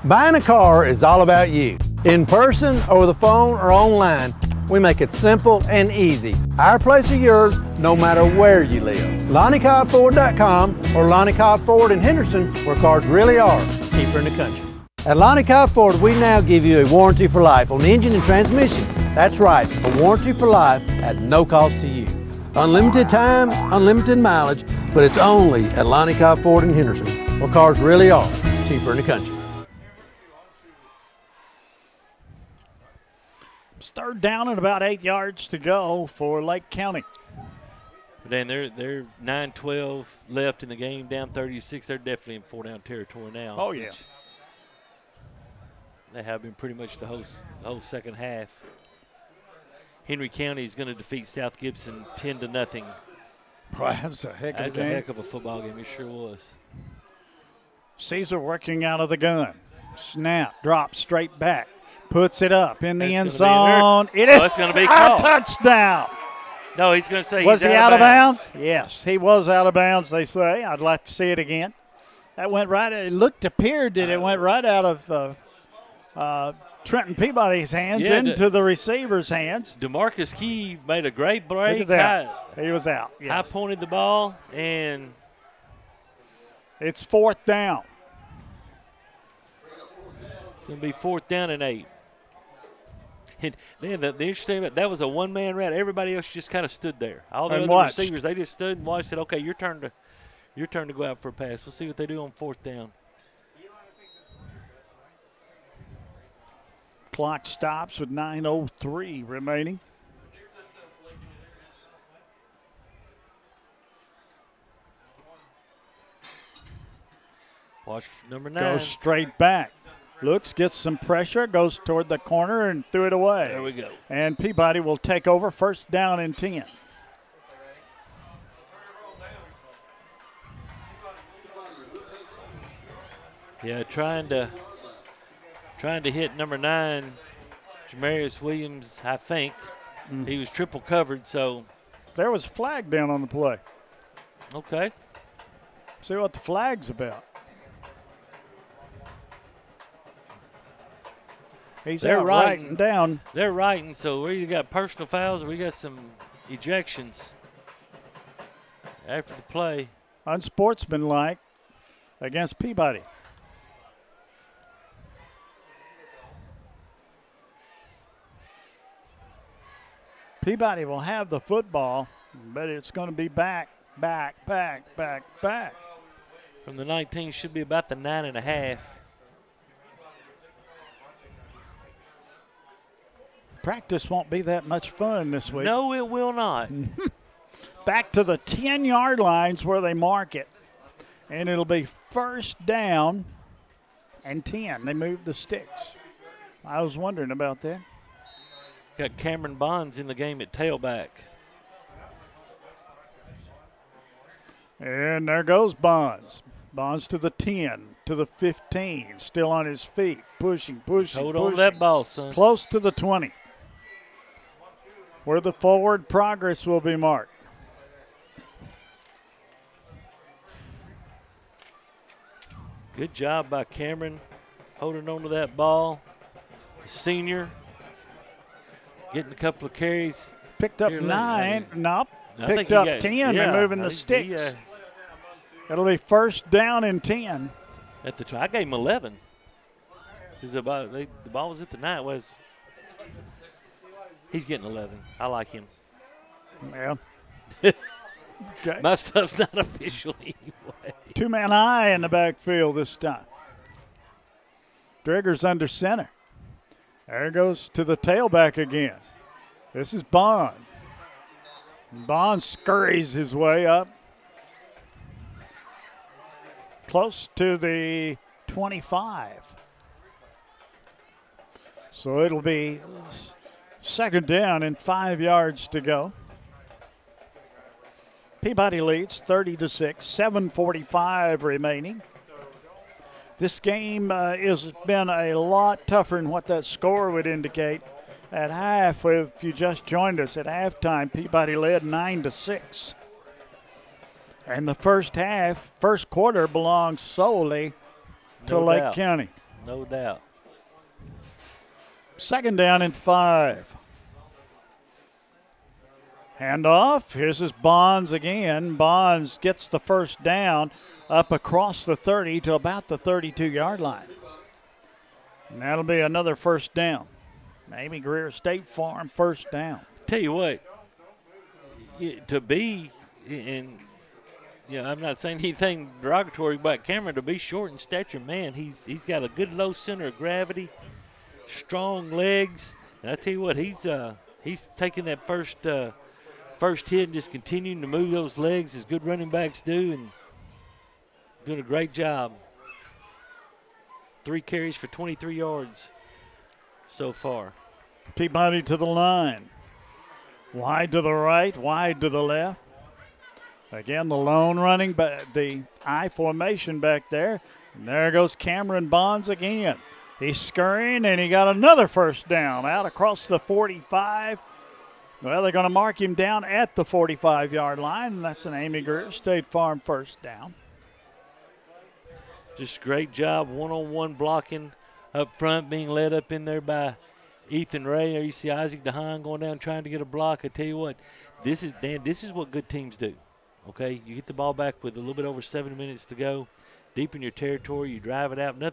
Speaker 10: Buying a car is all about you. In person, over the phone, or online, we make it simple and easy. Our place is yours, no matter where you live. LonnieCobbFord.com or Lonnie Cobb Ford in Henderson, where cars really are cheaper in the country. At Lonnie Cobb Ford, we now give you a warranty for life on engine and transmission. That's right, a warranty for life at no cost to you. Unlimited time, unlimited mileage, but it's only at Lonnie Cobb Ford in Henderson, where cars really are cheaper in the country.
Speaker 1: It's third down and about 8 yards to go for Lake County.
Speaker 5: Then they're 9-12 left in the game, down 36. They're definitely in four-down territory now.
Speaker 1: Oh, yeah.
Speaker 5: They have been pretty much the whole second half. Henry County is going to defeat South Gibson 10-0.
Speaker 1: Boy, that's a heck of a game.
Speaker 5: That's a heck of a football game. It sure was.
Speaker 1: Caesar working out of the gun. Snap, drop straight back. Puts it up in the end zone. It is
Speaker 5: going to be
Speaker 1: a
Speaker 5: called.
Speaker 1: touchdown.
Speaker 5: No, he's going to say
Speaker 1: was
Speaker 5: he's
Speaker 1: he out of bounds? Yes, he was out of bounds, they say. I'd like to see it again. That went right. It appeared that it went right out of Trenton Peabody's hands into the receiver's hands.
Speaker 5: DeMarcus Key made a great break.
Speaker 1: Look at that. He was out. Yes.
Speaker 5: I pointed the ball, and
Speaker 1: it's fourth down.
Speaker 5: It's going to be 4th down and 8. And the interesting about that was a one-man route. Everybody else just kind of stood there. All the other receivers, they just stood and watched. Said, "Okay, your turn to go out for a pass." We'll see what they do on 4th down.
Speaker 1: Clock stops with 9:03 remaining.
Speaker 5: Watch number 9.
Speaker 1: Goes straight back. Looks, gets some pressure, goes toward the corner and threw it away.
Speaker 5: There we go.
Speaker 1: And Peabody will take over, first down and 10.
Speaker 5: Yeah, trying to hit number 9, Jamarius Williams, I think. He was triple covered, so.
Speaker 1: There was a flag down on the play.
Speaker 5: Okay.
Speaker 1: See what the flag's about. He's
Speaker 5: They're
Speaker 1: out writing down.
Speaker 5: They're writing, so we either got personal fouls or we got some ejections after the play.
Speaker 1: Unsportsmanlike against Peabody. Peabody will have the football, but it's going to be back.
Speaker 5: From the 19, should be about the 9.5.
Speaker 1: Practice won't be that much fun this week.
Speaker 5: No, it will not.
Speaker 1: Back to the 10-yard lines where they mark it. And it'll be first down and 10. They moved the sticks. I was wondering about that.
Speaker 5: Got Cameron Bonds in the game at tailback.
Speaker 1: And there goes Bonds. Bonds to the 10, to the 15. Still on his feet. Pushing.
Speaker 5: Hold on to that ball, son.
Speaker 1: Close to the 20. Where the forward progress will be marked.
Speaker 5: Good job by Cameron holding on to that ball. The senior getting a couple of carries.
Speaker 1: Picked up 9. Nope. Picked up 10 and moving the sticks. It'll be first down and 10.
Speaker 5: At the I gave him 11. The ball was at the 9. He's getting 11. I like him.
Speaker 1: Yeah. Okay.
Speaker 5: My stuff's not official anyway.
Speaker 1: Two-man eye in the backfield this time. Drigger's under center. There goes to the tailback again. This is Bond. Bond scurries his way up. Close to the 25. So it'll be second down and 5 yards to go. Peabody leads 30-6, 7:45 remaining. This game has been a lot tougher than what that score would indicate. At half, if you just joined us at halftime, Peabody led 9-6. And the first quarter belongs solely to Lake County.
Speaker 5: No doubt.
Speaker 1: Second down and 5. Handoff. Here's his Bonds again. Bonds gets the first down up across the 30 to about the 32-yard line. And that'll be another first down. Amy Greer State Farm first down.
Speaker 5: Tell you what, to be in, I'm not saying anything derogatory about Cameron, to be short in stature, man, he's got a good low center of gravity, strong legs, and I tell you what, he's taking that first hit and just continuing to move those legs as good running backs do, and doing a great job. 3 carries for 23 yards so far.
Speaker 1: Peabody to the line. Wide to the right, wide to the left. Again, the lone running back, the I formation back there. And there goes Cameron Bonds again. He's scurrying, and he got another first down out across the 45. Well, they're going to mark him down at the 45-yard line, and that's an Amy Greer State Farm first down.
Speaker 5: Just great job, one-on-one blocking up front, being led up in there by Ethan Ray. There you see Isaac DeHaan going down trying to get a block. I tell you what, this is what good teams do, okay? You get the ball back with a little bit over 7 minutes to go, deep in your territory, you drive it out. Now,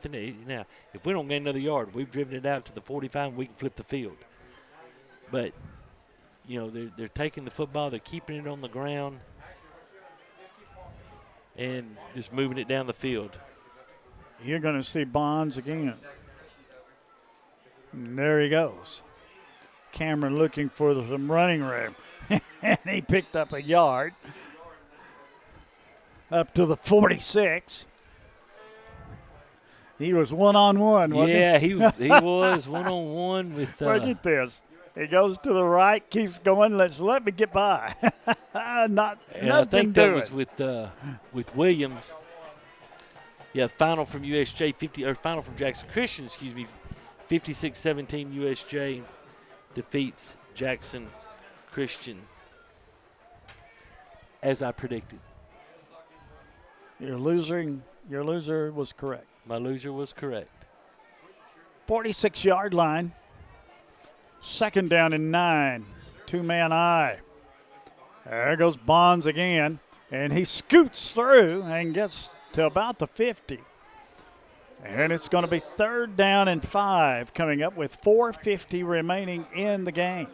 Speaker 5: if we don't gain another yard, we've driven it out to the 45 and we can flip the field. But, they're taking the football, they're keeping it on the ground, and just moving it down the field.
Speaker 1: You're going to see Bonds again. And there he goes. Cameron looking for some running room. And he picked up a yard. Up to the 46. He was one-on-one, wasn't he?
Speaker 5: Yeah, he was one-on-one with.
Speaker 1: Look at this. He goes to the right, keeps going. Let me get by.
Speaker 5: And I think that was with Williams. Yeah, final from USJ final from Jackson Christian. 56-17 USJ defeats Jackson Christian, as I predicted.
Speaker 1: Your loser was correct.
Speaker 5: My loser was correct.
Speaker 1: 46-yard line. Second down and 9. Two-man eye. There goes Bonds again, and he scoots through and gets to about the 50. And it's going to be 3rd down and 5 coming up with 4:50 remaining in the game.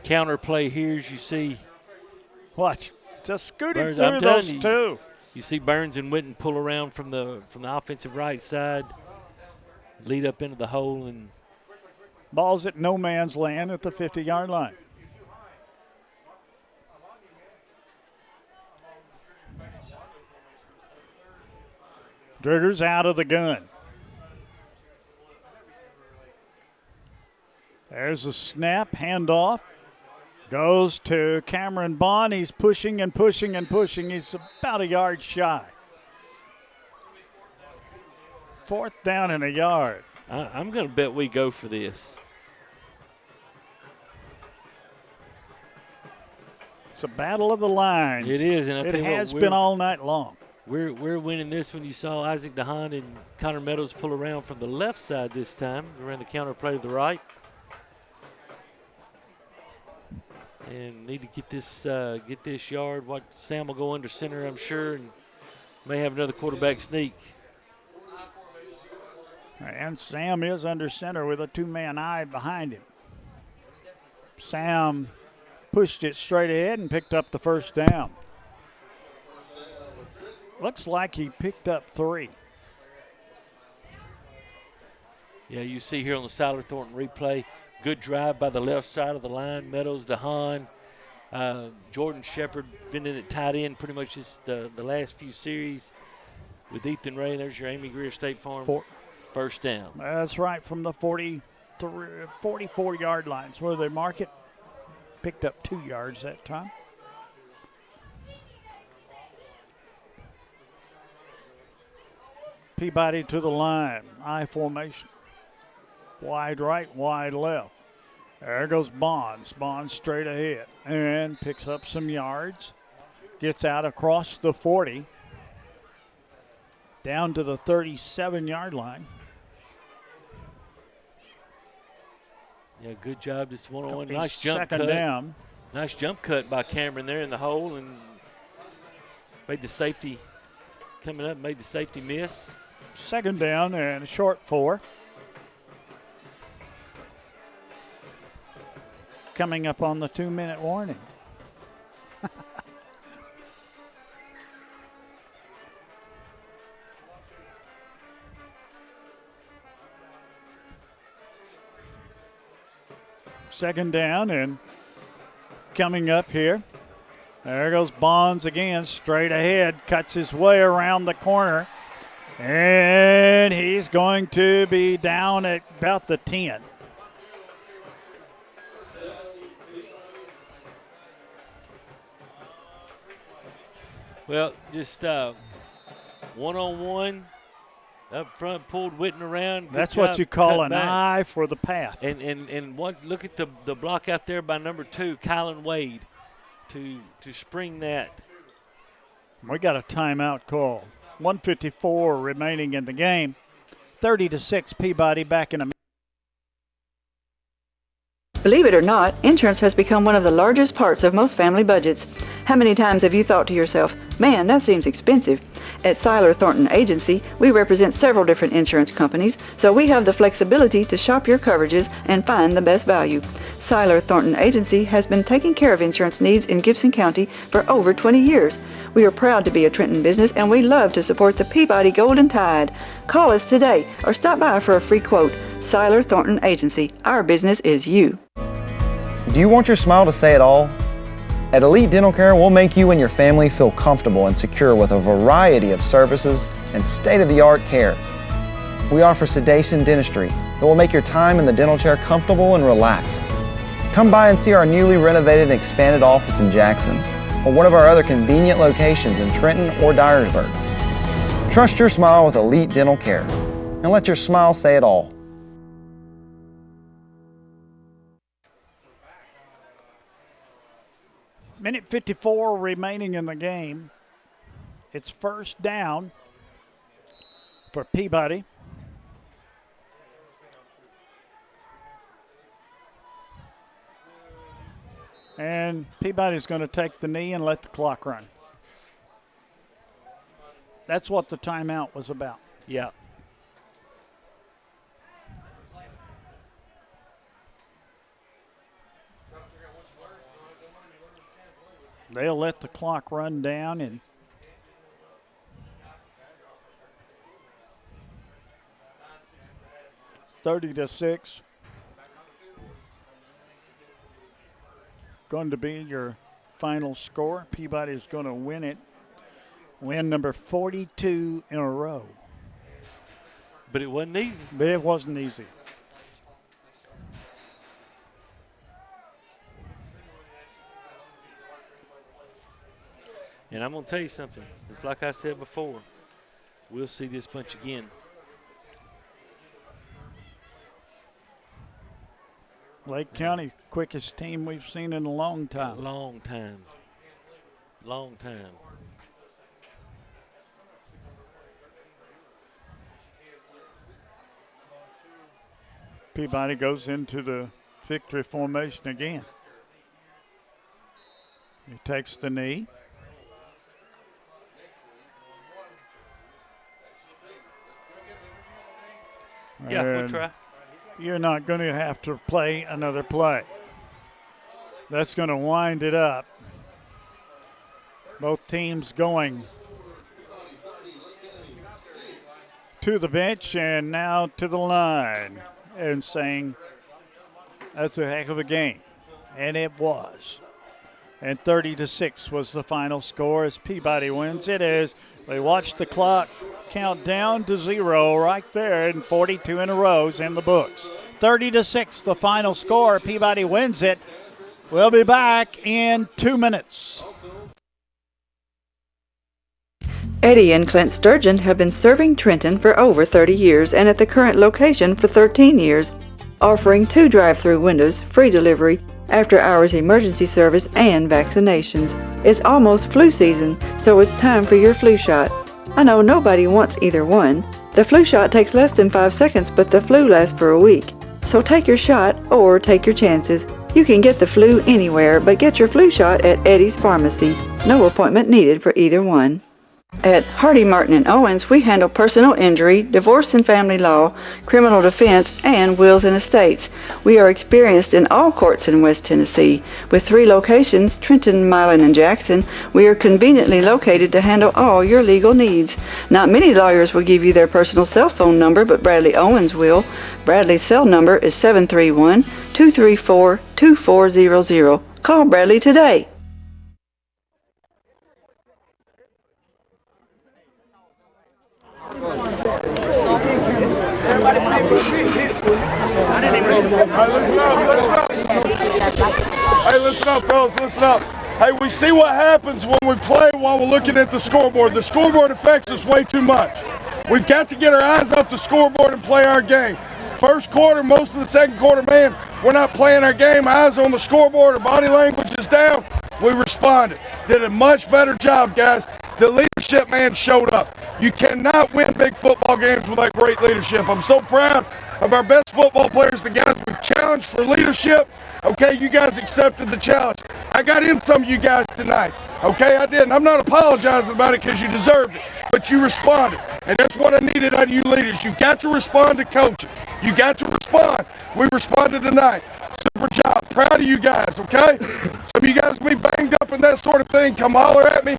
Speaker 5: Counter play here, as you see.
Speaker 1: Watch. Just scooting
Speaker 5: Burns,
Speaker 1: through those two.
Speaker 5: You see Burns and Witten pull around from the offensive right side, lead up into the hole, and
Speaker 1: ball's at no man's land at the 50-yard line. Drigger's out of the gun. There's a snap, handoff. Goes to Cameron Bond. He's pushing and pushing and pushing. He's about a yard shy. 4th down and a yard.
Speaker 5: I'm going to bet we go for this.
Speaker 1: It's a battle of the lines.
Speaker 5: It is, and
Speaker 1: it has been all night long.
Speaker 5: We're winning this when you saw Isaac DeHaan and Connor Meadows pull around from the left side this time. They ran the counter play to the right. And need to get this yard. Sam will go under center, I'm sure, and may have another quarterback sneak.
Speaker 1: And Sam is under center with a two-man eye behind him. Sam pushed it straight ahead and picked up the first down. Looks like he picked up 3.
Speaker 5: Yeah, you see here on the Siler Thornton replay, good drive by the left side of the line. Meadows, DeHaan, Jordan Shepard been in at tight end pretty much just the last few series with Ethan Ray. There's your Amy Greer State Farm first down.
Speaker 1: That's right, from the 44-yard lines where they mark it. Picked up 2 yards that time. Peabody to the line, I formation. Wide right, wide left. There goes Bonds. Bonds straight ahead and picks up some yards. Gets out across the 40. Down to the 37-yard line.
Speaker 5: Yeah, good job. This one-on-one. Nice jump cut.
Speaker 1: Second down.
Speaker 5: Nice jump cut by Cameron there in the hole and made the safety coming up, made the safety miss.
Speaker 1: Second down and a short 4. Coming up on the 2-minute warning. Second down and coming up here. There goes Bonds again, straight ahead, cuts his way around the corner. And he's going to be down at about the 10.
Speaker 5: Well, just one-on-one up front, pulled Witten around.
Speaker 1: That's what you call an eye for the path.
Speaker 5: And look at the block out there by number 2, Kylan Wade, to spring that.
Speaker 1: We got a timeout call. 1:54 remaining in the game. 30-6 Peabody back in a minute.
Speaker 6: Believe it or not, insurance has become one of the largest parts of most family budgets. How many times have you thought to yourself, man, that seems expensive? At Siler Thornton Agency, we represent several different insurance companies, so we have the flexibility to shop your coverages and find the best value. Siler Thornton Agency has been taking care of insurance needs in Gibson County for over 20 years. We are proud to be a Trenton business, and we love to support the Peabody Golden Tide. Call us today or stop by for a free quote. Siler Thornton Agency. Our business is you.
Speaker 11: Do you want your smile to say it all? At Elite Dental Care, we'll make you and your family feel comfortable and secure with a variety of services and state-of-the-art care. We offer sedation dentistry that will make your time in the dental chair comfortable and relaxed. Come by and see our newly renovated and expanded office in Jackson, or one of our other convenient locations in Trenton or Dyersburg. Trust your smile with elite dental care, and let your smile say it all.
Speaker 1: Minute 54 remaining in the game. It's first down for Peabody. And Peabody's going to take the knee and let the clock run. That's what the timeout was about.
Speaker 5: Yeah.
Speaker 1: They'll let the clock run down and (30-6). Going to be your final score. Peabody is going to win it. Win number 42 in a row.
Speaker 5: But it wasn't easy.
Speaker 1: It wasn't easy.
Speaker 5: And I'm going to tell you something. It's like I said before. We'll see this bunch again.
Speaker 1: Lake County, quickest team we've seen in a long time.
Speaker 5: Long time. Long time.
Speaker 1: Peabody goes into the victory formation again. He takes the knee.
Speaker 5: Yeah, we'll try.
Speaker 1: You're not going to have to play another play. That's going to wind it up. Both teams going to the bench and now to the line and saying, that's a heck of a game. And it was. And 30-6 was the final score as Peabody wins. It is. They watch the clock count down to 0 right there, and 42 in a row is in the books. 30-6, the final score. Peabody wins it. We'll be back in 2 minutes.
Speaker 6: Eddie and Clint Sturgeon have been serving Trenton for over 30 years and at the current location for 13 years, offering 2 drive-through windows, free delivery, after-hours emergency service, and vaccinations. It's almost flu season, so it's time for your flu shot. I know nobody wants either one. The flu shot takes less than 5 seconds, but the flu lasts for a week. So take your shot or take your chances. You can get the flu anywhere, but get your flu shot at Eddie's Pharmacy. No appointment needed for either one. At Hardy, Martin and Owens, we handle personal injury, divorce and family law, criminal defense, and wills and estates. We are experienced in all courts in West Tennessee. With 3 locations, Trenton, Milan, and Jackson, we are conveniently located to handle all your legal needs. Not many lawyers will give you their personal cell phone number, but Bradley Owens will. Bradley's cell number is 731-234-2400. Call Bradley today.
Speaker 14: Hey, listen up, fellas, listen up. Hey, we see what happens when we play while we're looking at the scoreboard. The scoreboard affects us way too much. We've got to get our eyes off the scoreboard and play our game. First quarter, most of the second quarter, man, we're not playing our game. Eyes on the scoreboard, our body language is down. We responded. Did a much better job, guys. The leadership man showed up. You cannot win big football games without great leadership. I'm so proud of our best football players, the guys we've challenged for leadership. Okay, you guys accepted the challenge. I got in some of you guys tonight. Okay, I did. And I'm not apologizing about it because you deserved it, but you responded. And that's what I needed out of you leaders. You got to respond to coaching. You got to respond. We responded tonight. Super job. Proud of you guys, okay? Some of you guys be banged up and that sort of thing. Come holler at me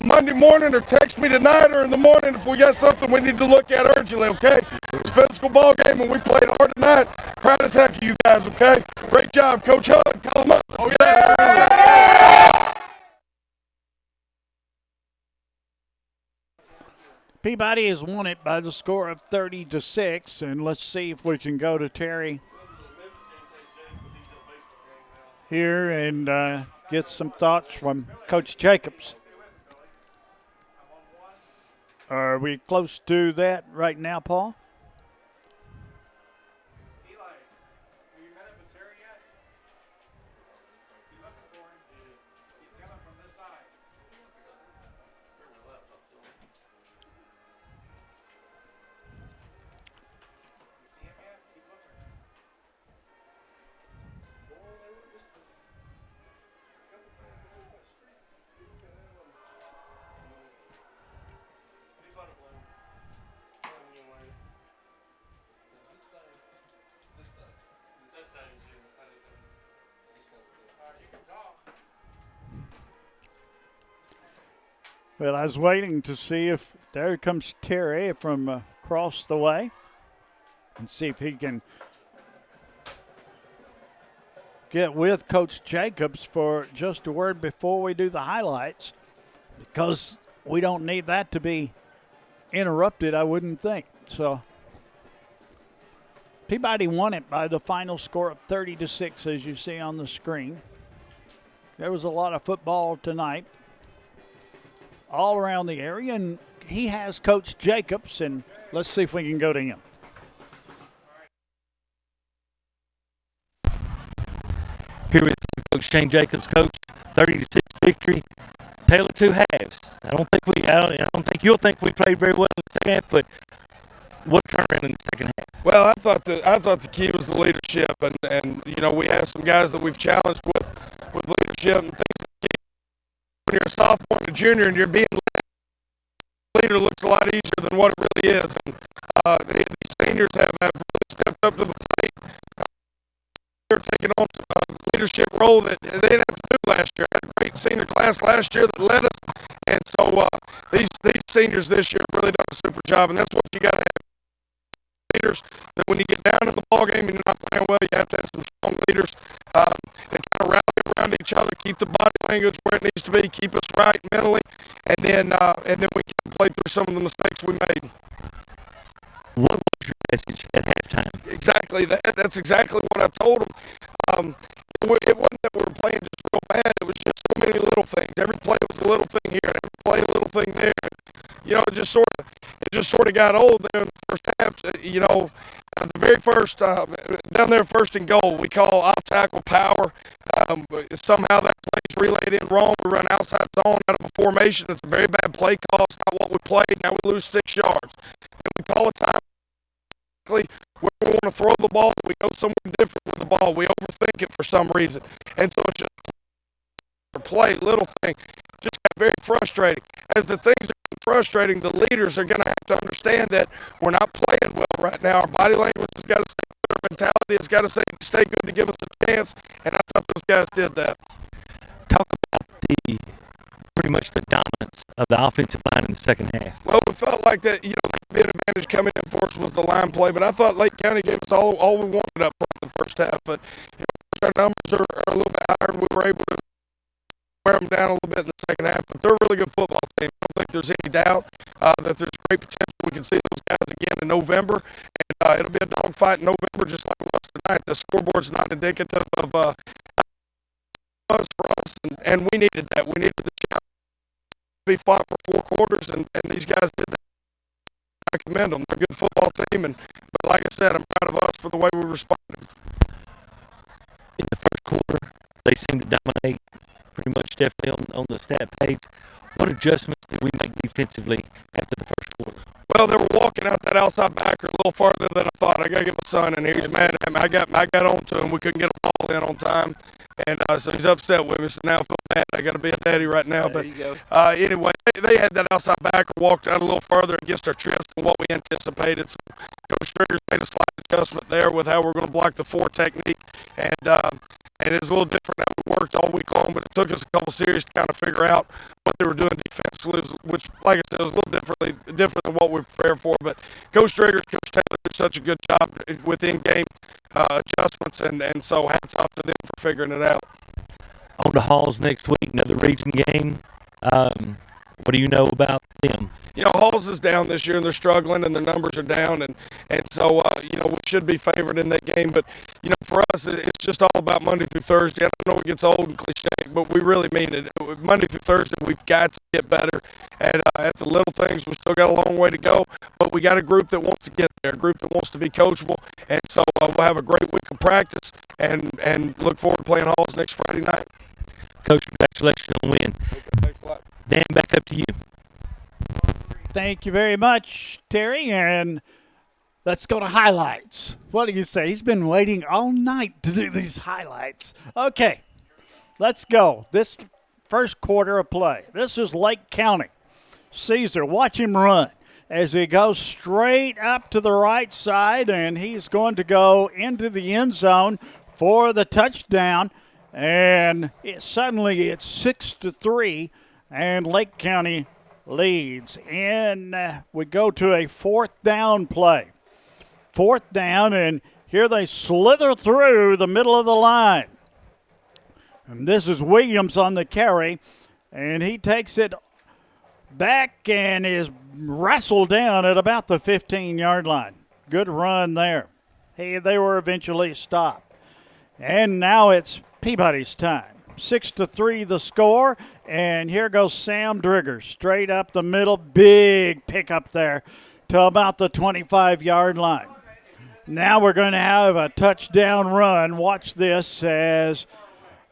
Speaker 14: Monday morning or text me tonight or in the morning if we got something we need to look at urgently, okay? It's a physical ball game and we played hard tonight. Proud as heck of you guys, okay? Great job, Coach Hud. Call him up. Let's get out of here.
Speaker 1: Peabody has won it by the score of 30-6, and let's see if we can go to Terry here and get some thoughts from Coach Jacobs. Are we close to that right now, Paul? Well, I was waiting to see if there comes Terry from across the way and see if he can get with Coach Jacobs for just a word before we do the highlights, because we don't need that to be interrupted, I wouldn't think. So Peabody won it by the final score of 30-6, as you see on the screen. There was a lot of football tonight all around the area, and he has Coach Jacobs, and let's see if we can go to him.
Speaker 5: Here with Coach Shane Jacobs, Coach. 30-6 victory. Tale of two halves. I don't think you'll think we played very well in the second half, but what turnaround in the second half?
Speaker 14: Well, I thought the key was the leadership, and you know, we have some guys that we've challenged with leadership and things. When you're a sophomore and a junior and you're being leader, looks a lot easier than what it really is. And these seniors have really stepped up to the plate. They're taking on a leadership role that they didn't have to do last year. I had a great senior class last year that led us, and so these seniors this year have really done a super job, and that's what you got to have. Leaders that when you get down in the ball game and you're not playing well, you have to have some strong leaders that kind of rally around each other, keep the body language where it needs to be, keep us right mentally, and then we can play through some of the mistakes we made.
Speaker 5: What was your message at halftime?
Speaker 14: Exactly that. That's exactly what I told them. It wasn't that we were playing just real bad. It was just so many little things. Every play was a little thing here, and every play a little thing there. You know, it just sort of got old there in the first half. You know, the very first down there, first and goal, we call off tackle power. Somehow that play's relayed in wrong. We run outside zone out of a formation. It's a very bad play call. It's not what we played. Now we lose 6 yards. And we call a time where we want to throw the ball. We go somewhere different with the ball. We overthink it for some reason. And so it's just a play, little thing. Just got very frustrating. As the things are frustrating, the leaders are going to have to understand that we're not playing well right now. Our body language has got to stay good. Our mentality has got to stay good to give us a chance, and I thought those guys did that.
Speaker 5: Talk about pretty much the dominance of the offensive line in the second half.
Speaker 14: Well, we felt like that, you know, the big advantage coming in for us was the line play, but I thought Lake County gave us all we wanted up front in the first half. But you know, our numbers are a little bit higher, and we were able to wear them down a little bit in the second half. But they're a really good football team. I don't think there's any doubt that there's great potential. We can see those guys again in November, and it'll be a dogfight in November just like it was tonight. The scoreboard's not indicative of us for us, and we needed that. We needed the challenge to be fought for 4 quarters, and these guys did that. I commend them. They're a good football team, but like I said, I'm proud of us for the way we responded.
Speaker 5: In the first quarter, they seemed to dominate pretty much definitely on the stat page. What adjustments did we make defensively after the first quarter?
Speaker 14: Well, they were walking out that outside backer a little farther than I thought. I got to get my son in here. He's mad at him. I got on to him. We couldn't get a ball in on time. And so he's upset with me. So now I feel bad. I got to be a daddy right now. But anyway, they had that outside backer walked out a little further against our trips than what we anticipated. So Coach Triggers made a slight adjustment there with how we're going to block the 4 technique. And it's a little different how we worked all week long, but it took us a couple series to kind of figure out what they were doing defensively, which, like I said, was a little different than what we prepared for. But Coach Triggers, Coach Taylor did such a good job with in-game adjustments, and so hats off to them for figuring it out.
Speaker 5: On to Halls next week, another region game. What do you know about them?
Speaker 14: Halls is down this year, and they're struggling, and their numbers are down, and so, we should be favored in that game. But, for us, it's just all about Monday through Thursday. I know it gets old and cliche, but we really mean it. Monday through Thursday, we've got to get better. And at the little things, we still got a long way to go, but we got a group that wants to get there, a group that wants to be coachable. And so we'll have a great week of practice and look forward to playing Halls next Friday night.
Speaker 5: Coach, congratulations on the win.
Speaker 14: Thanks a lot.
Speaker 5: Dan, back up to you.
Speaker 1: Thank you very much, Terry, and let's go to highlights. What do you say? He's been waiting all night to do these highlights. Okay, let's go. This first quarter of play. This is Lake County. Caesar, watch him run as he goes straight up to the right side, and he's going to go into the end zone for the touchdown. And suddenly it's 6-3, and Lake County leads. And we go to a fourth down play. Fourth down, and here they slither through the middle of the line. And this is Williams on the carry, and he takes it back and is wrestled down at about the 15-yard line. Good run there. They were eventually stopped. And now it's Peabody's time. 6-3 the score, and here goes Sam Drigger straight up the middle. Big pickup there to about the 25-yard line. Now we're going to have a touchdown run. Watch this as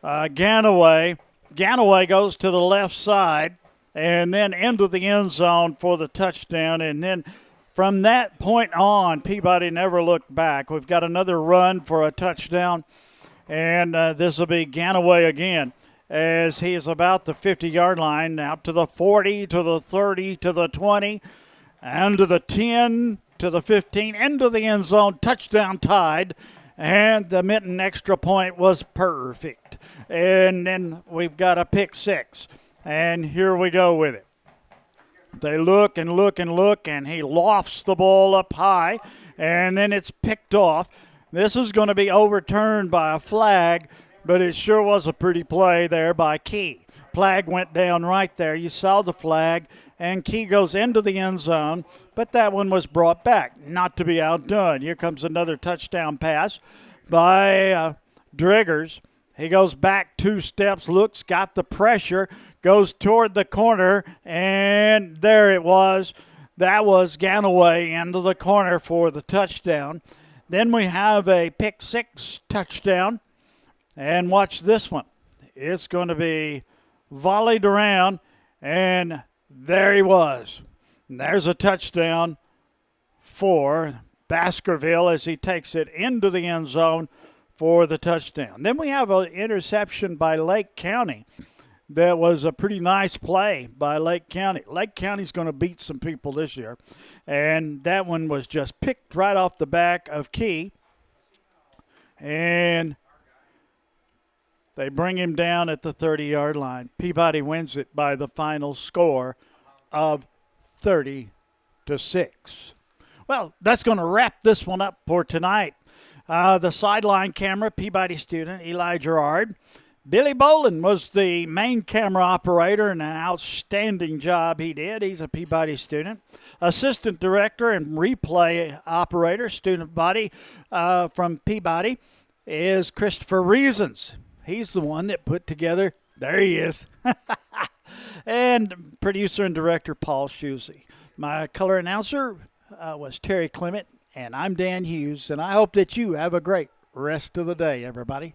Speaker 1: Ganaway goes to the left side and then into the end zone for the touchdown. And then from that point on, Peabody never looked back. We've got another run for a touchdown. And this will be Ganaway again as he is about the 50-yard line, out to the 40, to the 30, to the 20, and to the 10, to the 15, into the end zone, touchdown tied, and the Minton extra point was perfect. And then we've got a pick six, and here we go with it. They look and look and look, and he lofts the ball up high, and then it's picked off. This is going to be overturned by a flag, but it sure was a pretty play there by Key. Flag went down right there. You saw the flag, and Key goes into the end zone, but that one was brought back, not to be outdone. Here comes another touchdown pass by Driggers. He goes back 2 steps, looks, got the pressure, goes toward the corner, and there it was. That was Ganaway into the corner for the touchdown. Then we have a pick six touchdown. And watch this one. It's going to be volleyed around, and there he was. And there's a touchdown for Baskerville as he takes it into the end zone for the touchdown. Then we have an interception by Lake County. That was a pretty nice play by Lake County. Lake County's going to beat some people this year. And that one was just picked right off the back of Key. And they bring him down at the 30-yard line. Peabody wins it by the final score of 30-6. Well, that's going to wrap this one up for tonight. The sideline camera, Peabody student Eli Gerard. Billy Bolin was the main camera operator, and an outstanding job he did. He's a Peabody student. Assistant director and replay operator, student body from Peabody, is Christopher Reasons. He's the one that put together, there he is, and producer and director Paul Shusey. My color announcer was Terry Clement, and I'm Dan Hughes, and I hope that you have a great rest of the day, everybody.